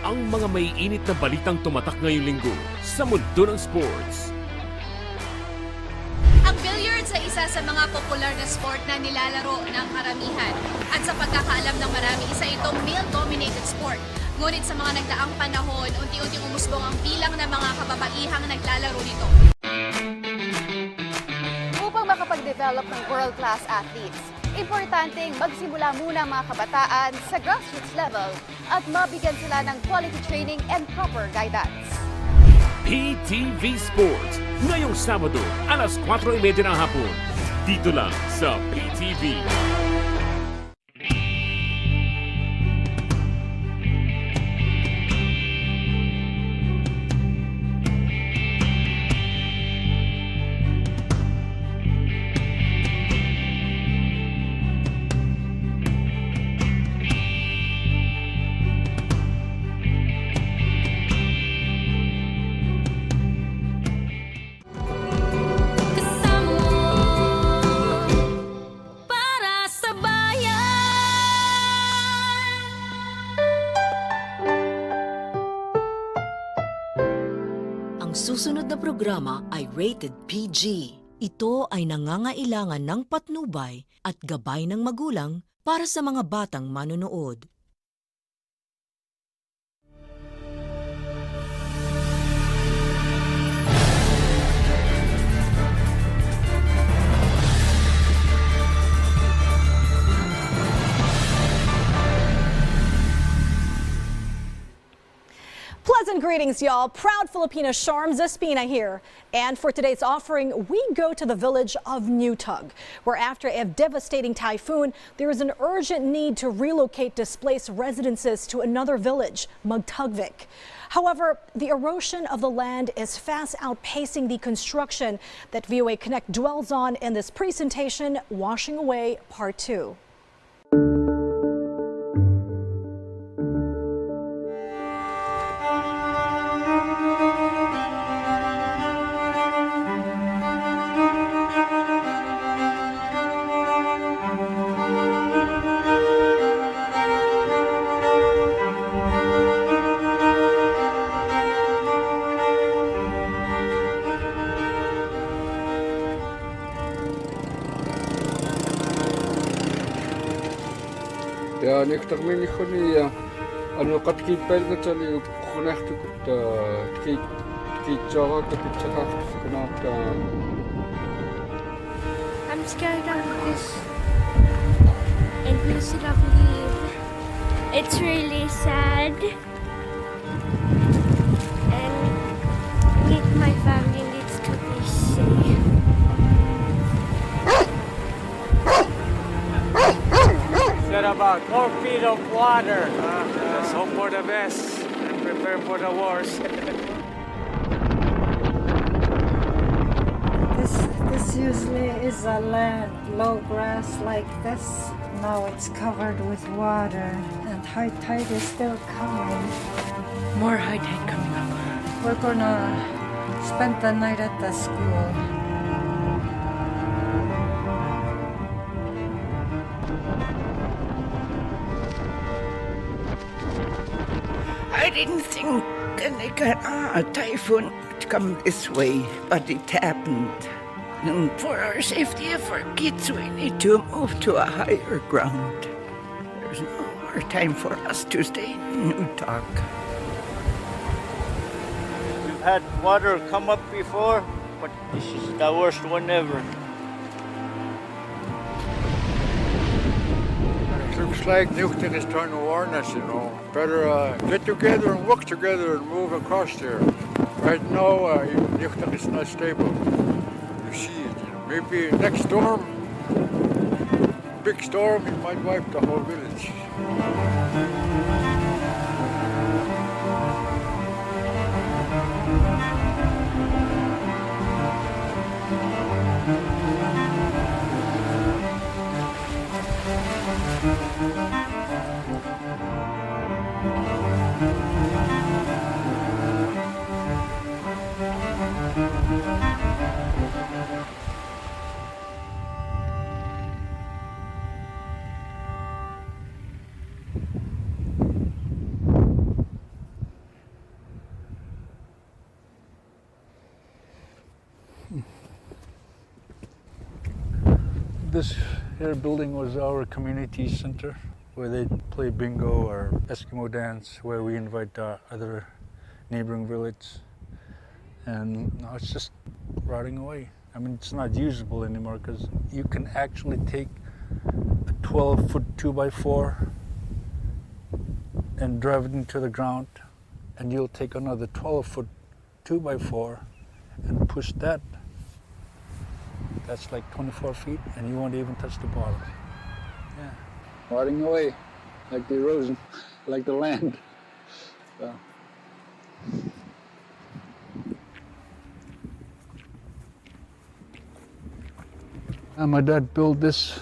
Ang mga may init na balitang tumatak ngayong linggo sa mundo ng sports. Ang billiards ay isa sa mga popular na sport na nilalaro ng karamihan. At sa pagkakaalam ng marami, isa itong male-dominated sport. Ngunit sa mga nagdaang panahon, unti-unting umusbong ang bilang ng mga kababaihang naglalaro nito. Upang makapag-develop ng world-class athletes, importanteng magsimula muna ang mga kabataan sa grassroots level at mabigyan sila ng quality training and proper guidance. PTV Sports, ngayong Sabado, alas 4:30 ng hapon. Dito lang sa PTV. Susunod na programa ay rated PG. Ito ay nangangailangan ng patnubay at gabay ng magulang para sa mga batang manonood. Pleasant greetings, y'all. Proud Filipina Charm Zespina here. And for today's offering, we go to the village of Newtug, where after a devastating typhoon, there is an urgent need to relocate displaced residences to another village, Magtugvik. However, the erosion of the land is fast outpacing the construction that VOA Connect dwells on in this presentation, Washing Away Part 2. Ja, nektar meni khoni anu qatkit pelgatali khonahtukut tkit jaga kapitsaqartukunata. I'm scared of this instead of leave. It's really sad. And my family needs to be safe. Said about 4 feet of water. Let's hope for the best. And prepare for the wars. This usually is a land, low grass like this. Now it's covered with water, and high tide is still coming. More high tide coming up. We're gonna spend the night at the school. I didn't think a typhoon would come this way, but it happened. And for our safety of our kids, we need to move to a higher ground. There's no more time for us to stay in Newtok. We've had water come up before, but this is the worst one ever. It looks like Newton is trying to warn us, you know. Better get together and work together and move across there. Right now, Newton is not stable. You see it, you know. Maybe next storm, big storm, it might wipe the whole village. This here building was our community center where they play bingo or Eskimo dance, where we invite other neighboring villages. And now it's just rotting away. I mean, it's not usable anymore because you can actually take a 12-foot 2x4 and drive it into the ground, and you'll take another 12-foot 2x4 and push that. That's like 24 feet, and you won't even touch the bottom. Yeah. Rotting away, like the erosion, like the land. So. My dad built this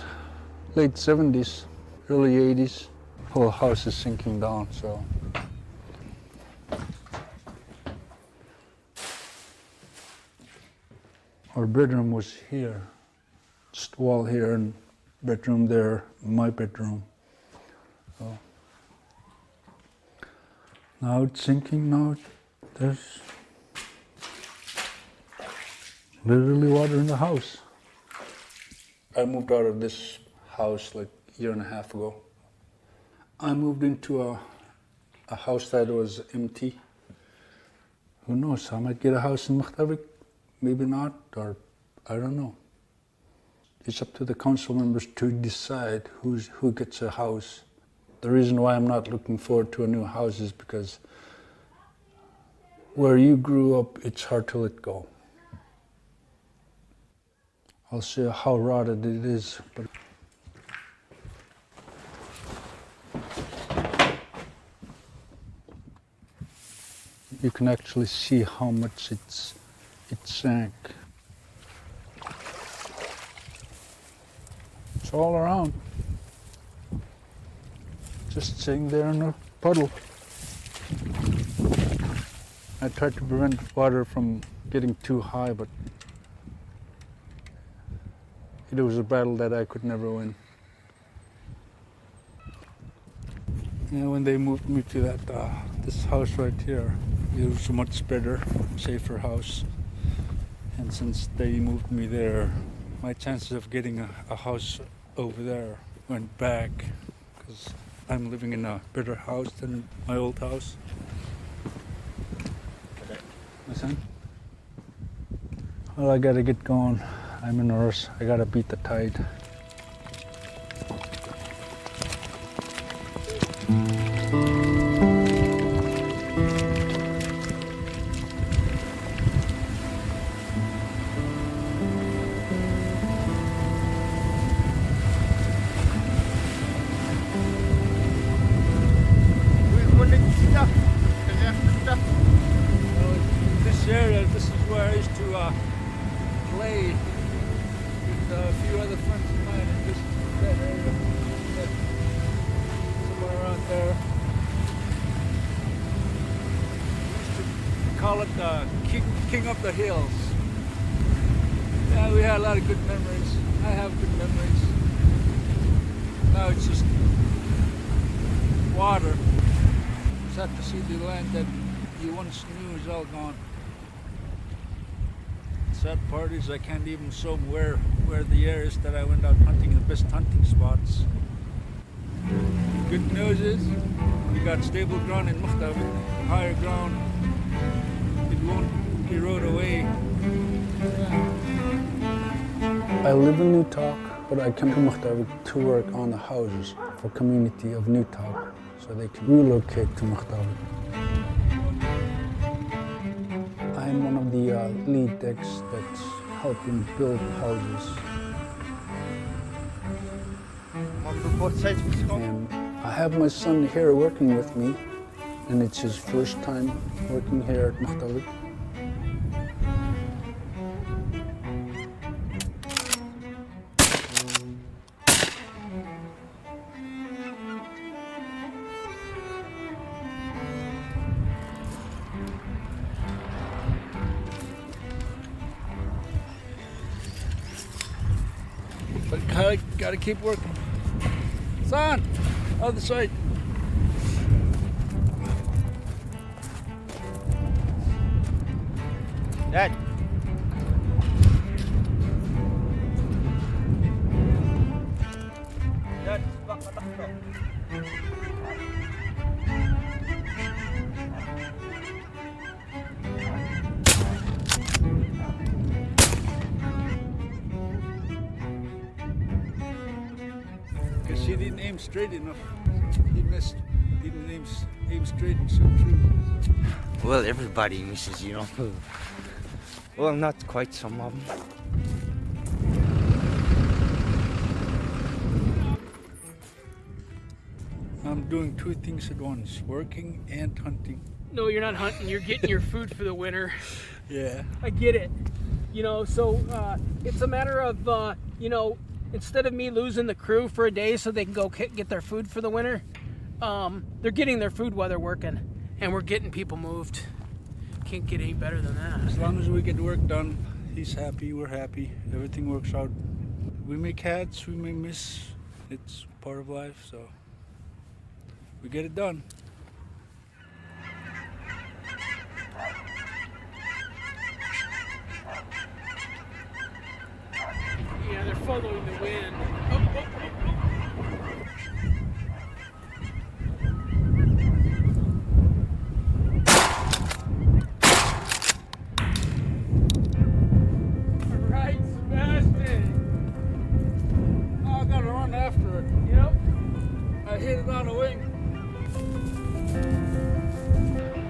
late 70s, early 80s. Whole house is sinking down, so. Our bedroom was here, just wall here and bedroom there, my bedroom. So now it's sinking, now there's literally water in the house. I moved out of this house like a year and a half ago. I moved into a house that was empty. Who knows, I might get a house in Makhtavik. Maybe not, or I don't know. It's up to the council members to decide who gets a house. The reason why I'm not looking forward to a new house is because where you grew up, it's hard to let go. I'll see how rotted it is, but you can actually see how much it sank. It's all around. Just sitting there in a puddle. I tried to prevent water from getting too high, but it was a battle that I could never win. Yeah, when they moved me to that this house right here, it was a much better, safer house. And since they moved me there, my chances of getting a house over there went back because I'm living in a better house than my old house. Listen. Well, I gotta get going. I'm in a rush. I gotta beat the tide. This is where I used to play with a few other friends of mine in this that area. Somewhere around there. Call it the King of the Hills. Yeah, we had a lot of good memories. I have good memories. Now it's just water. Sad to see the land that you once knew is all gone. Sad part is I can't even show them where the areas that I went out hunting, the best hunting spots. Good news is we got stable ground in Muhtawit, higher ground. It won't erode away. I live in Newtalk, but I come to Muhtawit to work on the houses for community of Newtalk, so they can relocate to Muhtawit. I'm one of the lead techs that's helping build houses. And I have my son here working with me, and it's his first time working here at Muhtawit. But gotta keep working. Son, other side. Dad. Dad, because he didn't aim straight enough. He missed. Didn't aim straight and shoot through. Well, everybody misses, you know. Well, not quite some of them. I'm doing two things at once, working and hunting. No, you're not hunting, you're getting your food for the winter. Yeah. I get it. You know, so it's a matter of, you know, instead of me losing the crew for a day so they can go get their food for the winter, they're getting their food while they're working, and we're getting people moved. Can't get any better than that. As long as we get work done, he's happy, we're happy, everything works out. We make hats, we may miss, it's part of life, so we get it done. Yeah, they're following the wind. Right, Sebastian! Oh, I gotta run after it. Yep. I hit it on the wing.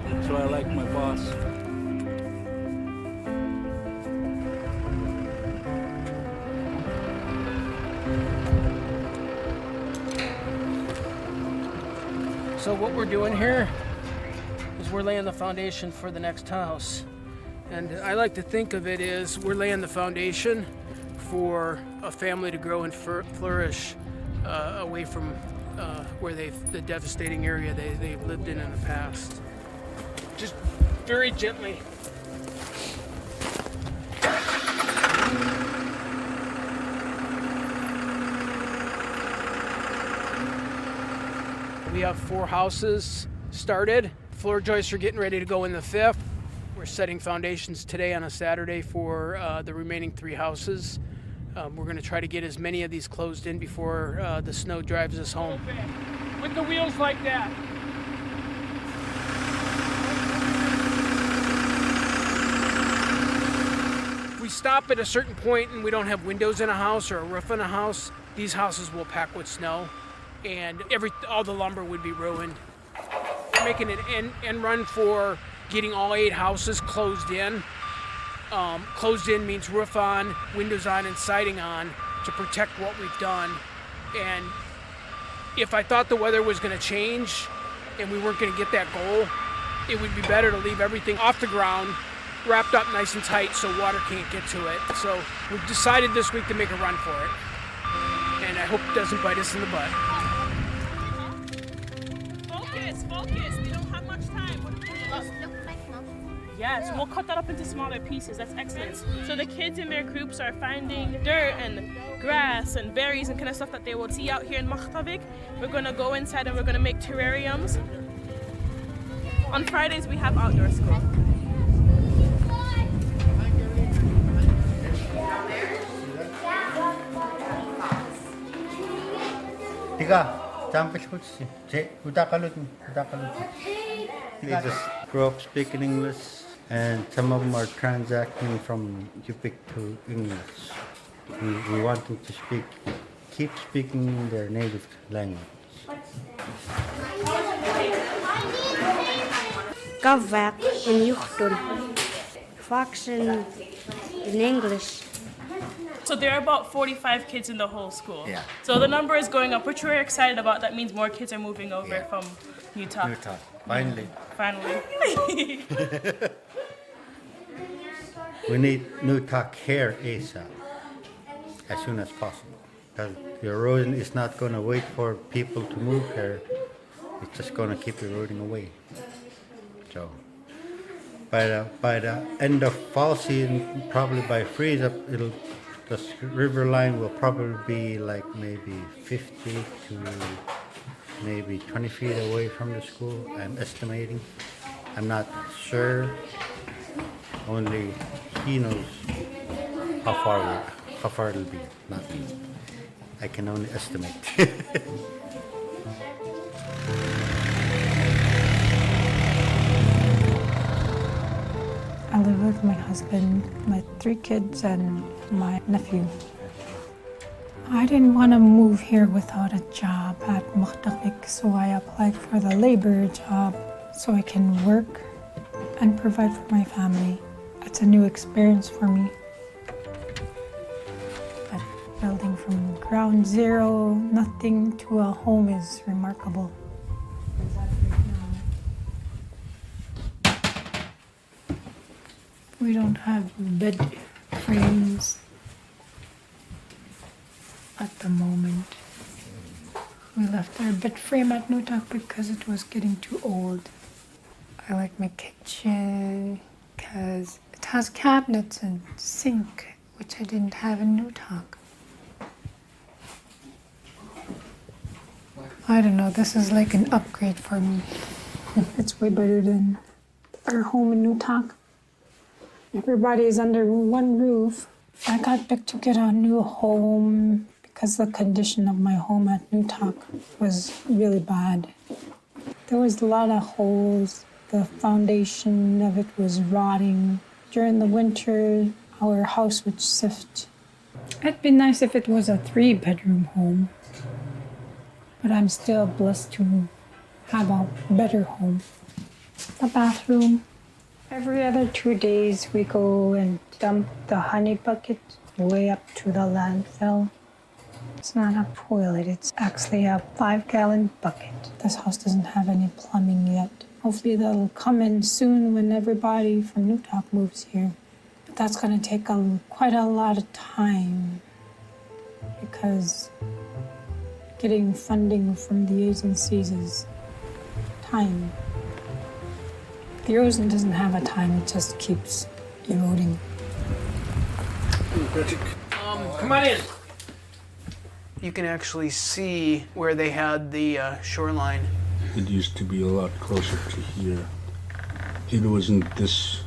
That's why I like my boss. So what we're doing here is we're laying the foundation for the next house. And I like to think of it as we're laying the foundation for a family to grow and flourish away from where the devastating area they've lived in the past. Just very gently. We have 4 houses started. Floor joists are getting ready to go in the 5th. We're setting foundations today on a Saturday for the remaining 3 houses. We're going to try to get as many of these closed in before the snow drives us home. With the wheels like that. If we stop at a certain point and we don't have windows in a house or a roof in a house, these houses will pack with snow, and all the lumber would be ruined. We're making an end run for getting all 8 houses closed in. Closed in means roof on, windows on, and siding on to protect what we've done. And if I thought the weather was going to change and we weren't going to get that goal, it would be better to leave everything off the ground wrapped up nice and tight so water can't get to it. So we've decided this week to make a run for it. And I hope it doesn't bite us in the butt. Focus, focus. We don't have much time. Yes, we'll cut that up into smaller pieces. That's excellent. So the kids in their groups are finding dirt and grass and berries and kind of stuff that they will see out here in Makhtavik. We're going to go inside and we're going to make terrariums. On Fridays, we have outdoor school. They just grow up speaking English, and some of them are transacting from Yupik to English. We want them to keep speaking their native language. Kavak in Yuchtul. Fox in English. So there are about 45 kids in the whole school. Yeah. So the number is going up, which we're excited about. That means more kids are moving over from Utah. Utah, finally. Finally. We need new talk here ASAP, as soon as possible. Because the erosion is not going to wait for people to move here. It's just going to keep eroding away. So by the end of fall season, probably by freeze up, the river line will probably be like maybe 50 to maybe 20 feet away from the school, I'm estimating. I'm not sure. Only he knows how far it'll be, not me. I can only estimate. I live with my husband, my 3 kids, and my nephew. I didn't want to move here without a job at Makhtavik, so I applied for the labor job so I can work and provide for my family. It's a new experience for me. But building from ground zero, nothing, to a home is remarkable. We don't have bed frames at the moment. We left our bed frame at Nutak because it was getting too old. I like my kitchen because it has cabinets and sink, which I didn't have in Nutak. I don't know, this is like an upgrade for me. It's way better than our home in Nutak. Everybody is under one roof. I got picked to get a new home because the condition of my home at Nutak was really bad. There was a lot of holes. The foundation of it was rotting. During the winter, our house would sift. It'd be nice if it was a 3-bedroom home, but I'm still blessed to have a better home. The bathroom. Every other 2 days, we go and dump the honey bucket way up to the landfill. It's not a toilet, it's actually a 5-gallon bucket. This house doesn't have any plumbing yet. Hopefully that'll come in soon when everybody from Nutak moves here. But that's gonna take quite a lot of time because getting funding from the agencies is time. The erosion doesn't have a time, it just keeps eroding. Come on in. You can actually see where they had the shoreline. It used to be a lot closer to here. It wasn't this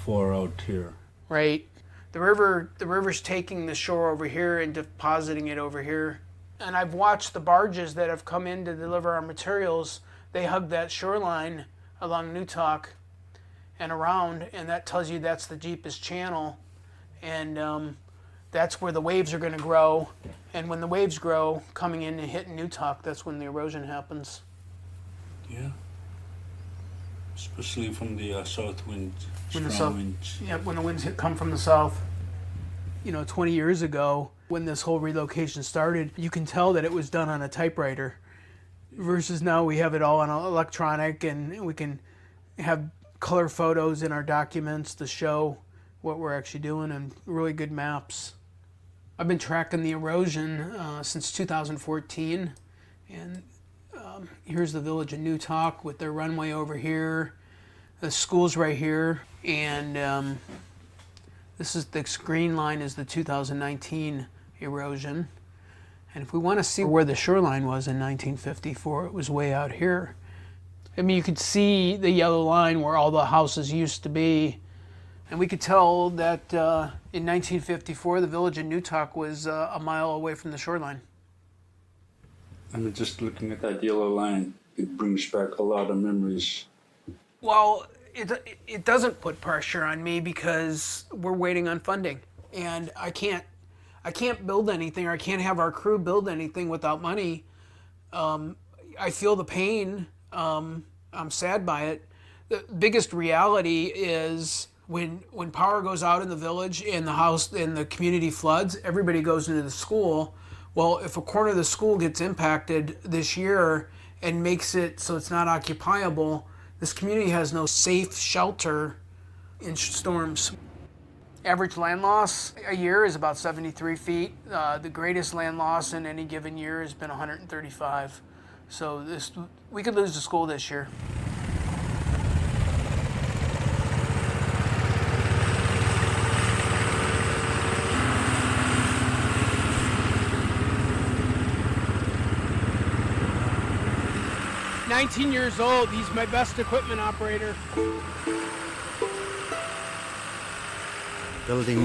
far out here. Right. The river's taking the shore over here and depositing it over here. And I've watched the barges that have come in to deliver our materials. They hug that shoreline along Nutak and around, and that tells you that's the deepest channel. And that's where the waves are going to grow. And when the waves grow, coming in and hitting Nutak, that's when the erosion happens. Yeah. Especially from the south wind, When strong winds. Yeah, when the winds come from the south. You know, 20 years ago, when this whole relocation started, you can tell that it was done on a typewriter. Versus now we have it all on electronic, and we can have color photos in our documents to show what we're actually doing, and really good maps. I've been tracking the erosion since 2014, and here's the village of Newtok with their runway over here, the school's right here, and this green line is the 2019 erosion. And if we want to see where the shoreline was in 1954, it was way out here. I mean, you could see the yellow line where all the houses used to be. And we could tell that in 1954, the village of Newtok was a mile away from the shoreline. I mean, just looking at that yellow line, it brings back a lot of memories. Well, it doesn't put pressure on me because we're waiting on funding. And I can't build anything, or I can't have our crew build anything without money. I feel the pain. I'm sad by it. The biggest reality is when power goes out in the village and the house and the community floods, everybody goes into the school. Well, if a corner of the school gets impacted this year and makes it so it's not occupiable, this community has no safe shelter in storms. Average land loss a year is about 73 feet. The greatest land loss in any given year has been 135. So we could lose the school this year. I'm 19 years old. He's my best equipment operator. Building